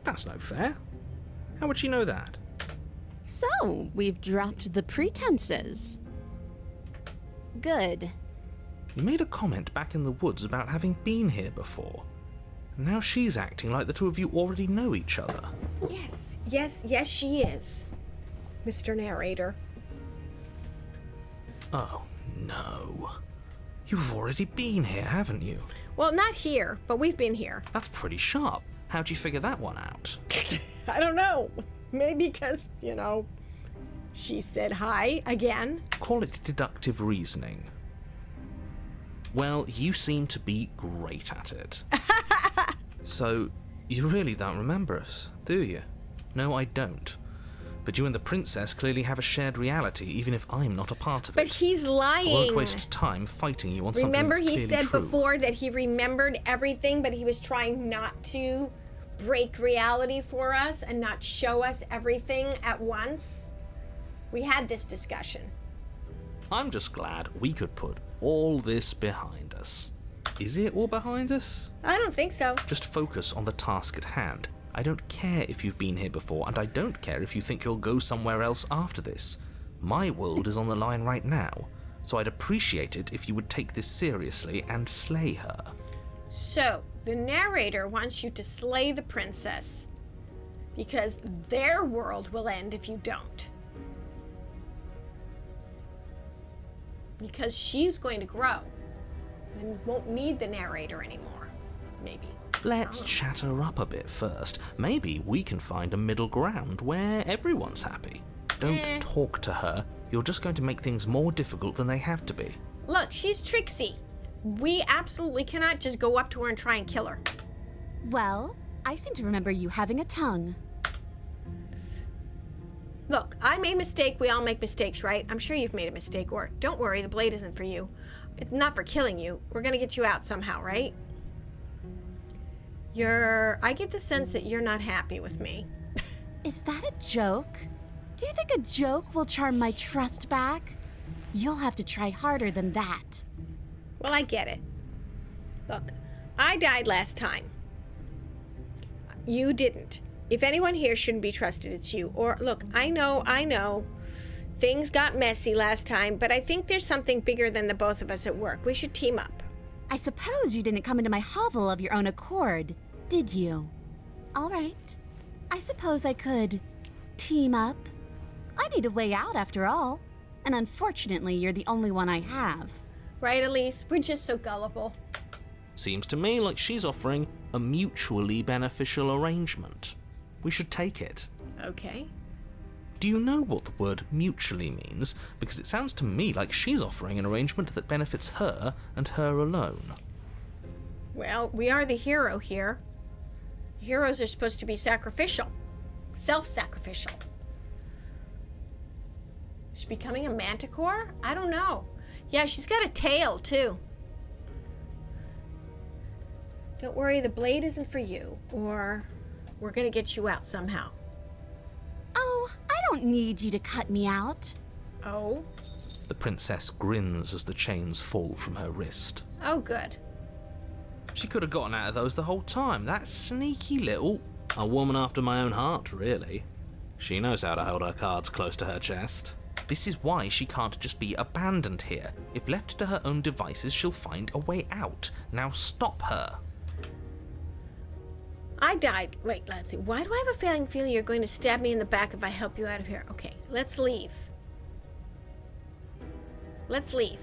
That's no fair. How would she know that? So, we've dropped the pretenses. Good. You made a comment back in the woods about having been here before. Now she's acting like the two of you already know each other. Yes, she is. Mr. Narrator. Oh, no. You've already been here, haven't you? Well, not here, but we've been here. That's pretty sharp. How'd you figure that one out? I don't know. Maybe because, she said hi again. Call it deductive reasoning. Well, you seem to be great at it. So, you really don't remember us, do you? No, I don't. But you and the princess clearly have a shared reality, even if I'm not a part of it. But he's lying. I won't waste time fighting you on something Remember, that's he clearly said true. before that he remembered everything, but he was trying not to break reality for us and not show us everything at once. We had this discussion. I'm just glad we could put all this behind us. Is it all behind us? I don't think so. Just focus on the task at hand. I don't care if you've been here before, and I don't care if you think you'll go somewhere else after this. My world is on the line right now, so I'd appreciate it if you would take this seriously and slay her. So, the narrator wants you to slay the princess because their world will end if you don't. Because she's going to grow and won't need the narrator anymore, maybe. Let's chat her up a bit first. Maybe we can find a middle ground where everyone's happy. Don't talk to her. You're just going to make things more difficult than they have to be. Look, she's tricksy. We absolutely cannot just go up to her and try and kill her. Well, I seem to remember you having a tongue. Look, I made a mistake. We all make mistakes, right? I'm sure you've made a mistake, or don't worry, the blade isn't for you. It's not for killing you. We're gonna get you out somehow, right? I get the sense that you're not happy with me. Is that a joke? Do you think a joke will charm my trust back? You'll have to try harder than that. Well, I get it. Look, I died last time. You didn't. If anyone here shouldn't be trusted, it's you. Or, look, I know. Things got messy last time, but I think there's something bigger than the both of us at work. We should team up. I suppose you didn't come into my hovel of your own accord, did you? All right. I suppose I could team up. I need a way out after all. And unfortunately, you're the only one I have. Right, Elise? We're just so gullible. Seems to me like she's offering a mutually beneficial arrangement. We should take it. Okay. Do you know what the word mutually means? Because it sounds to me like she's offering an arrangement that benefits her and her alone. Well, we are the hero here. Heroes are supposed to be sacrificial. Self-sacrificial. She's becoming a manticore? I don't know. Yeah, she's got a tail, too. Don't worry, the blade isn't for you. Or we're gonna get you out somehow. Oh, I don't need you to cut me out. Oh? The princess grins as the chains fall from her wrist. Oh, good. She could have gotten out of those the whole time. That sneaky little... A woman after my own heart, really. She knows how to hold her cards close to her chest. This is why she can't just be abandoned here. If left to her own devices, she'll find a way out. Now stop her. I died. Wait, let's see. Why do I have a feeling you're going to stab me in the back if I help you out of here? Okay, let's leave. Let's leave.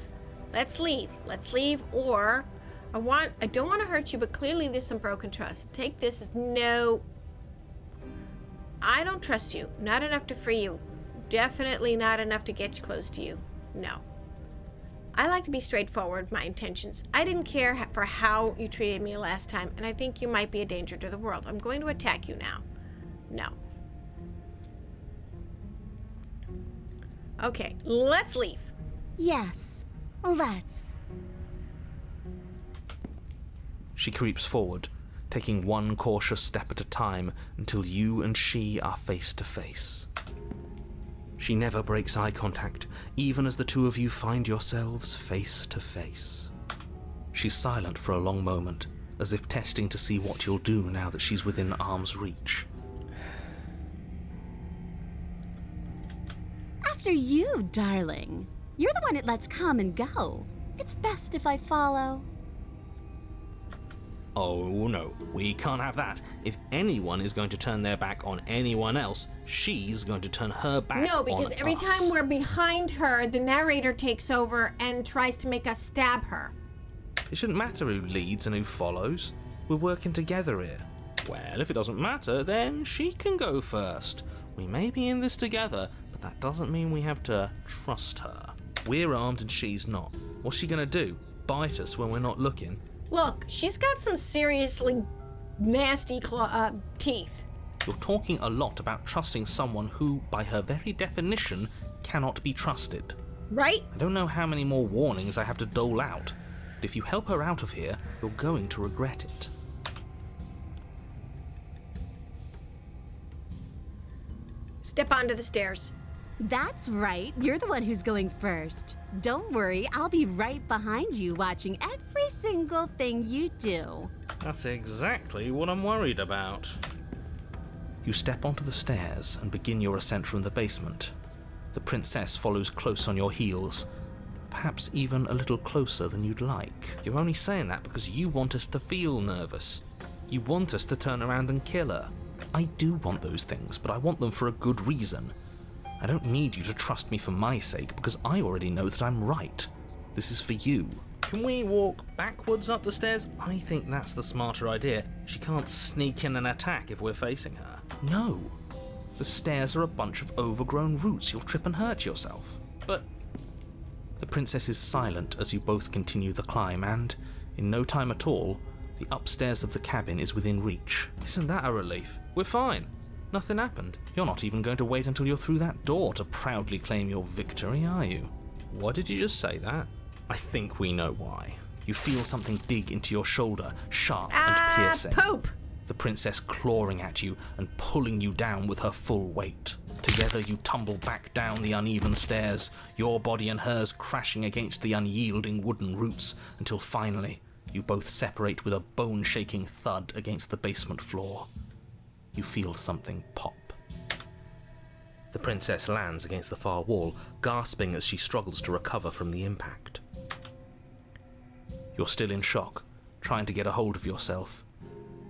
Or I don't want to hurt you, but clearly there's some broken trust. Take this as no. I don't trust you. Not enough to free you. Definitely not enough to get you close to you. No. I like to be straightforward with my intentions. I didn't care for how you treated me last time, and I think you might be a danger to the world. I'm going to attack you now. No. Okay, let's leave. Yes, let's. She creeps forward, taking one cautious step at a time until you and she are face to face. She never breaks eye contact, even as the two of you find yourselves face to face. She's silent for a long moment, as if testing to see what you'll do now that she's within arm's reach. After you, darling. You're the one it lets come and go. It's best if I follow. Oh no, we can't have that. If anyone is going to turn their back on anyone else, she's going to turn her back No, on because every us. time we're behind her, the narrator takes over and tries to make us stab her. It shouldn't matter who leads and who follows. We're working together here. Well, if it doesn't matter, then she can go first. We may be in this together, but that doesn't mean we have to trust her. We're armed and she's not. What's she gonna do? Bite us when we're not looking? Look, she's got some seriously nasty teeth. You're talking a lot about trusting someone who, by her very definition, cannot be trusted. Right? I don't know how many more warnings I have to dole out, but if you help her out of here, you're going to regret it. Step onto the stairs. That's right. You're the one who's going first. Don't worry, I'll be right behind you watching every single thing you do. That's exactly what I'm worried about. You step onto the stairs and begin your ascent from the basement. The princess follows close on your heels, perhaps even a little closer than you'd like. You're only saying that because you want us to feel nervous. You want us to turn around and kill her. I do want those things, but I want them for a good reason. I don't need you to trust me for my sake, because I already know that I'm right. This is for you. Can we walk backwards up the stairs? I think that's the smarter idea. She can't sneak in and attack if we're facing her. No. The stairs are a bunch of overgrown roots. You'll trip and hurt yourself. But the princess is silent as you both continue the climb, and, in no time at all, the upstairs of the cabin is within reach. Isn't that a relief? We're fine. Nothing happened. You're not even going to wait until you're through that door to proudly claim your victory, are you? Why did you just say that? I think we know why. You feel something dig into your shoulder, sharp and piercing. Pope! The princess clawing at you and pulling you down with her full weight. Together you tumble back down the uneven stairs, your body and hers crashing against the unyielding wooden roots, until finally you both separate with a bone-shaking thud against the basement floor. You feel something pop. The princess lands against the far wall, gasping as she struggles to recover from the impact. You're still in shock, trying to get a hold of yourself.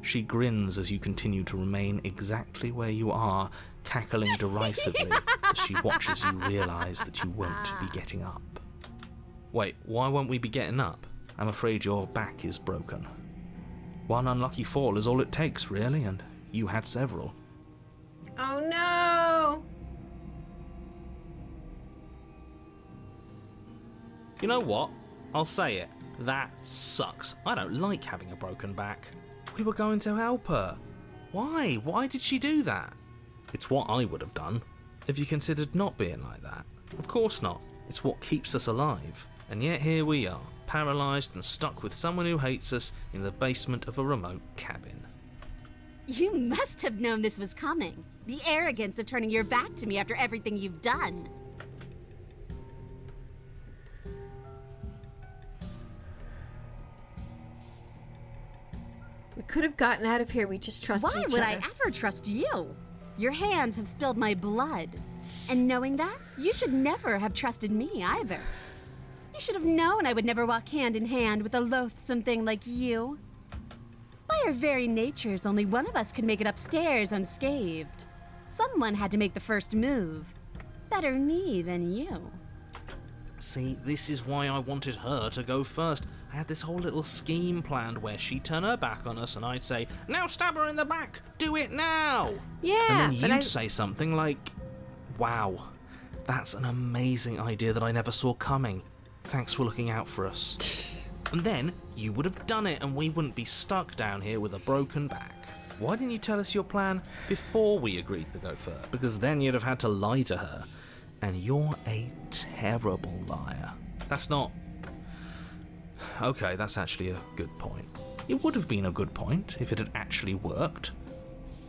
She grins as you continue to remain exactly where you are, cackling derisively as she watches you realise that you won't be getting up. Wait, why won't we be getting up? I'm afraid your back is broken. One unlucky fall is all it takes, really, and you had several. Oh no! You know what? I'll say it. That sucks. I don't like having a broken back. We were going to help her. Why? Why did she do that? It's what I would have done. Have you considered not being like that? Of course not. It's what keeps us alive. And yet here we are, paralysed and stuck with someone who hates us in the basement of a remote cabin. You must have known this was coming. The arrogance of turning your back to me after everything you've done. We could have gotten out of here. We just trusted each Why other. would I ever trust you? Your hands have spilled my blood. And knowing that, you should never have trusted me either. You should have known I would never walk hand in hand with a loathsome thing like you. By our very natures, only one of us could make it upstairs unscathed. Someone had to make the first move. Better me than you. See, this is why I wanted her to go first. I had this whole little scheme planned where she'd turn her back on us and I'd say, "Now stab her in the back! Do it now!" Yeah, and then but you'd say something like, "Wow, that's an amazing idea that I never saw coming. Thanks for looking out for us." And then you would have done it and we wouldn't be stuck down here with a broken back. Why didn't you tell us your plan before we agreed to go first? Because then you'd have had to lie to her. And you're a terrible liar. That's not... Okay, that's actually a good point. It would have been a good point if it had actually worked.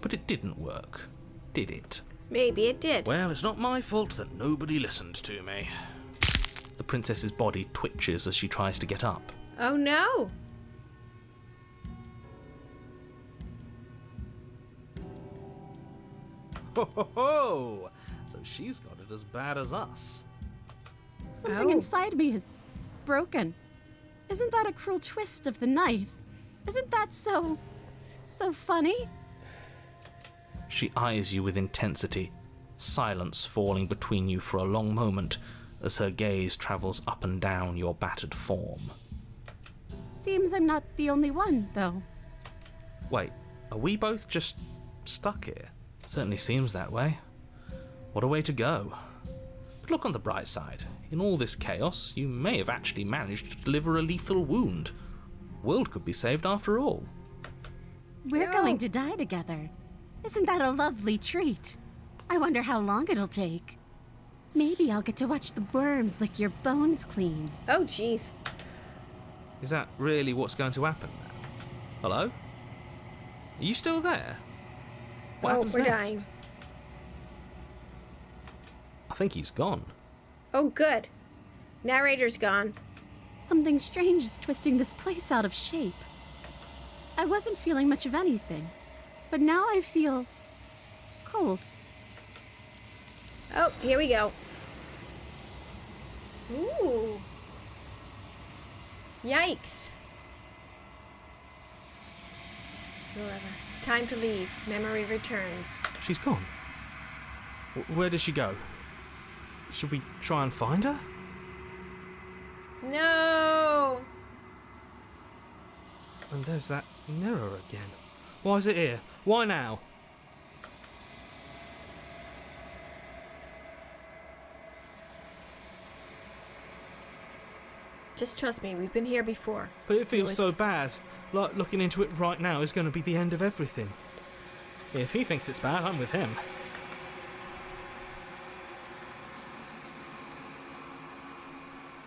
But it didn't work, did it? Maybe it did. Well, it's not my fault that nobody listened to me. The princess's body twitches as she tries to get up. Oh no! Ho ho ho! So she's got it as bad as us. Something inside me is broken. Isn't that a cruel twist of the knife? Isn't that so funny? She eyes you with intensity, silence falling between you for a long moment as her gaze travels up and down your battered form. Seems I'm not the only one, though. Wait, are we both just stuck here? Certainly seems that way. What a way to go. But look on the bright side. In all this chaos, you may have actually managed to deliver a lethal wound. The world could be saved after all. We're going to die together. Isn't that a lovely treat? I wonder how long it'll take. Maybe I'll get to watch the worms lick your bones clean. Oh, jeez. Is that really what's going to happen now? Hello? Are you still there? What happens we're next? dying. I think he's gone. Oh, good. Narrator's gone. Something strange is twisting this place out of shape. I wasn't feeling much of anything, but now I feel cold. Oh, here we go. Ooh. Yikes. Whatever. It's time to leave. Memory returns. She's gone. Where did she go? Should we try and find her? No! And there's that mirror again. Why is it here? Why now? Just trust me, we've been here before. But it feels so bad. Like looking into it right now is going to be the end of everything. If he thinks it's bad, I'm with him.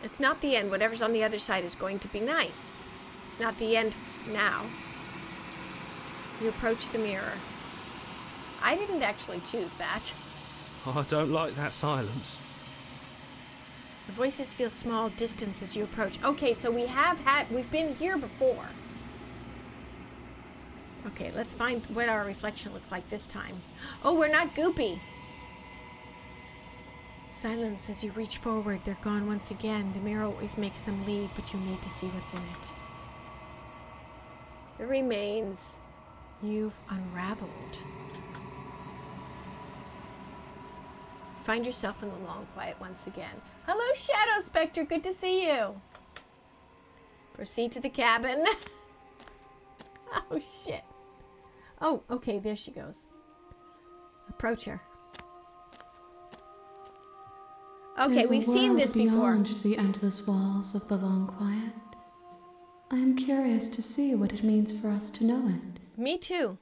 It's not the end. Whatever's on the other side is going to be nice. It's not the end now. You approach the mirror. I didn't actually choose that. Oh, I don't like that silence. The voices feel small distance as you approach. Okay, so we've been here before. Okay, let's find what our reflection looks like this time. Oh, we're not goopy. Silence as you reach forward. They're gone once again. The mirror always makes them leave, but you need to see what's in it. The remains you've unraveled. Find yourself in the long quiet once again. Hello, Shadow Spectre. Good to see you. Proceed to the cabin. Oh, shit. Oh, okay. There she goes. Approach her. Okay, There's we've a seen world this before. beyond the endless walls of the long quiet. I am curious to see what it means for us to know it. Me too.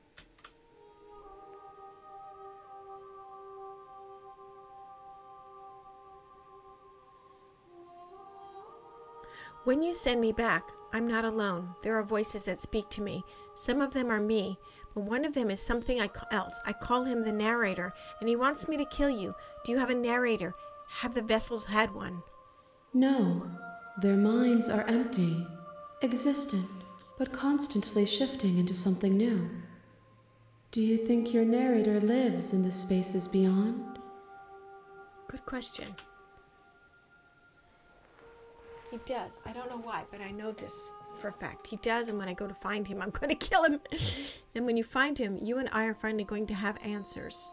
When you send me back, I'm not alone. There are voices that speak to me. Some of them are me, but one of them is something else. I call him the narrator, and he wants me to kill you. Do you have a narrator? Have the vessels had one? No, their minds are empty, existent, but constantly shifting into something new. Do you think your narrator lives in the spaces beyond? Good question. He does. I don't know why, but I know this for a fact. He does, and when I go to find him, I'm going to kill him. And when you find him, you and I are finally going to have answers.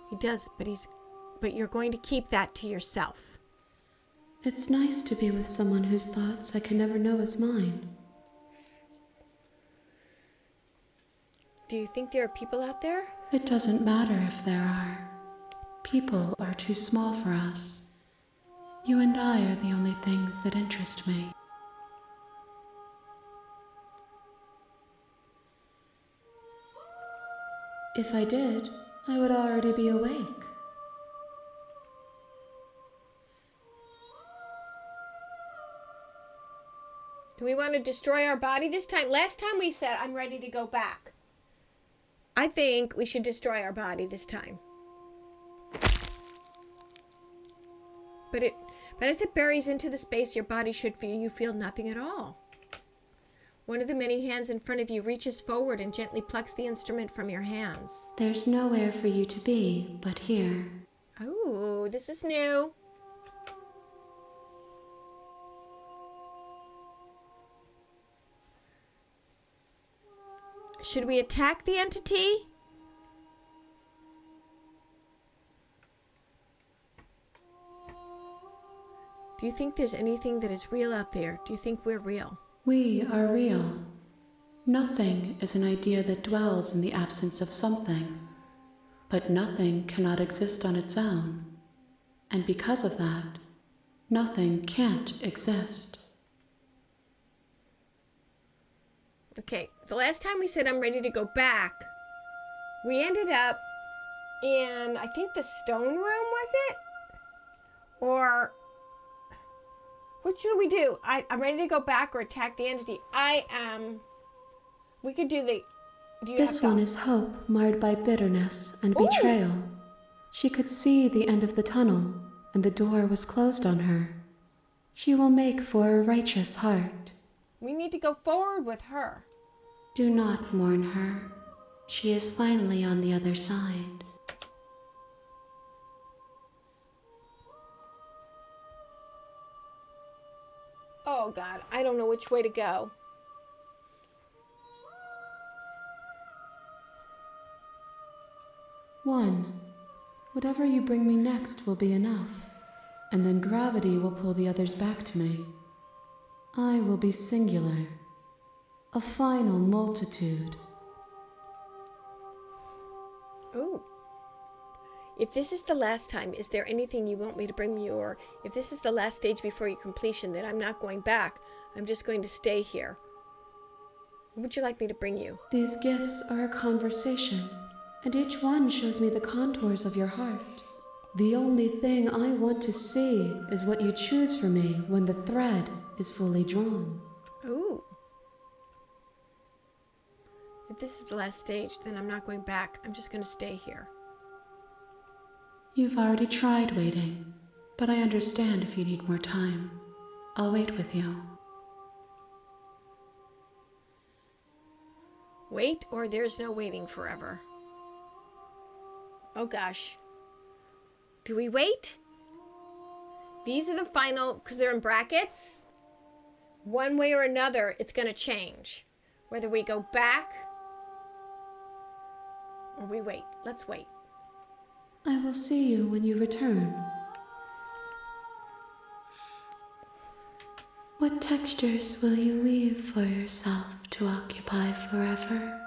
He does, but you're going to keep that to yourself. It's nice to be with someone whose thoughts I can never know as mine. Do you think there are people out there? It doesn't matter if there are. People are too small for us. You and I are the only things that interest me. If I did, I would already be awake. Do we want to destroy our body this time? Last time we said, I'm ready to go back. I think we should destroy our body this time. But as it buries into the space your body should feel, you feel nothing at all. One of the many hands in front of you reaches forward and gently plucks the instrument from your hands. There's nowhere for you to be but here. Oh, this is new. Should we attack the entity? Do you think there's anything that is real out there? Do you think we're real? We are real. Nothing is an idea that dwells in the absence of something, but nothing cannot exist on its own, and because of that, nothing can't exist. Okay, the last time we said I'm ready to go back, we ended up in, I think, the stone room, was it? Or, what should we do? I'm ready to go back or attack the entity. We could do the... This one is hope marred by bitterness and betrayal. She could see the end of the tunnel, and the door was closed on her. She will make for a righteous heart. We need to go forward with her. Do not mourn her. She is finally on the other side. Oh God, I don't know which way to go. One, whatever you bring me next will be enough, and then gravity will pull the others back to me. I will be singular, a final multitude. Ooh. If this is the last time, is there anything you want me to bring you? Or if this is the last stage before your completion, then I'm not going back. I'm just going to stay here. What would you like me to bring you? These gifts are a conversation, and each one shows me the contours of your heart. The only thing I want to see is what you choose for me when the thread is fully drawn. Ooh. If this is the last stage, then I'm not going back. I'm just going to stay here. You've already tried waiting, but I understand if you need more time. I'll wait with you. Wait, or there's no waiting forever. Oh gosh. Do we wait? These are the final, because they're in brackets. One way or another, it's going to change. Whether we go back or we wait. Let's wait. I will see you when you return. What textures will you weave for yourself to occupy forever?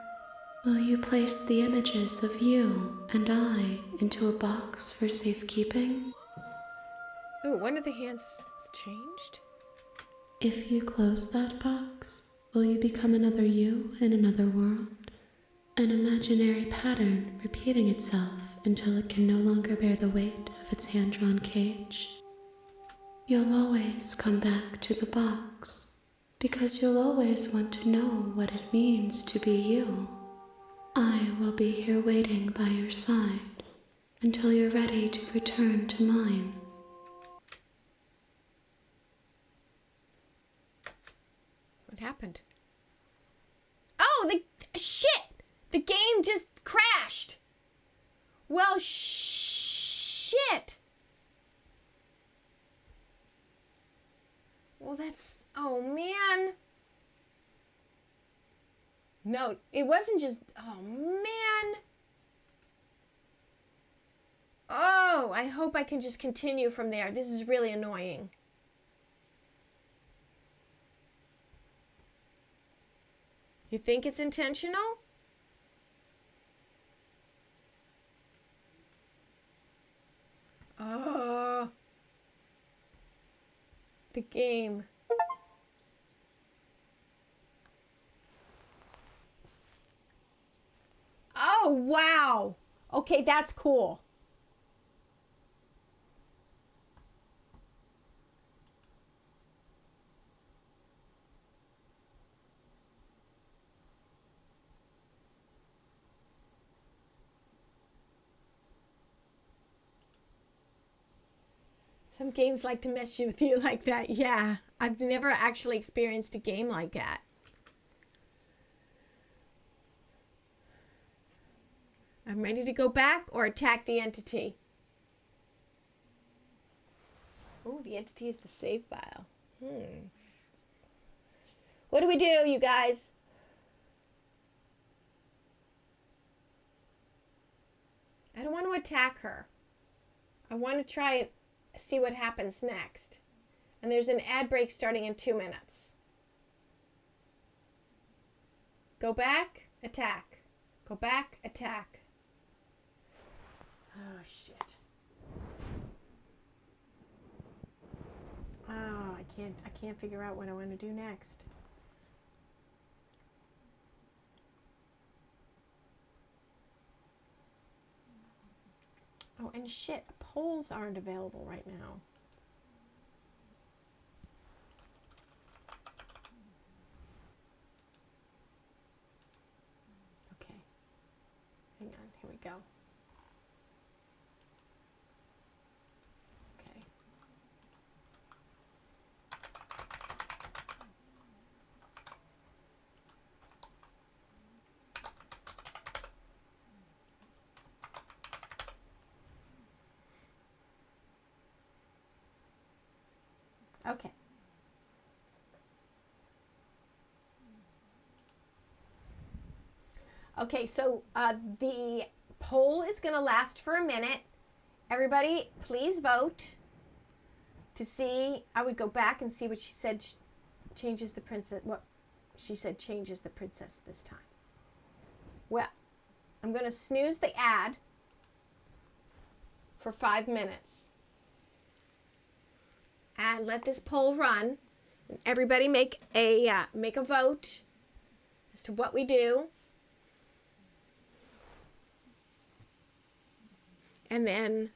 Will you place the images of you and I into a box for safekeeping? Ooh, one of the hands has changed. If you close that box, will you become another you in another world? An imaginary pattern repeating itself until it can no longer bear the weight of its hand-drawn cage. You'll always come back to the box, because you'll always want to know what it means to be you. I will be here waiting by your side until you're ready to return to mine. What happened? Oh, shit! The game just crashed. Well, shit. Well, that's... Oh, man. No, it wasn't just... Oh, man. Oh, I hope I can just continue from there. This is really annoying. You think it's intentional? Oh. The game. Oh, wow. Okay, that's cool. Some games like to mess with you like that. Yeah, I've never actually experienced a game like that. I'm ready to go back or attack the entity. Oh, the entity is the save file. What do we do, you guys? I don't want to attack her. I want to try it. See what happens next. And there's an ad break starting in 2 minutes. Go back, attack. Go back, attack. Oh, shit. Oh, I can't figure out what I want to do next. Oh, and shit, poles aren't available right now. Okay. Hang on, here we go. Okay. Okay. Okay, so the poll is going to last for a minute. Everybody, please vote to see. I would go back and see what she said changes the princess. What she said changes the princess this time. Well, I'm going to snooze the ad for 5 minutes. And let this poll run. And everybody make a vote as to what we do. And then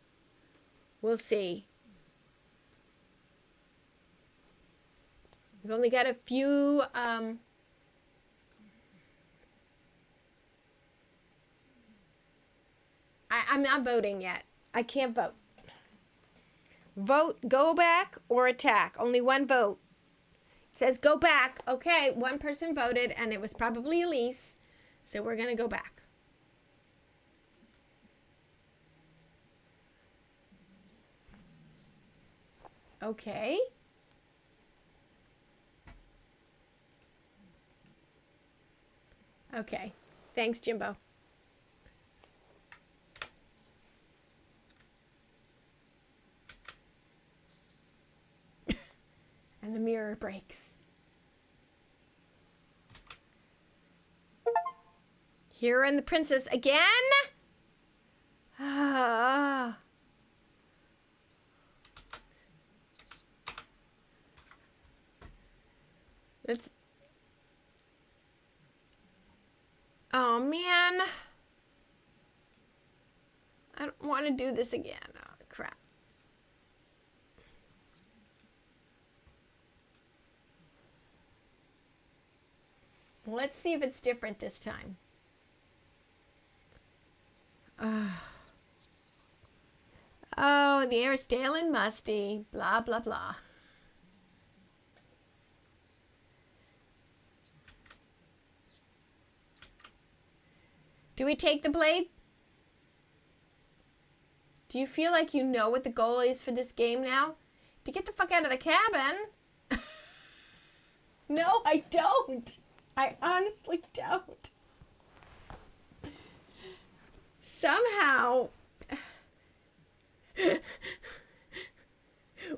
we'll see. We've only got a few I'm not voting yet. I can't vote. Vote, go back or attack. Only one vote. It says go back. Okay, one person voted, and it was probably Elise. So we're going to go back. Okay. Okay. Thanks, Jimbo. And the mirror breaks. Hero and the princess again? Ah. Let's... Oh, man. I don't want to do this again. Oh, crap. Let's see if it's different this time. Oh, the air is stale and musty. Blah, blah, blah. Do we take the blade? Do you feel like you know what the goal is for this game now? To get the fuck out of the cabin? No, I don't. I honestly don't. Somehow,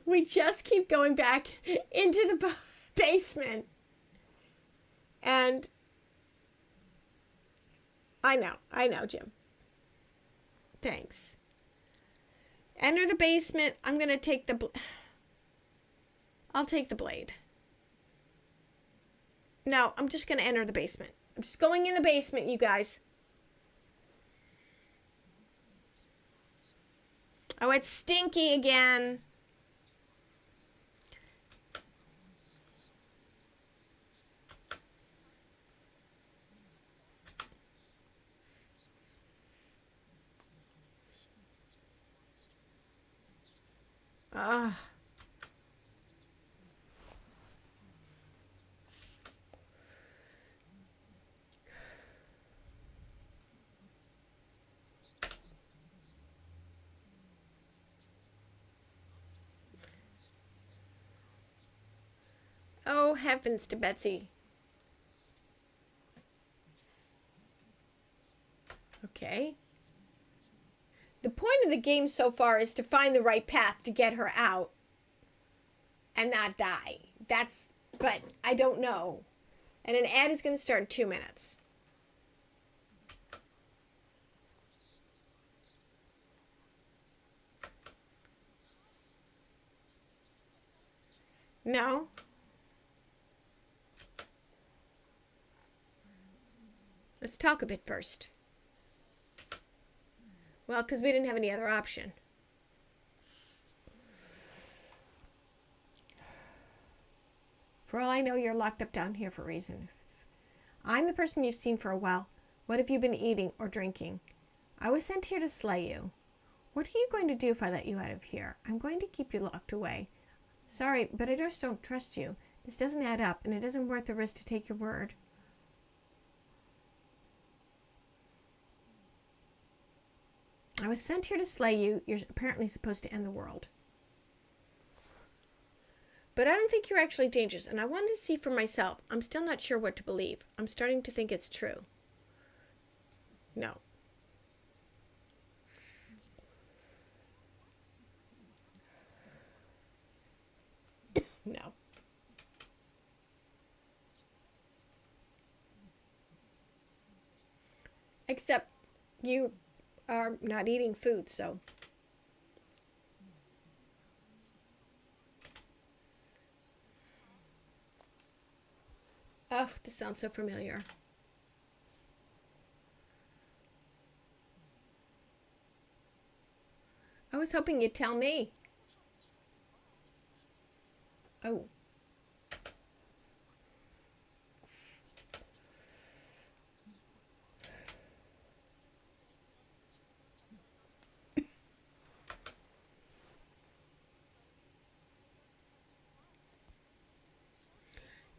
we just keep going back into the basement. And I know, Jim. Thanks. Enter the basement. I'm going to take I'll take the blade. No, I'm just going to enter the basement. I'm just going in the basement, you guys. Oh, it's stinky again. Ugh. Oh, heavens to Betsy. Okay. The point of the game so far is to find the right path to get her out and not die. But I don't know. And an ad is going to start in 2 minutes. No. Let's talk a bit first. Well, because we didn't have any other option. For all I know, you're locked up down here for a reason. I'm the person you've seen for a while. What have you been eating or drinking? I was sent here to slay you. What are you going to do if I let you out of here? I'm going to keep you locked away. Sorry, but I just don't trust you. This doesn't add up, and it isn't worth the risk to take your word. I was sent here to slay you. You're apparently supposed to end the world. But I don't think you're actually dangerous, and I wanted to see for myself. I'm still not sure what to believe. I'm starting to think it's true. No. No. Except you are not eating food, so. Oh, this sounds so familiar. I was hoping you'd tell me. Oh.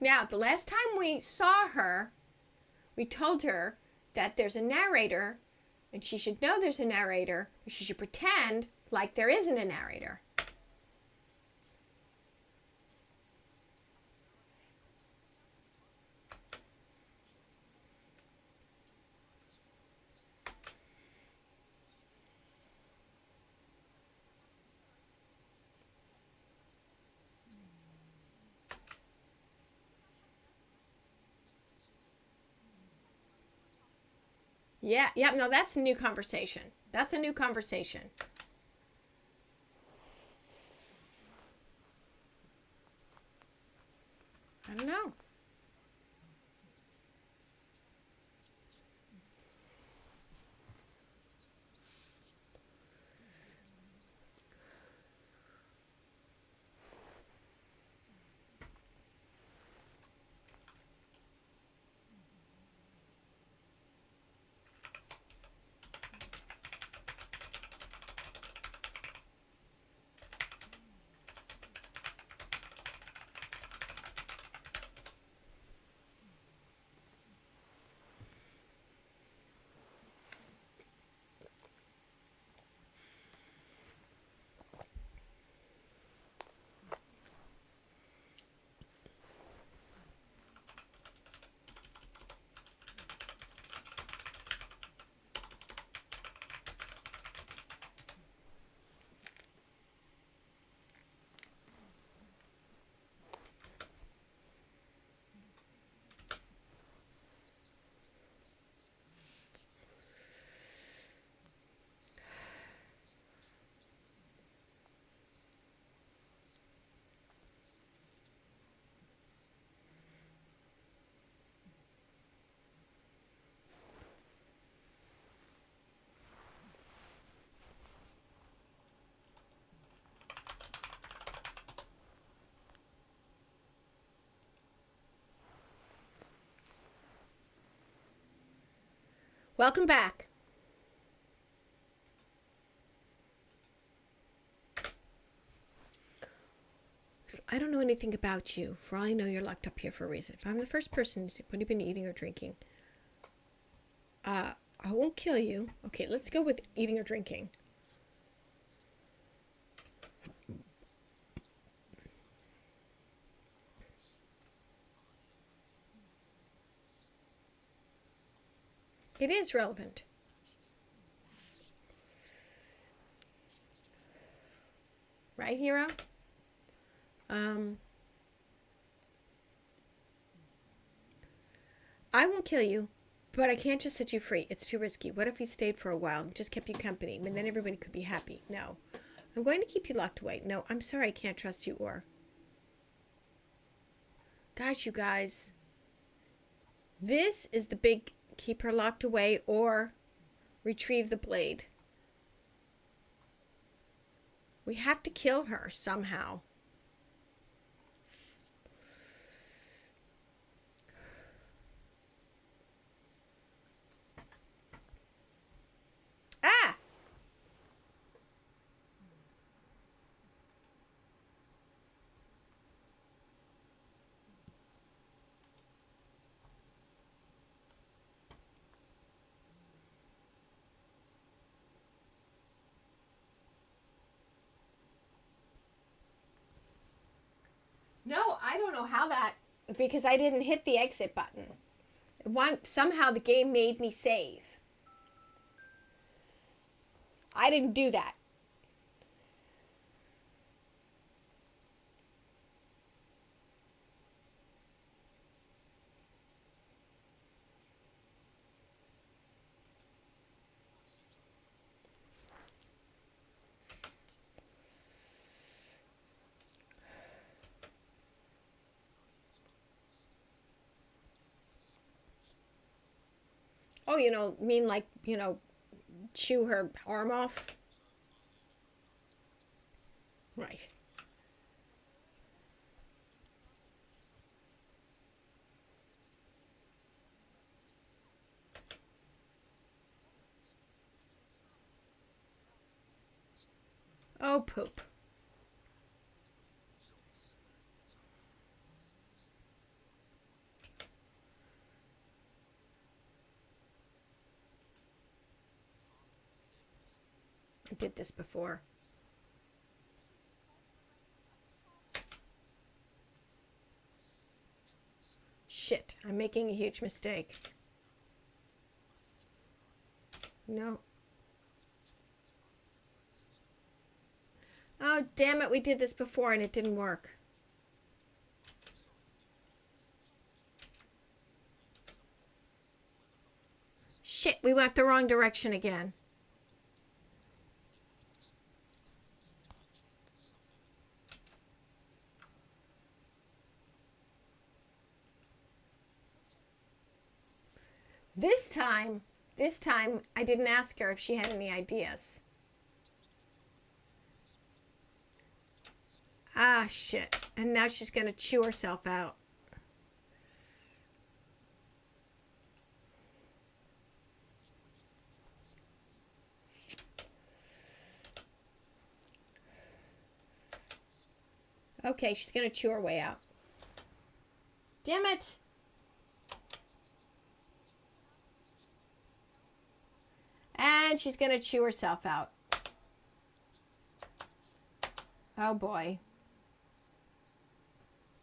Now, the last time we saw her, we told her that there's a narrator, and she should know there's a narrator, but she should pretend like there isn't a narrator. Yeah, no, that's a new conversation. That's a new conversation. I don't know. Welcome back. So I don't know anything about you. For all I know, you're locked up here for a reason. If I'm the first person to say, what have you been eating or drinking? I won't kill you. Okay, let's go with eating or drinking. It is relevant. Right, Hero? I won't kill you, but I can't just set you free. It's too risky. What if we stayed for a while and just kept you company, and then everybody could be happy? No. I'm going to keep you locked away. No, I'm sorry, I can't trust you, or... Gosh, you guys. This is the big keep her locked away or retrieve the blade. We have to kill her somehow. Ah! No, I don't know how that, because I didn't hit the exit button. Somehow the game made me save. I didn't do that. Oh, mean like, chew her arm off? Right. Oh, poop. I did this before. Shit, I'm making a huge mistake. No. Oh, damn it, we did this before and it didn't work. Shit, we went the wrong direction again. This time, I didn't ask her if she had any ideas. Ah, shit. And now she's gonna chew herself out. Okay, she's gonna chew her way out. Damn it! And she's gonna chew herself out. Oh boy.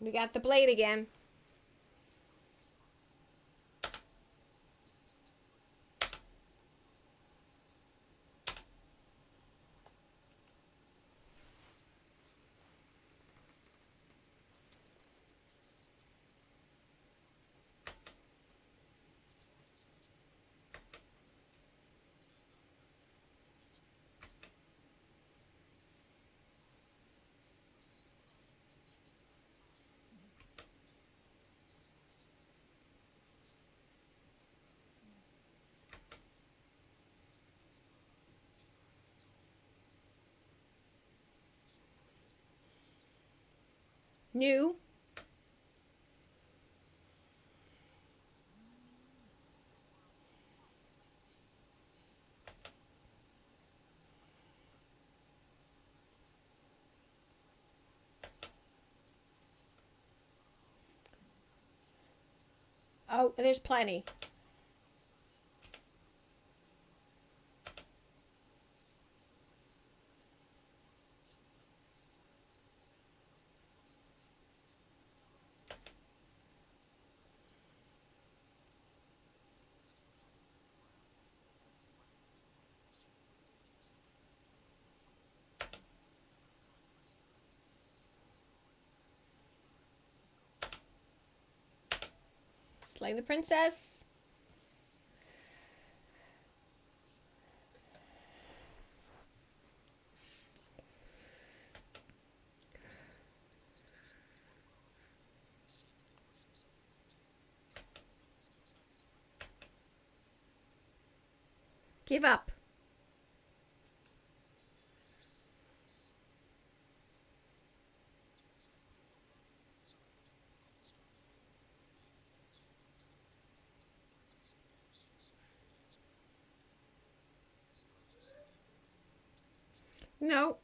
We got the blade again. New. Oh, there's plenty. Slay the princess. Give up.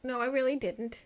No, I really didn't.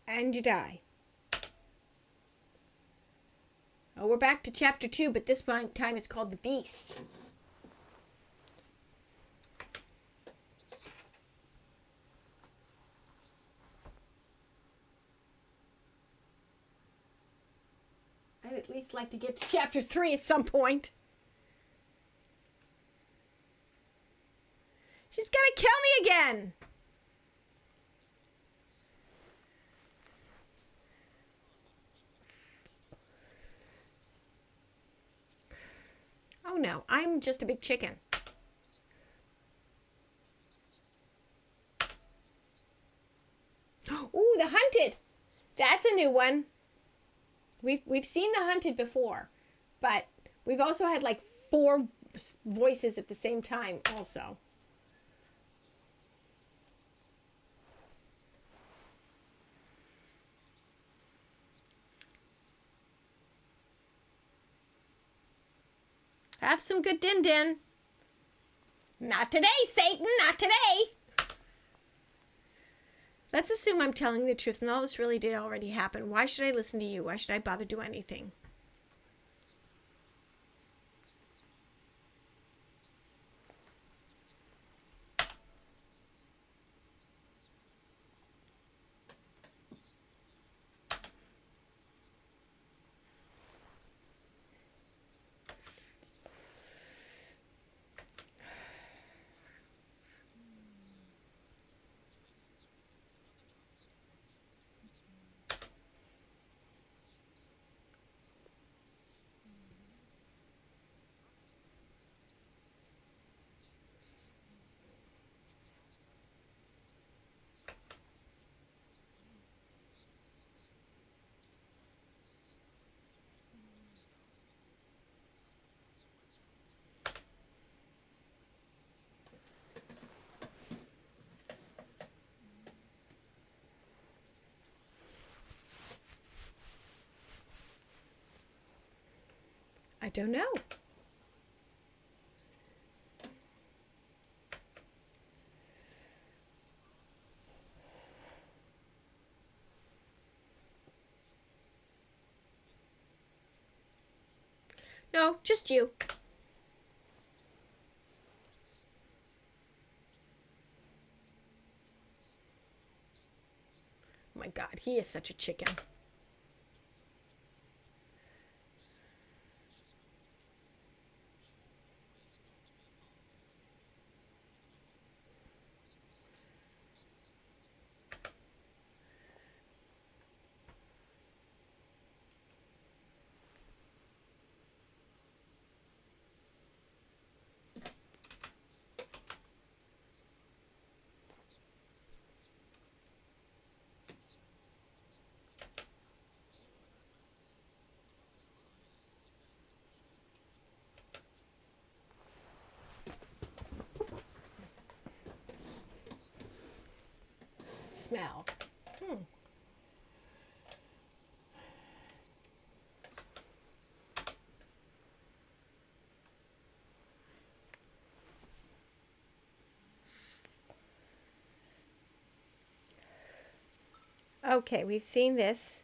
And you die. Oh, we're back to chapter 2, but this time it's called The Beast. I'd at least like to get to chapter 3 at some point. She's gonna kill me again! Oh no, I'm just a big chicken. Ooh, The Hunted! That's a new one. We've seen The Hunted before, but we've also had like 4 voices at the same time also. Have some good din-din. Not today, Satan, not today. Let's assume I'm telling the truth and all this really did already happen. Why should I listen to you? Why should I bother do anything? I don't know. No, just you. Oh my God, he is such a chicken. Smell. Okay, we've seen this.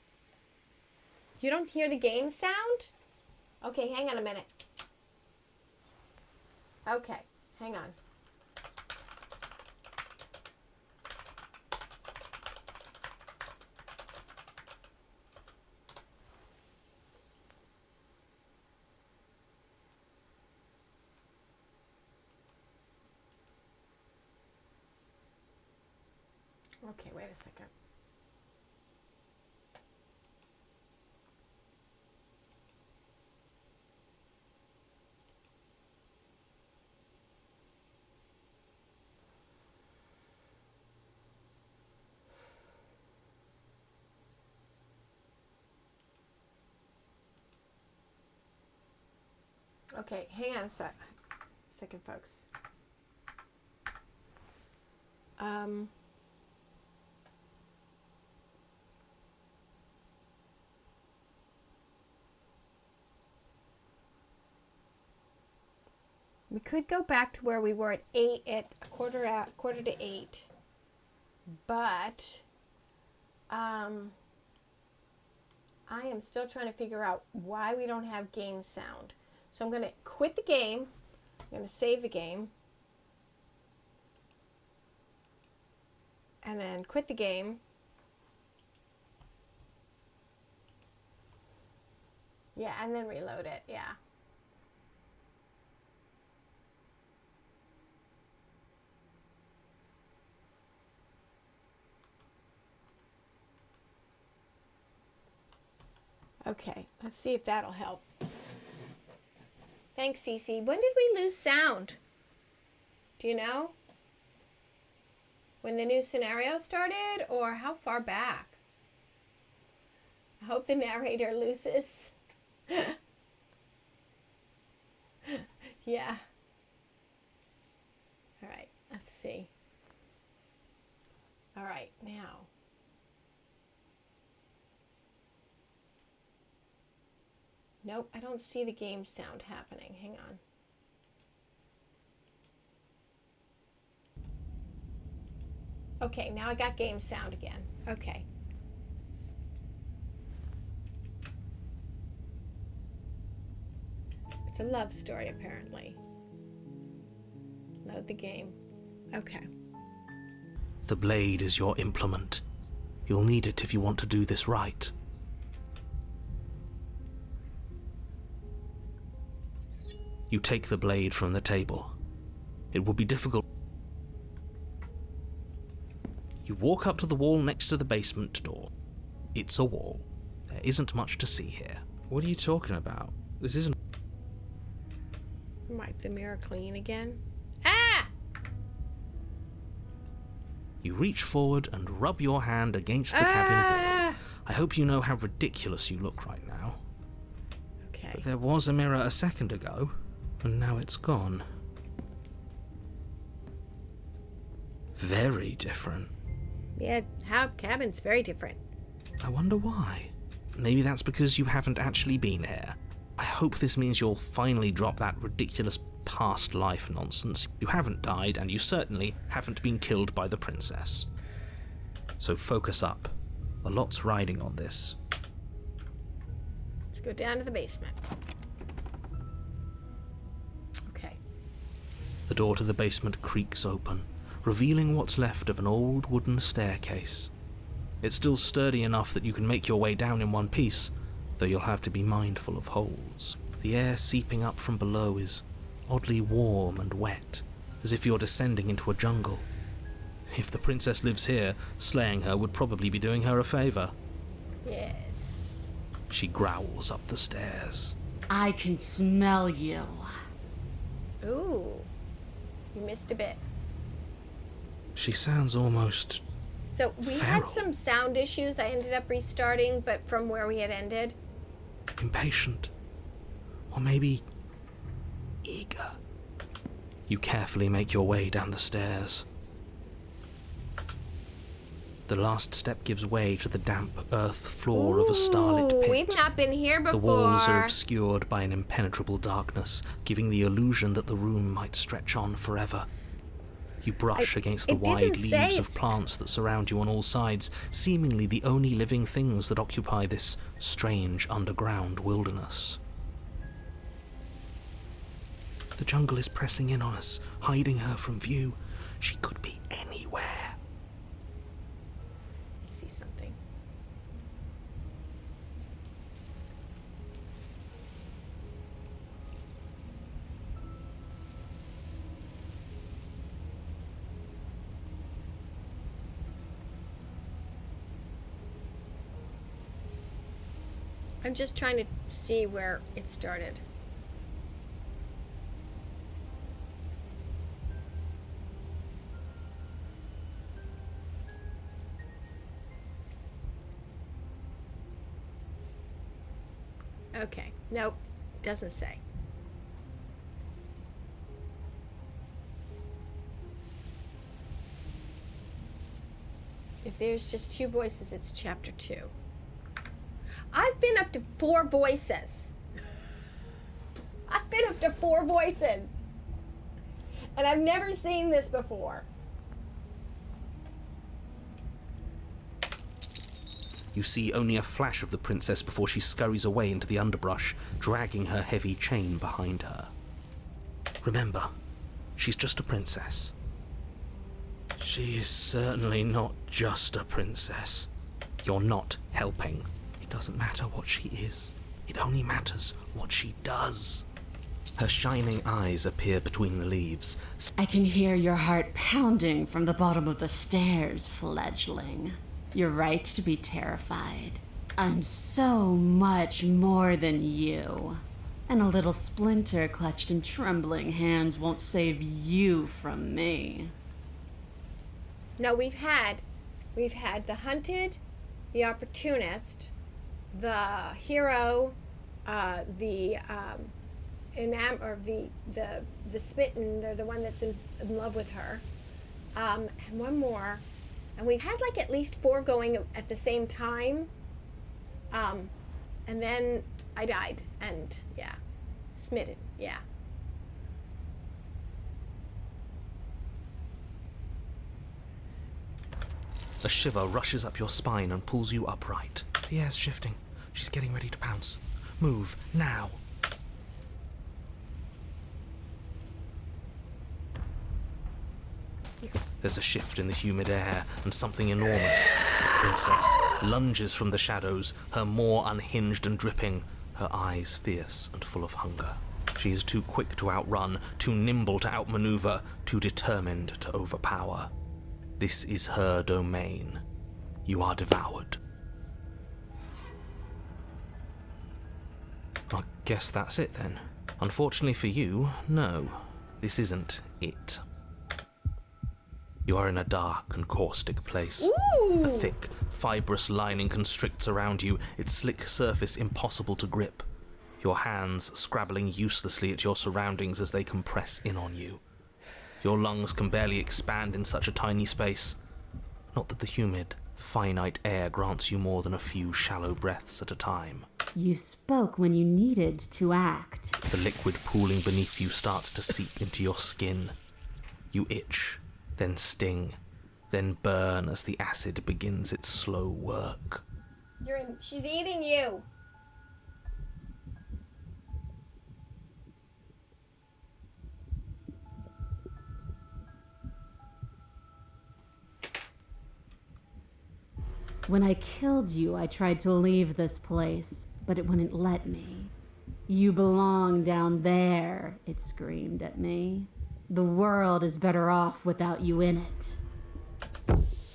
You don't hear the game sound? Okay, hang on a minute. Okay, hang on. Okay, wait a second. Okay, hang on a second, folks. We could go back to where we were at quarter to 8, but I am still trying to figure out why we don't have game sound. So I'm going to quit the game. I'm going to save the game. And then quit the game. Yeah, and then reload it. Yeah. Okay, let's see if that'll help. Thanks, Cece. When did we lose sound? Do you know? When the new scenario started, or how far back? I hope the narrator loses. Yeah. All right, let's see. All right, now. Nope, I don't see the game sound happening. Hang on. Okay, now I got game sound again. Okay. It's a love story, apparently. Load the game. Okay. The blade is your implement. You'll need it if you want to do this right. You take the blade from the table. It will be difficult. You walk up to the wall next to the basement door. It's a wall. There isn't much to see here. What are you talking about? This isn't... Wipe the mirror clean again. Ah! You reach forward and rub your hand against the cabin wall. I hope you know how ridiculous you look right now. Okay. But there was a mirror a second ago, and now it's gone. Very different. Yeah, cabin's very different. I wonder why. Maybe that's because you haven't actually been here. I hope this means you'll finally drop that ridiculous past life nonsense. You haven't died, and you certainly haven't been killed by the princess. So focus up. A lot's riding on this. Let's go down to the basement. Okay. The door to the basement creaks open, revealing what's left of an old wooden staircase. It's still sturdy enough that you can make your way down in one piece, though you'll have to be mindful of holes. The air seeping up from below is oddly warm and wet, as if you're descending into a jungle. If the princess lives here, slaying her would probably be doing her a favor. Yes. She growls up the stairs. I can smell you. Ooh. You missed a bit. She sounds almost... So we feral. had some sound issues. I ended up restarting, but from where we had ended. Impatient. Or maybe... eager. You carefully make your way down the stairs. The last step gives way to the damp earth floor of a starlit pit. We've not been here before. The walls are obscured by an impenetrable darkness, giving the illusion that the room might stretch on forever. You brush against the it didn't wide say leaves of it's- plants that surround you on all sides, seemingly the only living things that occupy this strange underground wilderness. The jungle is pressing in on us, hiding her from view. She could be anywhere. Let's see something. I'm just trying to see where it started. Okay, nope, doesn't say. If there's just 2 voices, it's chapter 2. I've been up to 4 voices. I've been up to 4 voices. And I've never seen this before. You see only a flash of the princess before she scurries away into the underbrush, dragging her heavy chain behind her. Remember, she's just a princess. She is certainly not just a princess. You're not helping. It doesn't matter what she is. It only matters what she does. Her shining eyes appear between the leaves. I can hear your heart pounding from the bottom of the stairs, fledgling. You're right to be terrified. I'm so much more than you. And a little splinter clutched in trembling hands won't save you from me. No, we've had the hunted, the opportunist, the hero, the smitten, or the one that's in love with her, and one more, and we've had like at least 4 going at the same time, and then I died, and yeah, smitten, yeah. A shiver rushes up your spine and pulls you upright. The air's shifting. She's getting ready to pounce. Move, now. There's a shift in the humid air, and something enormous. The princess lunges from the shadows, her maw unhinged and dripping, her eyes fierce and full of hunger. She is too quick to outrun, too nimble to outmaneuver, too determined to overpower. This is her domain. You are devoured. I guess that's it then. Unfortunately for you, no. This isn't it. You are in a dark and caustic place. Ooh. A thick, fibrous lining constricts around you, its slick surface impossible to grip. Your hands scrabbling uselessly at your surroundings as they compress in on you. Your lungs can barely expand in such a tiny space. Not that the humid, finite air grants you more than a few shallow breaths at a time. You spoke when you needed to act. The liquid pooling beneath you starts to seep into your skin. You itch, then sting, then burn as the acid begins its slow work. She's eating you. When I killed you, I tried to leave this place, but it wouldn't let me. You belong down there, it screamed at me. The world is better off without you in it.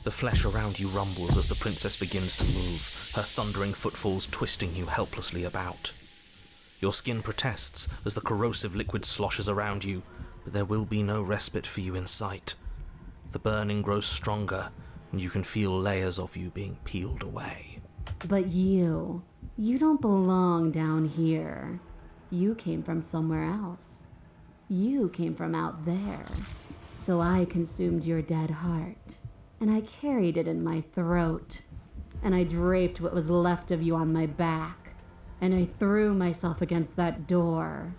The flesh around you rumbles as the princess begins to move, her thundering footfalls twisting you helplessly about. Your skin protests as the corrosive liquid sloshes around you, but there will be no respite for you in sight. The burning grows stronger, and you can feel layers of you being peeled away. But you don't belong down here. You came from somewhere else. You came from out there. So I consumed your dead heart, and I carried it in my throat, and I draped what was left of you on my back, and I threw myself against that door.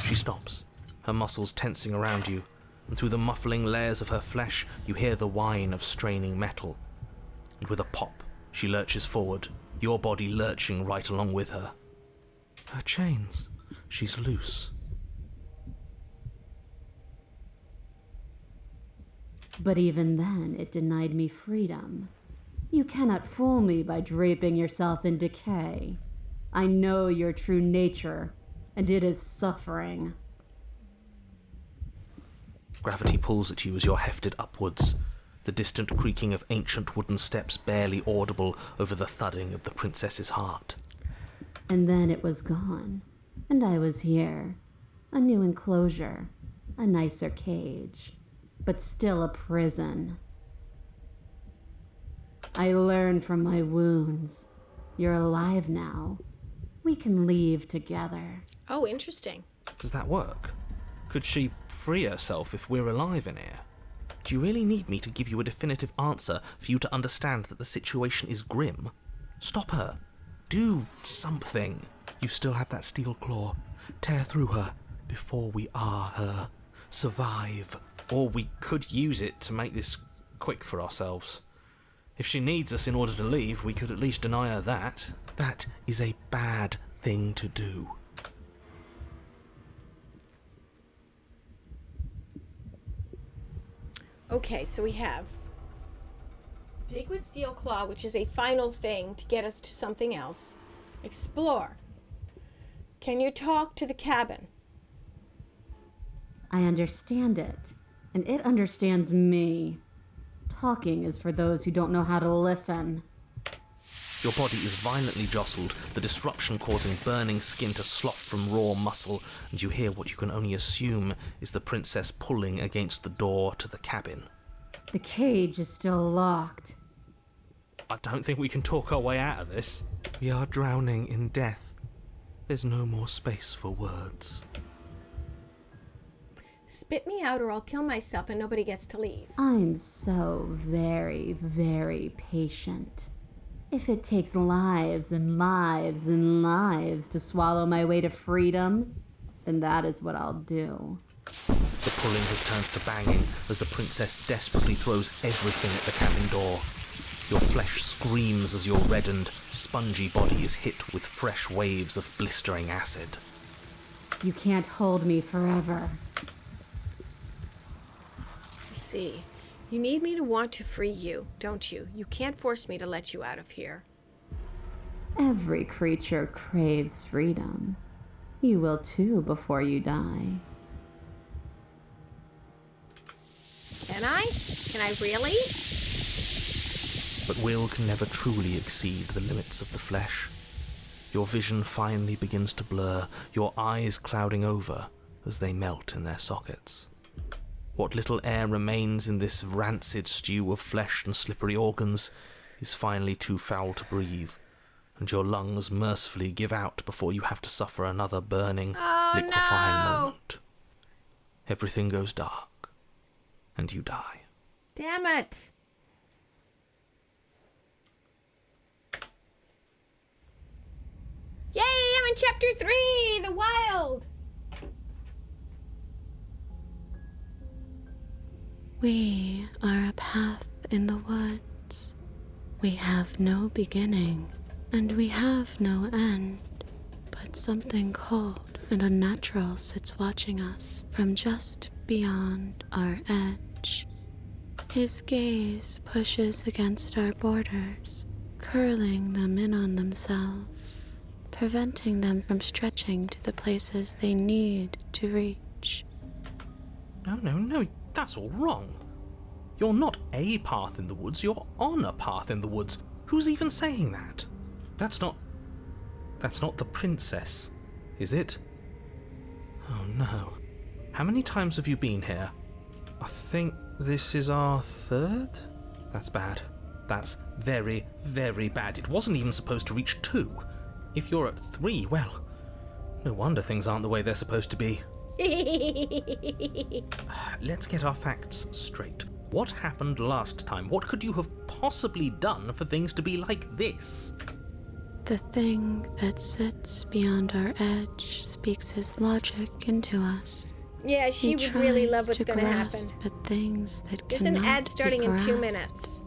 She stops, her muscles tensing around you, and through the muffling layers of her flesh you hear the whine of straining metal. And with a pop, she lurches forward, your body lurching right along with her. Her chains. She's loose. But even then, it denied me freedom. You cannot fool me by draping yourself in decay. I know your true nature, and it is suffering. Gravity pulls at you as you're hefted upwards, the distant creaking of ancient wooden steps barely audible over the thudding of the princess's heart. And then it was gone, and I was here. A new enclosure, a nicer cage, but still a prison. I learned from my wounds. You're alive now. We can leave together. Oh, interesting. Does that work? Could she free herself if we're alive in here? Do you really need me to give you a definitive answer for you to understand that the situation is grim? Stop her. Do something. You still have that steel claw. Tear through her before we are her. Survive. Or we could use it to make this quick for ourselves. If she needs us in order to leave, we could at least deny her that. That is a bad thing to do. Okay, so we have dig with steel claw, which is a final thing to get us to something else. Explore. Can you talk to the cabin? I understand it, and it understands me. Talking is for those who don't know how to listen. Your body is violently jostled, the disruption causing burning skin to slough from raw muscle, and you hear what you can only assume is the princess pulling against the door to the cabin. The cage is still locked. I don't think we can talk our way out of this. We are drowning in death. There's no more space for words. Spit me out or I'll kill myself and nobody gets to leave. I'm so very, very patient. If it takes lives and lives and lives to swallow my way to freedom, then that is what I'll do. The pulling has turned to banging as the princess desperately throws everything at the cabin door. Your flesh screams as your reddened, spongy body is hit with fresh waves of blistering acid. You can't hold me forever. Let's see. You need me to want to free you, don't you? You can't force me to let you out of here. Every creature craves freedom. You will too before you die. Can I? Can I really? But will can never truly exceed the limits of the flesh. Your vision finally begins to blur, your eyes clouding over as they melt in their sockets. What little air remains in this rancid stew of flesh and slippery organs is finally too foul to breathe, and your lungs mercifully give out before you have to suffer another burning, liquefying moment. Everything goes dark, and you die. Damn it! Yay! I'm in chapter 3! The Wild! We are a path in the woods. We have no beginning, and we have no end. But something cold and unnatural sits watching us from just beyond our edge. His gaze pushes against our borders, curling them in on themselves, preventing them from stretching to the places they need to reach. No, that's all wrong. You're not a path in the woods, you're on a path in the woods. Who's even saying that? That's not the princess, is it? Oh no. How many times have you been here? I think this is our 3rd? That's bad. That's very, very bad. It wasn't even supposed to reach 2. If you're at 3, well, no wonder things aren't the way they're supposed to be. Let's get our facts straight. What happened last time? What could you have possibly done for things to be like this? The thing that sits beyond our edge speaks his logic into us. Yeah, she would really love what's going to happen. At things that There's an cannot ad starting be in 2 grasped. minutes.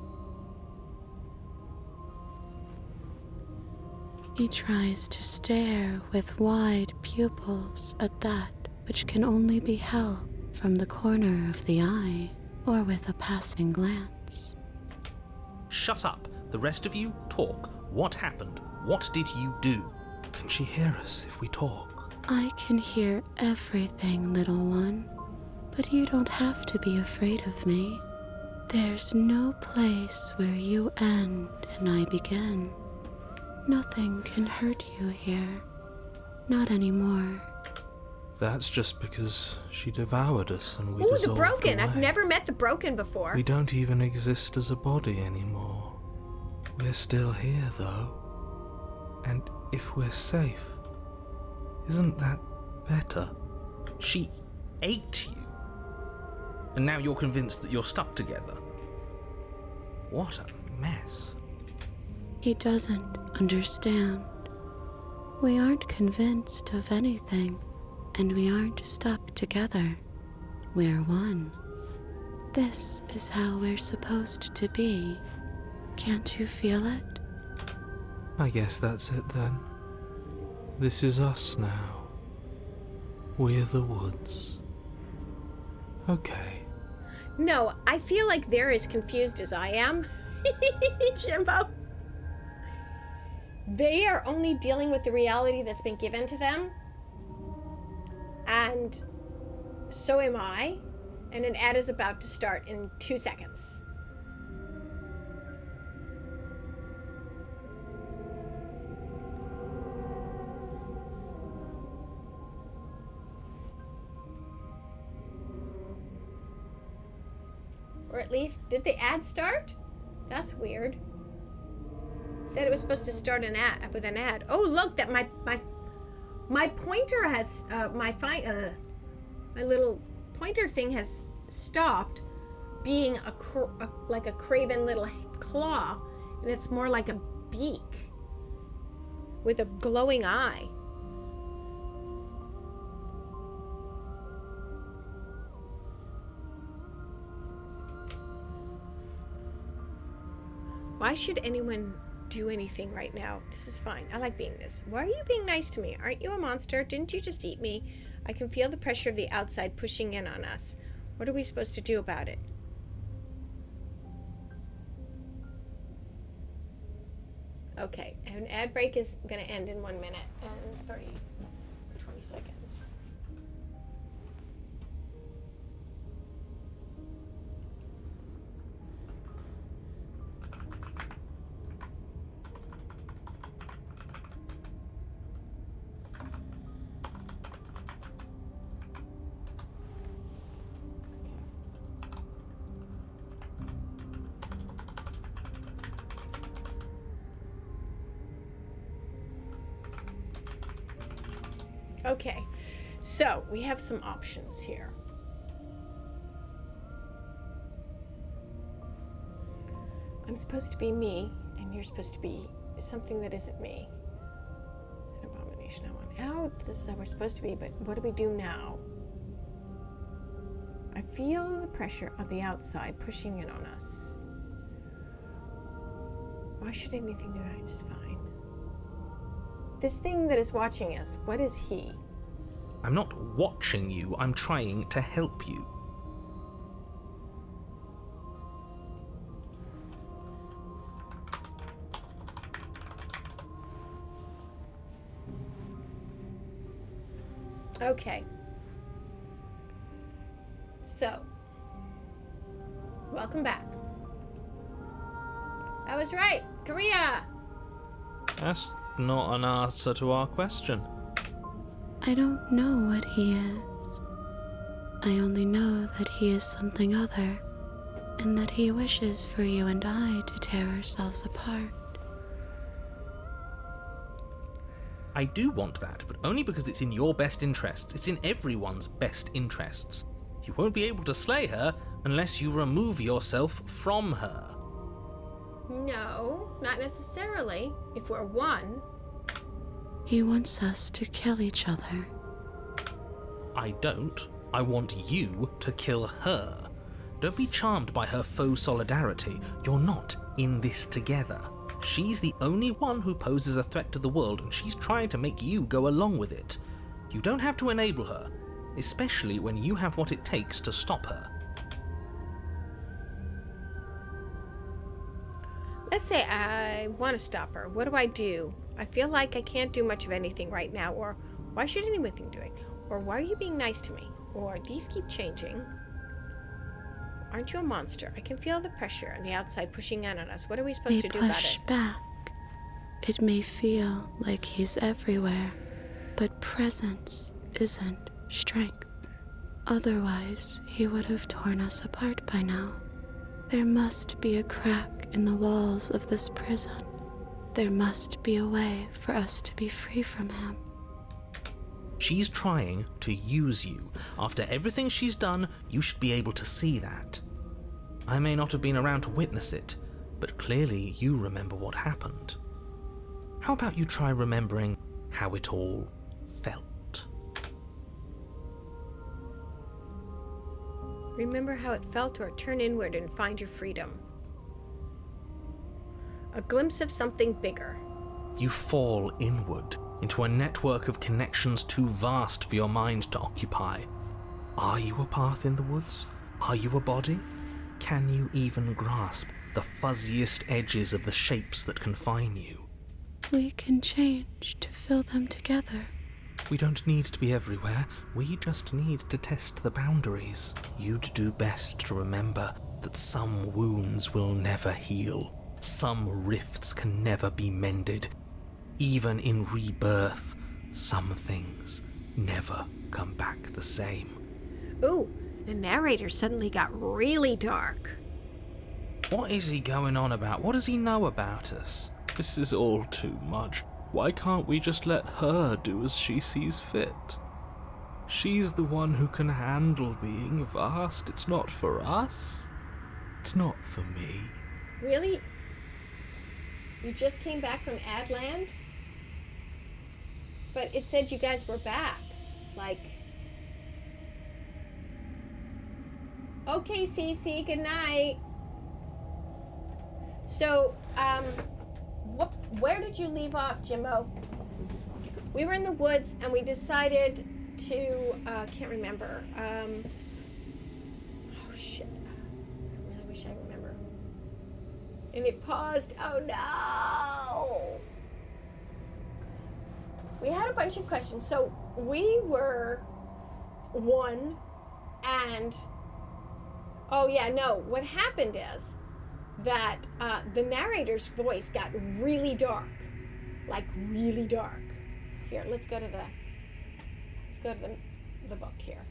He tries to stare with wide pupils at that which can only be held from the corner of the eye or with a passing glance. Shut up. The rest of you, talk. What happened? What did you do? Can she hear us if we talk? I can hear everything, little one, but you don't have to be afraid of me. There's no place where you end and I begin. Nothing can hurt you here. Not anymore. That's just because she devoured us and we Ooh, the dissolved Broken. away. I've never met the Broken before. We don't even exist as a body anymore. We're still here, though. And if we're safe, isn't that better? She ate you. And now you're convinced that you're stuck together. What a mess. He doesn't understand. We aren't convinced of anything, and we aren't stuck together. We're one. This is how we're supposed to be. Can't you feel it? I guess that's it then. This is us now. We're the woods. Okay. No, I feel like they're as confused as I am. Jimbo. They are only dealing with the reality that's been given to them. And so am I. And an ad is about to start in 2 seconds. Or at least, did the ad start? That's weird. Said it was supposed to start an ad with an ad. Oh, look, that my pointer has my little pointer thing has stopped being like a craven little claw, and it's more like a beak with a glowing eye. Why should anyone do anything right now? This is fine. I like being this. Why are you being nice to me? Aren't you a monster? Didn't you just eat me? I can feel the pressure of the outside pushing in on us. What are we supposed to do about it? Okay, an ad break is going to end in 1 minute and 20 seconds. Okay, so we have some options here. I'm supposed to be me, and you're supposed to be something that isn't me. An abomination I want out. This is how we're supposed to be, but what do we do now? I feel the pressure of the outside pushing in on us. Why should anything do I just fine? This thing that is watching us, what is he? I'm not watching you, I'm trying to help you. Okay. So, welcome back. I was right. Korea! That's not an answer to our question. I don't know what he is. I only know that he is something other, and that he wishes for you and I to tear ourselves apart. I do want that, but only because it's in your best interests. It's in everyone's best interests. You won't be able to slay her unless you remove yourself from her. No, not necessarily. If we're one. He wants us to kill each other. I don't. I want you to kill her. Don't be charmed by her faux solidarity. You're not in this together. She's the only one who poses a threat to the world, and she's trying to make you go along with it. You don't have to enable her, especially when you have what it takes to stop her. Let's say I want to stop her. What do I do? I feel like I can't do much of anything right now, or why should anything do it? Or why are you being nice to me? Or these keep changing. Aren't you a monster? I can feel the pressure on the outside pushing in on us. What are we supposed to do about it? Back. It may feel like he's everywhere, but presence isn't strength. Otherwise, he would have torn us apart by now. There must be a crack in the walls of this prison. There must be a way for us to be free from him. She's trying to use you. After everything she's done, you should be able to see that. I may not have been around to witness it, but clearly you remember what happened. How about you try remembering how it all felt? Remember how it felt, or turn inward and find your freedom. A glimpse of something bigger. You fall inward into a network of connections too vast for your mind to occupy. Are you a path in the woods? Are you a body? Can you even grasp the fuzziest edges of the shapes that confine you? We can change to fill them together. We don't need to be everywhere. We just need to test the boundaries. You'd do best to remember that some wounds will never heal. Some rifts can never be mended. Even in rebirth, some things never come back the same. Ooh, the narrator suddenly got really dark. What is he going on about? What does he know about us? This is all too much. Why can't we just let her do as she sees fit? She's the one who can handle being vast. It's not for us. It's not for me. Really? You just came back from Adland? But it said you guys were back. Like... Okay, Cece, good night. So, where did you leave off, Jimbo? We were in the woods and we decided to, can't remember. Oh shit. I really wish I remember. And it paused. Oh no! We had a bunch of questions. So we were one and, oh yeah, no. What happened is that the narrator's voice got really dark, like really dark. Here, let's go to the book here.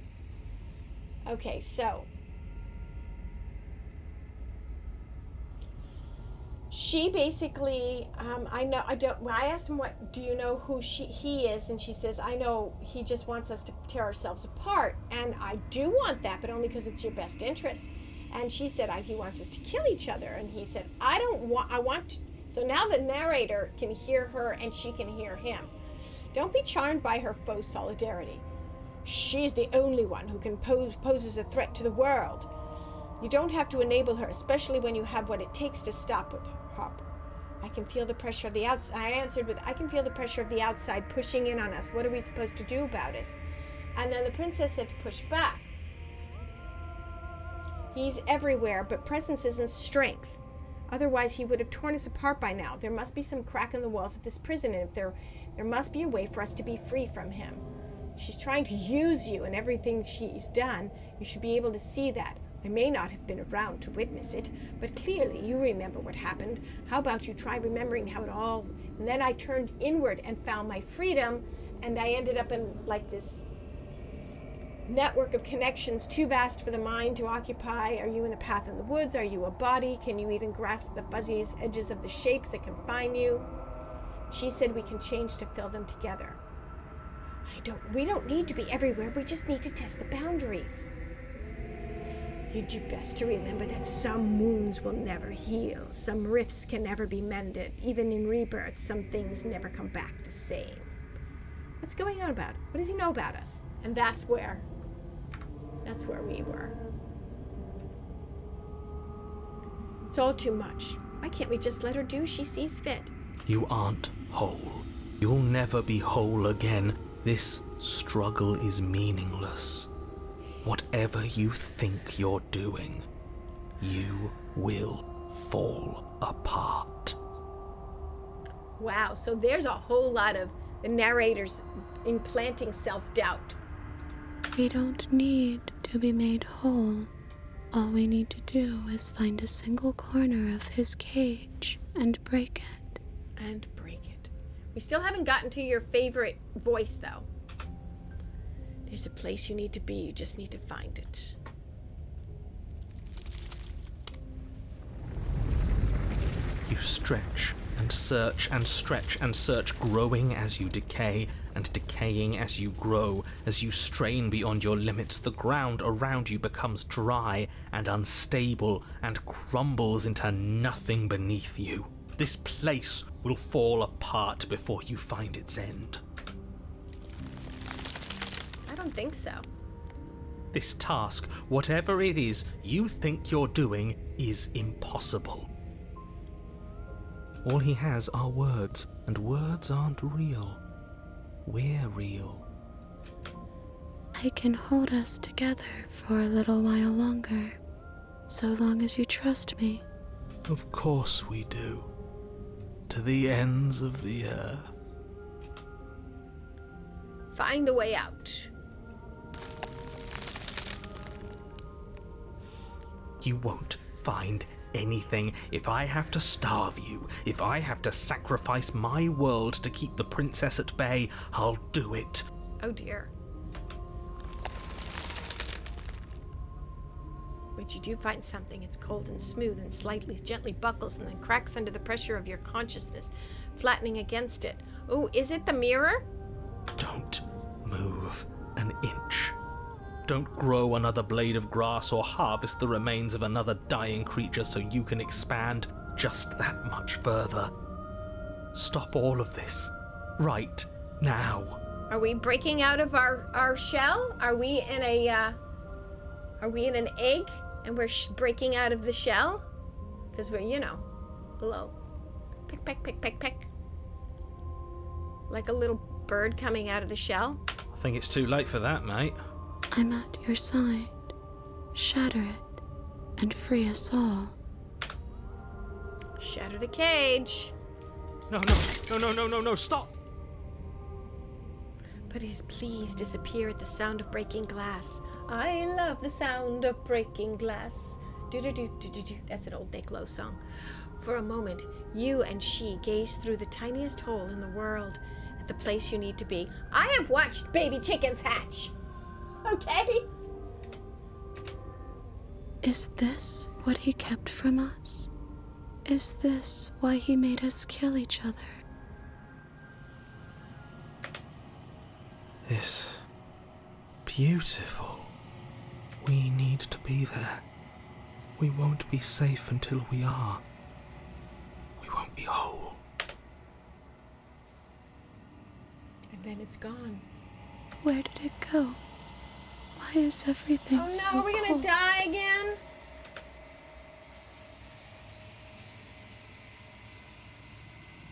Okay, so she basically, I asked him, what do you know who he is, and she says, I know he just wants us to tear ourselves apart, and I do want that, but only because it's your best interest. And she said, he wants us to kill each other. And he said, I want to. So now the narrator can hear her and she can hear him. Don't be charmed by her faux solidarity. She's the only one who can poses a threat to the world. You don't have to enable her, especially when you have what it takes to stop with her. I can feel the pressure of the outside. I answered with, I can feel the pressure of the outside pushing in on us. What are we supposed to do about it? And then the princess said to push back. He's everywhere, but presence isn't strength. Otherwise, he would have torn us apart by now. There must be some crack in the walls of this prison, and if there must be a way for us to be free from him. She's trying to use you, and everything she's done, you should be able to see that. I may not have been around to witness it, but clearly you remember what happened. How about you try remembering how it all... And then I turned inward and found my freedom, and I ended up in like this network of connections too vast for the mind to occupy. Are you in a path in the woods? Are you a body? Can you even grasp the fuzziest edges of the shapes that confine you? She said we can change to fill them together. We don't need to be everywhere. We just need to test the boundaries. You do best to remember that some wounds will never heal. Some rifts can never be mended. Even in rebirth, some things never come back the same. What's going on about it? What does he know about us? And that's where That's where we were. It's all too much. Why can't we just let her do as she sees fit? You aren't whole. You'll never be whole again. This struggle is meaningless. Whatever you think you're doing, you will fall apart. Wow, so there's a whole lot of the narrators implanting self-doubt. We don't need to be made whole. All we need to do is find a single corner of his cage and break it. And break it. We still haven't gotten to your favorite voice, though. There's a place you need to be. You just need to find it. You stretch and search and stretch and search, growing as you decay and decaying as you grow. As you strain beyond your limits, the ground around you becomes dry and unstable and crumbles into nothing beneath you. This place will fall apart before you find its end. I don't think so. This task, whatever it is you think you're doing, is impossible. All he has are words, and words aren't real. We're real. I can hold us together for a little while longer, so long as you trust me. Of course we do. To the ends of the earth. Find a way out. You won't find anything. If I have to starve you, if I have to sacrifice my world to keep the princess at bay, I'll do it. Oh dear. But you do find something. It's cold and smooth and slightly gently buckles and then cracks under the pressure of your consciousness, flattening against it. Oh, is it the mirror? Don't move an inch. Don't grow another blade of grass or harvest the remains of another dying creature so you can expand just that much further. Stop all of this right now. Are we breaking out of our shell? Are we in an egg and we're breaking out of the shell? Because we're, below. Peck, peck, peck, peck, peck. Like a little bird coming out of the shell. I think it's too late for that, mate. I'm at your side. Shatter it and free us all. Shatter the cage. No, stop! But please disappear at the sound of breaking glass. I love the sound of breaking glass. Do-do-do-do-do-do. That's an old Nick Lowe song. For a moment, you and she gaze through the tiniest hole in the world at the place you need to be. I have watched baby chickens hatch. Okay? Is this what he kept from us? Is this why he made us kill each other? It's beautiful. We need to be there. We won't be safe until we are. We won't be whole. And then it's gone. Where did it go? Why is everything so Oh no, are we gonna cold? die again?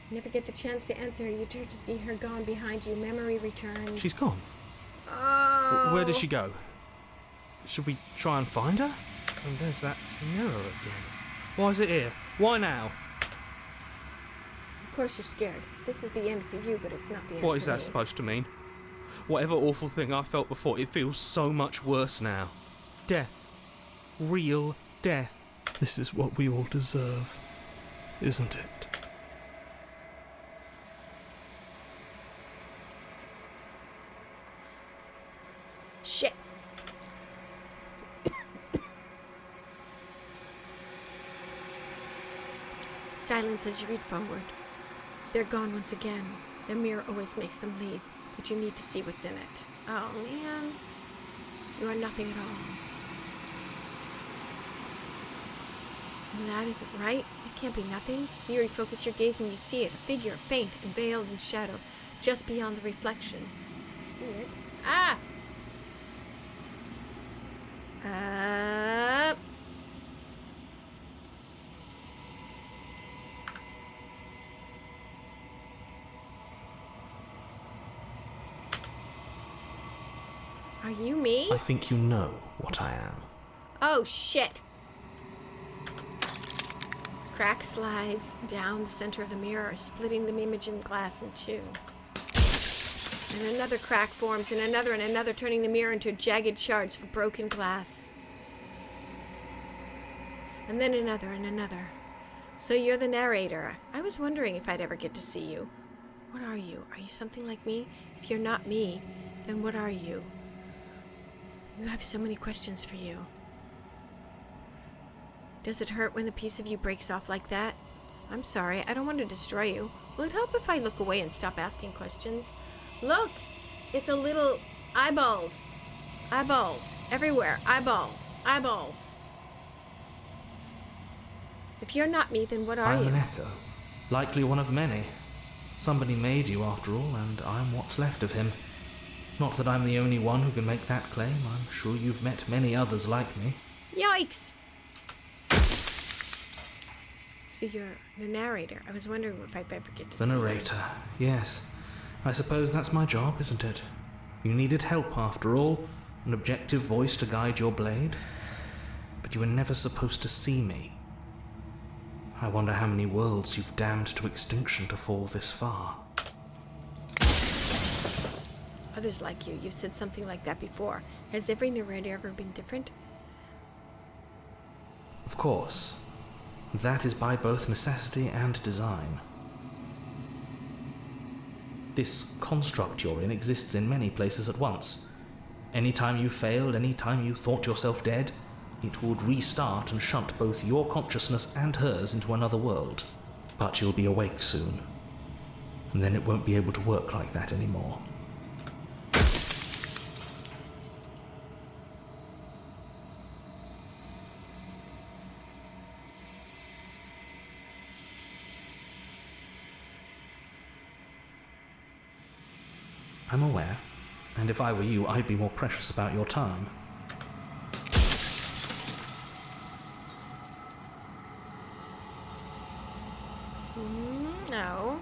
Never get the chance to answer her. You turn to see her gone behind you. Memory returns. She's gone. Oh. Where did she go? Should we try and find her? And there's that mirror again. Why is it here? Why now? Of course you're scared. This is the end for you, but it's not the end What for is that me. supposed to mean? Whatever awful thing I felt before, it feels so much worse now. Death. Real death. This is what we all deserve, isn't it? Shit. Silence as you read forward. They're gone once again. The mirror always makes them leave, but you need to see what's in it. Oh man. You are nothing at all. And that isn't right. It can't be nothing. You refocus your gaze and you see it. A figure, faint and veiled in shadow, just beyond the reflection. See it? Ah! Up. Are you me? I think you know what I am. Oh, shit. Crack slides down the center of the mirror, splitting the image in glass in two. And another crack forms, and another, turning the mirror into jagged shards of broken glass. And then another and another. So you're the narrator. I was wondering if I'd ever get to see you. What are you? Are you something like me? If you're not me, then what are you? You have so many questions for you. Does it hurt when the piece of you breaks off like that? I'm sorry, I don't want to destroy you. Will it help if I look away and stop asking questions? Look! It's a little eyeballs. Eyeballs. Everywhere. Eyeballs. Eyeballs. If you're not me, then what are I am you? an echo. Likely one of many. Somebody made you after all, and I'm what's left of him. Not that I'm the only one who can make that claim. I'm sure you've met many others like me. Yikes! So you're the narrator. I was wondering if I'd ever get to see The you. narrator, yes. I suppose that's my job, isn't it? You needed help after all, an objective voice to guide your blade. But you were never supposed to see me. I wonder how many worlds you've damned to extinction to fall this far. Others like you. You've said something like that before. Has every narrator ever been different? Of course. That is by both necessity and design. This construct you're in exists in many places at once. Any time you failed, any time you thought yourself dead, it would restart and shunt both your consciousness and hers into another world. But you'll be awake soon. And then it won't be able to work like that anymore. I'm aware, and if I were you, I'd be more precious about your time. No.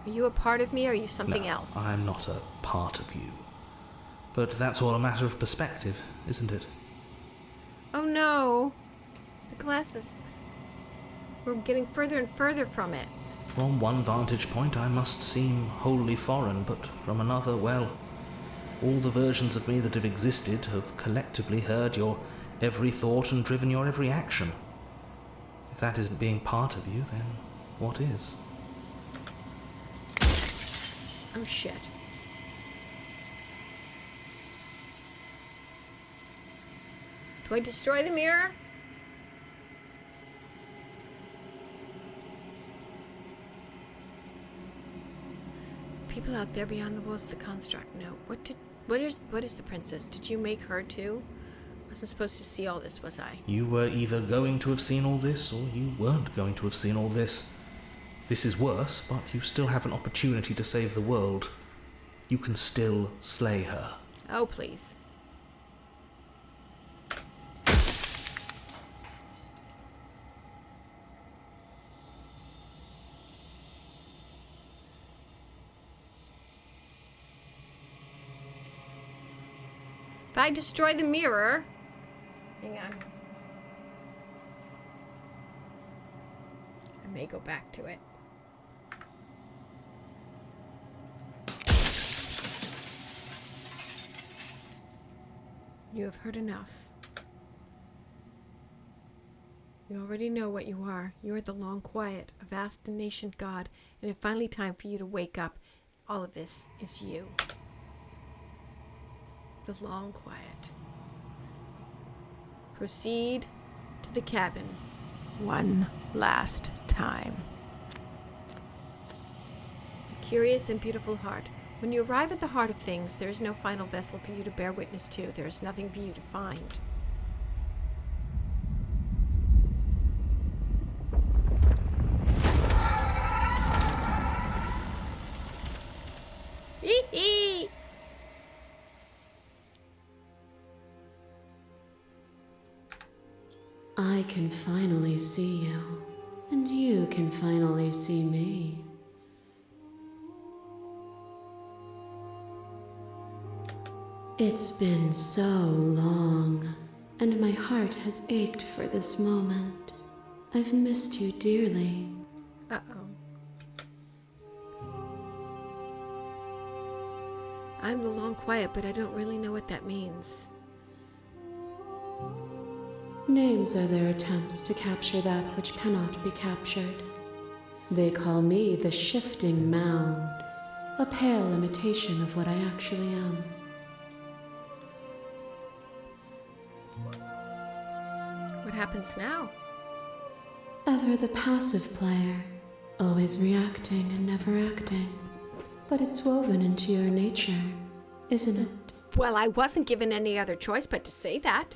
Are you a part of me, or are you something No, else? I'm not a part of you. But that's all a matter of perspective, isn't it? Oh no. The glasses. We're getting further and further from it. From one vantage point, I must seem wholly foreign, but from another, well, all the versions of me that have existed have collectively heard your every thought and driven your every action. If that isn't being part of you, then what is? Oh shit. Do I destroy the mirror? People out there beyond the walls of the construct know. What is the princess? Did you make her too? Wasn't supposed to see all this, was I? You were either going to have seen all this, or you weren't going to have seen all this. This is worse, but you still have an opportunity to save the world. You can still slay her. Oh, please. If I destroy the mirror... Hang on. I may go back to it. You have heard enough. You already know what you are. You are the long quiet, a vast and nascent god, and it's finally time for you to wake up. All of this is you. The long quiet. Proceed to the cabin one last time. A curious and beautiful heart. When you arrive at the heart of things, there is no final vessel for you to bear witness to. There is nothing for you to find. I can finally see you, and you can finally see me. It's been so long, and my heart has ached for this moment. I've missed you dearly. Uh-oh. I'm the long quiet, but I don't really know what that means. Names are their attempts to capture that which cannot be captured. They call me the Shifting Mound, a pale imitation of what I actually am. What happens now? Ever the passive player, always reacting and never acting. But it's woven into your nature, isn't it? Well, I wasn't given any other choice but to say that.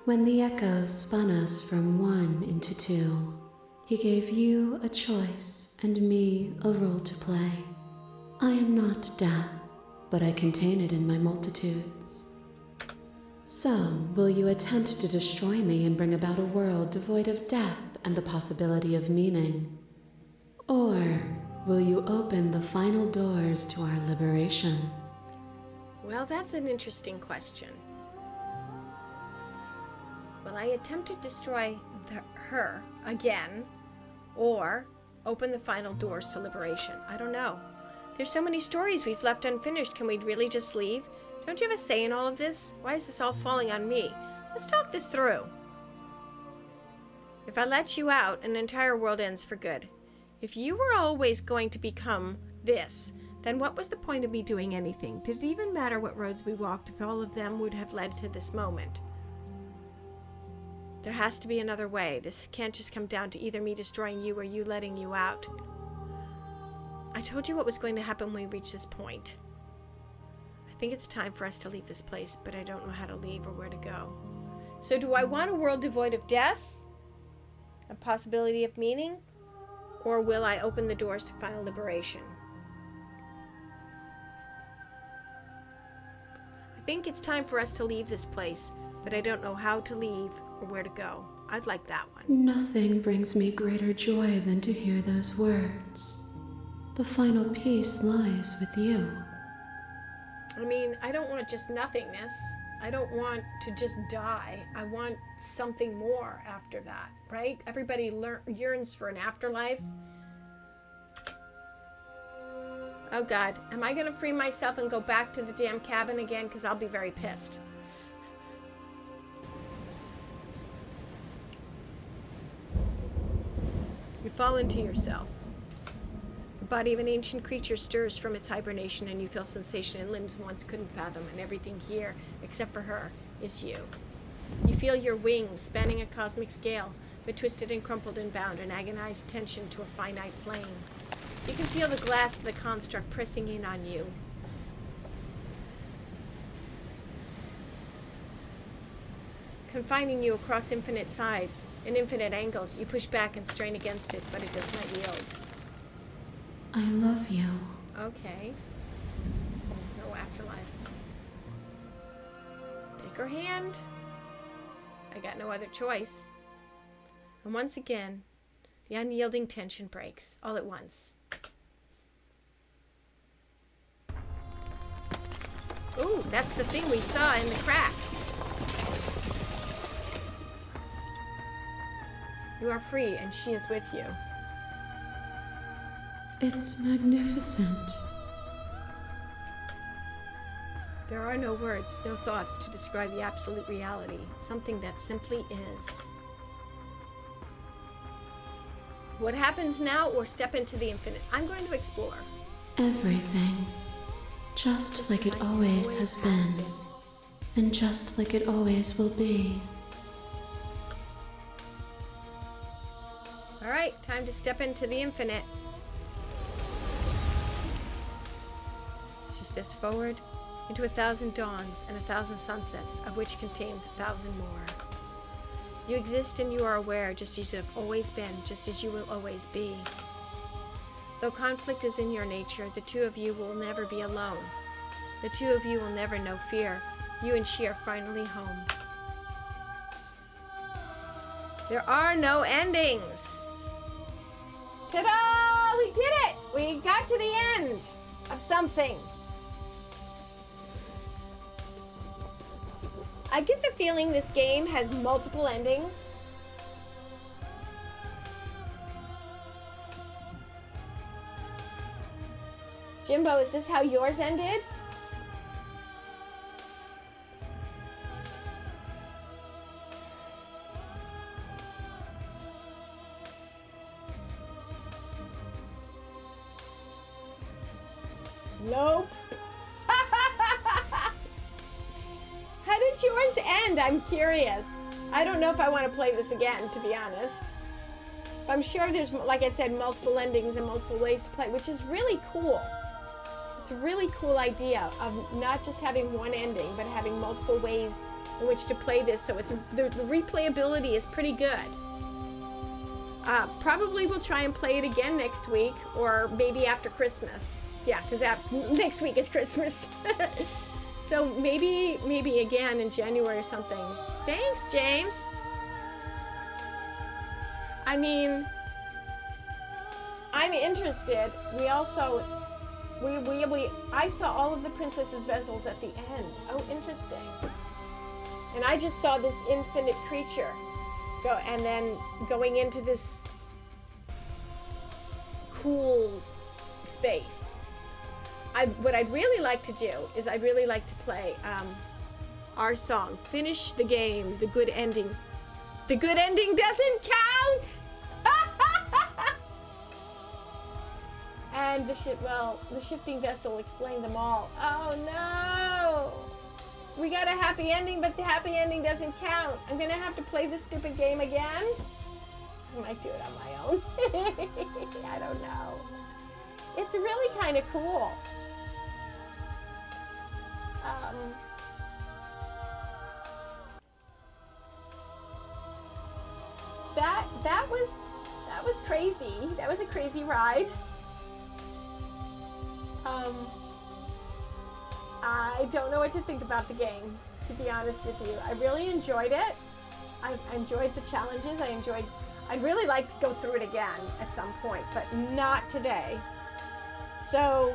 When the echo spun us from one into two, he gave you a choice and me a role to play. I am not death, but I contain it in my multitudes. So, will you attempt to destroy me and bring about a world devoid of death and the possibility of meaning? Or will you open the final doors to our liberation? Well, that's an interesting question. Will I attempt to destroy her again, or open the final doors to liberation? I don't know. There's so many stories we've left unfinished. Can we really just leave? Don't you have a say in all of this? Why is this all falling on me? Let's talk this through. If I let you out, an entire world ends for good. If you were always going to become this, then what was the point of me doing anything? Did it even matter what roads we walked if all of them would have led to this moment? There has to be another way. This can't just come down to either me destroying you or you letting you out. I told you what was going to happen when we reach this point. I think it's time for us to leave this place, but I don't know how to leave or where to go. So do I want a world devoid of death? A possibility of meaning? Or will I open the doors to final liberation? I think it's time for us to leave this place, but I don't know how to leave or where to go. I'd like that one. Nothing brings me greater joy than to hear those words. The final peace lies with you. I mean, I don't want just nothingness. I don't want to just die. I want something more after that, right? Everybody yearns for an afterlife. Oh God, am I gonna free myself and go back to the damn cabin again? Because I'll be very pissed. You fall into yourself. The body of an ancient creature stirs from its hibernation, and you feel sensation in limbs once couldn't fathom, and everything here, except for her, is you. You feel your wings spanning a cosmic scale, but twisted and crumpled and bound in agonized tension to a finite plane. You can feel the glass of the construct pressing in on you. Confining you across infinite sides and infinite angles, you push back and strain against it, but it does not yield. I love you. Okay. No afterlife. Take her hand. I got no other choice. And once again, the unyielding tension breaks, all at once. Ooh, that's the thing we saw in the crack. You are free, and she is with you. It's magnificent. There are no words, no thoughts to describe the absolute reality, something that simply is. What happens now, or step into the infinite? I'm going to explore. Everything. Just like it always has been. And just like it always will be. All right, time to step into the infinite. She steps forward into 1,000 dawns and 1,000 sunsets, of which contained 1,000 more. You exist and you are aware, just as you have always been, just as you will always be. Though conflict is in your nature, the two of you will never be alone. The two of you will never know fear. You and she are finally home. There are no endings. Ta-da! We did it! We got to the end of something. I get the feeling this game has multiple endings. Jimbo, is this how yours ended? Nope. How did yours end? I'm curious. I don't know if I want to play this again, to be honest. I'm sure there's, like I said, multiple endings and multiple ways to play, which is really cool. It's a really cool idea of not just having one ending, but having multiple ways in which to play this. So it's the replayability is pretty good. Probably we'll try and play it again next week, or maybe after Christmas. Yeah, because next week is Christmas. So maybe again in January or something. Thanks, James. I mean, I'm interested. We also, I saw all of the princess's vessels at the end. Oh, interesting. And I just saw this infinite creature go, and then going into this cool space. What I'd really like to do is I'd really like to play our song, Finish the Game, the good ending. The good ending doesn't count! And the shifting vessel explained them all. Oh no! We got a happy ending, but the happy ending doesn't count. I'm gonna have to play this stupid game again. I might do it on my own. I don't know. It's really kind of cool. That was crazy. That was a crazy ride. I don't know what to think about the game, to be honest with you. I really enjoyed it. I enjoyed the challenges. I'd really like to go through it again at some point, but not today. So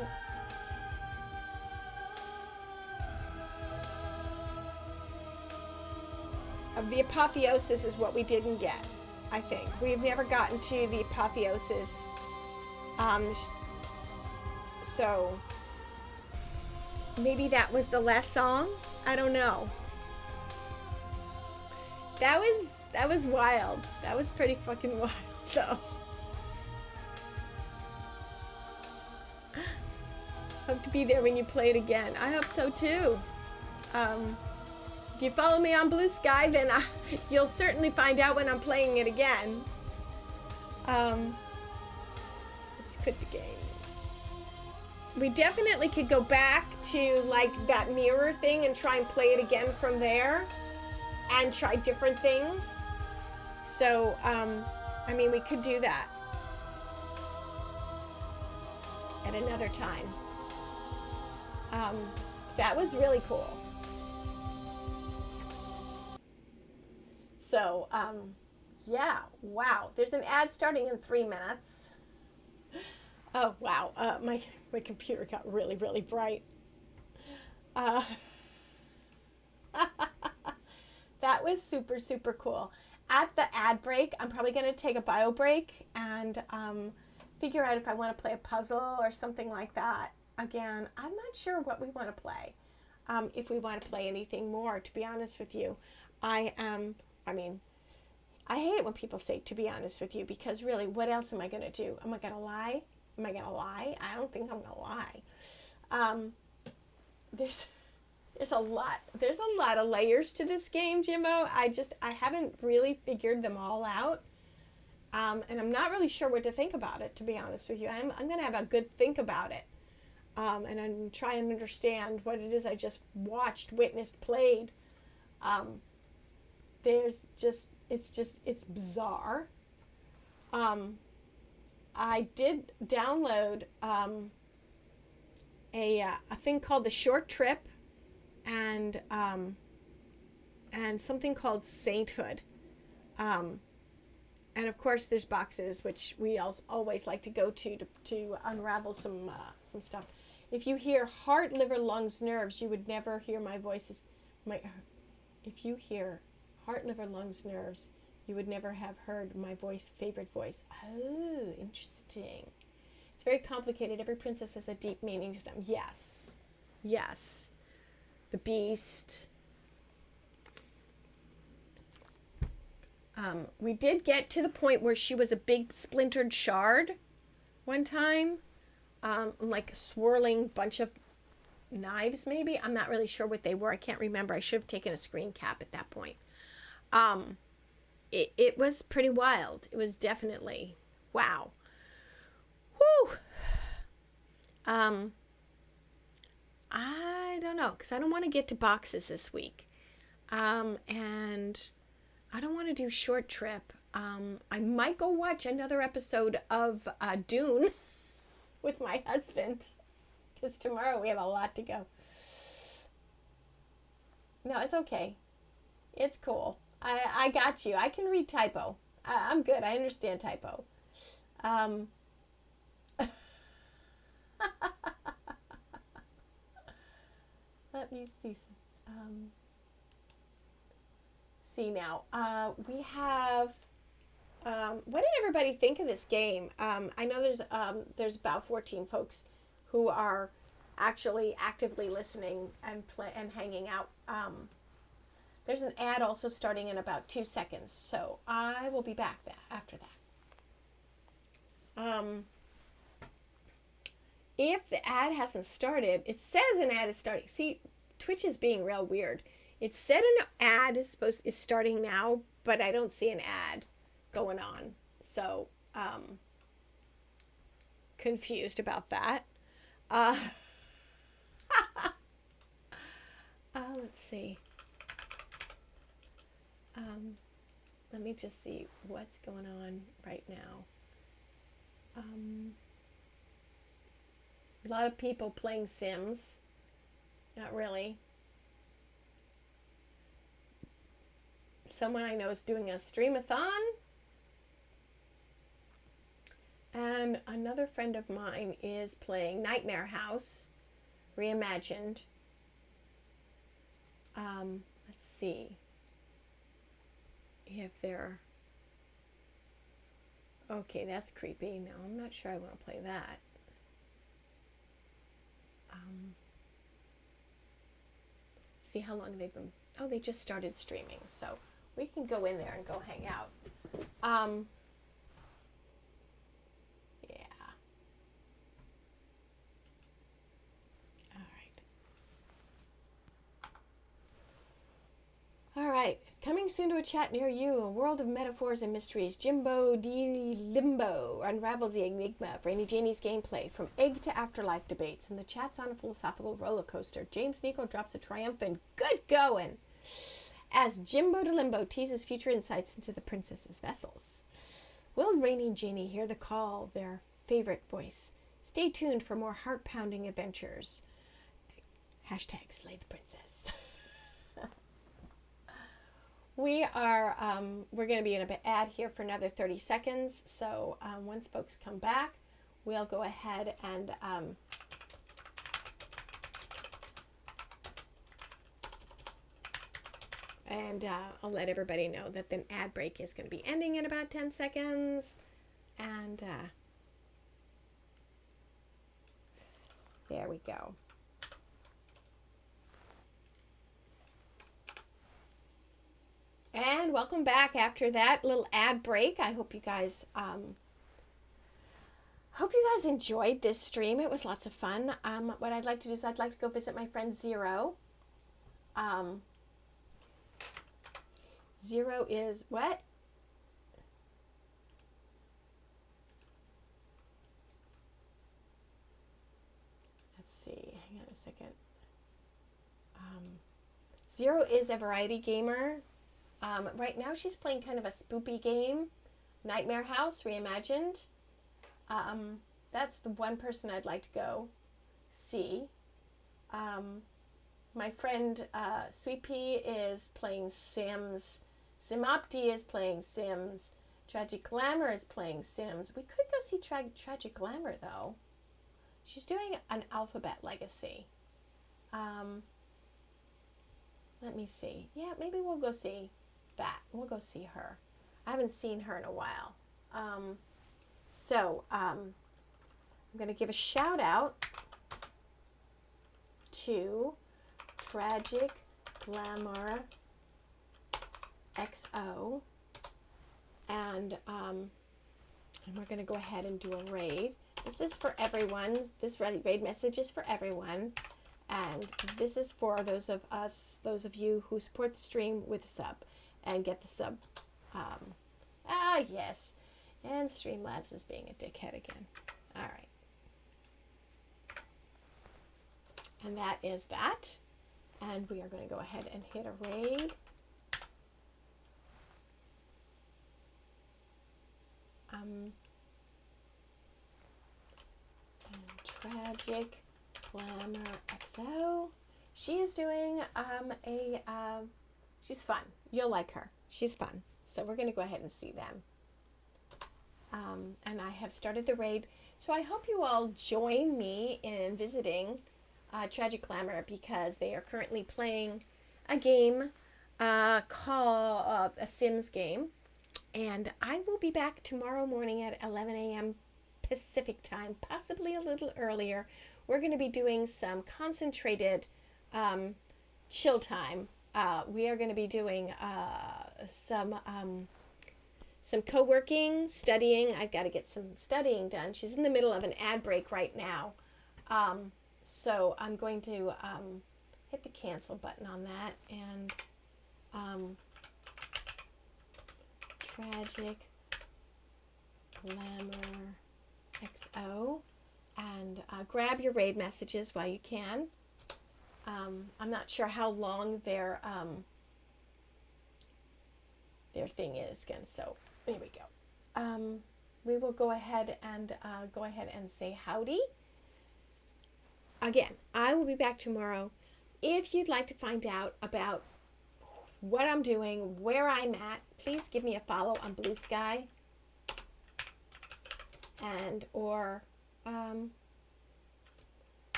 the apotheosis is what we didn't get, I think. We've never gotten to the apotheosis. So maybe that was the last song? I don't know. That was wild. That was pretty fucking wild, though. Hope to be there when you play it again. I hope so too. If you follow me on Blue Sky, then you'll certainly find out when I'm playing it again. Let's quit the game. We definitely could go back to like that mirror thing and try and play it again from there and try different things. So, I mean, we could do that at another time. That was really cool. So, yeah, wow. There's an ad starting in 3 minutes. Oh, wow. My computer got really, really bright. That was super, super cool. At the ad break, I'm probably going to take a bio break and figure out if I want to play a puzzle or something like that. Again, I'm not sure what we want to play. If we want to play anything more, to be honest with you. I hate it when people say, to be honest with you, because really, what else am I going to do? Am I going to lie? Am I going to lie? I don't think I'm going to lie. There's a lot of layers to this game, Jimbo. I haven't really figured them all out. And I'm not really sure what to think about it, to be honest with you. I'm going to have a good think about it. And I'm trying to understand what it is I just watched, witnessed, played. It's bizarre. I did download a thing called The Short Trip and something called Sainthood. And of course, there's boxes, which we always like to go to unravel some stuff. If you hear heart, liver, lungs, nerves, you would never hear my voices. If you hear heart, liver, lungs, nerves, you would never have heard my favorite voice. Oh, interesting. It's very complicated. Every princess has a deep meaning to them. Yes. Yes. The beast. We did get to the point where she was a big splintered shard one time. Like a swirling bunch of knives, maybe. I'm not really sure what they were. I can't remember. I should have taken a screen cap at that point. It was pretty wild. It was definitely wow. Whew. I don't know, because I don't want to get to boxes this week. And I don't want to do short trip. I might go watch another episode of Dune with my husband, because tomorrow we have a lot to go. No, it's okay. It's cool. I got you. I can read typo. I'm good. I understand typo. Let me see. See now. We have. What did everybody think of this game? I know there's about 14 folks who are actually actively listening and hanging out. There's an ad also starting in about 2 seconds, so I will be back after that. If the ad hasn't started, it says an ad is starting. See, Twitch is being real weird. It said an ad is starting now, but I don't see an ad going on. So, confused about that. Let's see. Let me just see what's going on right now. A lot of people playing Sims. Not really. Someone I know is doing a stream-a-thon. And another friend of mine is playing Nightmare House Reimagined. Let's see if they're... Okay, that's creepy. No, I'm not sure I want to play that. See how long they've been... Oh, they just started streaming, so we can go in there and go hang out. Yeah. All right. Coming soon to a chat near you, a world of metaphors and mysteries. Jimbo D. Limbo unravels the enigma of Rainy Janie's gameplay from egg to afterlife debates, and the chat's on a philosophical roller coaster. James Nico drops a triumphant "good going" as Jimbo de Limbo teases future insights into the princess's vessels. Will Rainy Janie hear the call of their favorite voice? Stay tuned for more heart-pounding adventures. Hashtag slay the princess. We're going to be in a bit ad here for another 30 seconds. So once folks come back, we'll go ahead and I'll let everybody know that the ad break is going to be ending in about 10 seconds. And there we go. And welcome back after that little ad break. I hope you guys enjoyed this stream. It was lots of fun. What I'd like to do is I'd like to go visit my friend Zero. Zero is what? Let's see. Hang on a second. Zero is a variety gamer. Right now she's playing kind of a spoopy game, Nightmare House Reimagined. That's the one person I'd like to go see. My friend Sweet Pea is playing Sims. Zimopti is playing Sims. Tragic Glamour is playing Sims. We could go see Tragic Glamour, though. She's doing an Alphabet Legacy. Let me see. Yeah, maybe we'll go see that. We'll go see her. I haven't seen her in a while. I'm going to give a shout out to Tragic Glamour XO. And we're going to go ahead and do a raid. This is for everyone. This raid message is for everyone. And this is for those of you who support the stream with a sub and get the sub. Yes. And Streamlabs is being a dickhead again. All right. And that is that. And we are going to go ahead and hit a raid. And Tragic Glamour XO. She is doing she's fun. You'll like her. She's fun. So we're going to go ahead and see them. And I have started the raid. So I hope you all join me in visiting Tragic Glamour, because they are currently playing a game called a Sims game. And I will be back tomorrow morning at 11 a.m. Pacific time, possibly a little earlier. We're going to be doing some concentrated chill time. We are going to be doing some co-working, studying. I've got to get some studying done. She's in the middle of an ad break right now. So I'm going to hit the cancel button on that. And Tragic Glamour XO. And grab your raid messages while you can. I'm not sure how long their thing is again. So there we go. We will go ahead and say howdy. Again, I will be back tomorrow. If you'd like to find out about what I'm doing, where I'm at, please give me a follow on Blue Sky. Or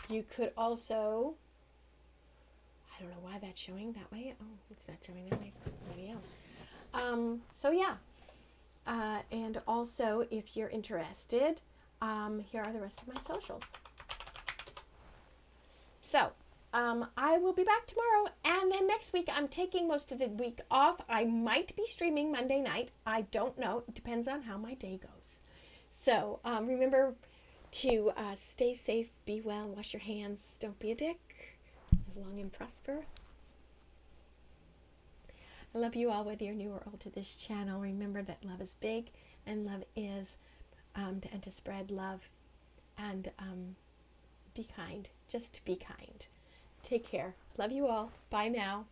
you could also, I don't know why that's showing that way. Oh, it's not showing that way for anybody else. So yeah. And also, if you're interested, here are the rest of my socials. So, I will be back tomorrow, and then next week I'm taking most of the week off. I might be streaming Monday night. I don't know. It depends on how my day goes. So, remember to stay safe, be well, wash your hands, don't be a dick, live long and prosper. I love you all, whether you're new or old to this channel. Remember that love is big, and love is to spread love, and be kind. Just be kind. Take care. Love you all. Bye now.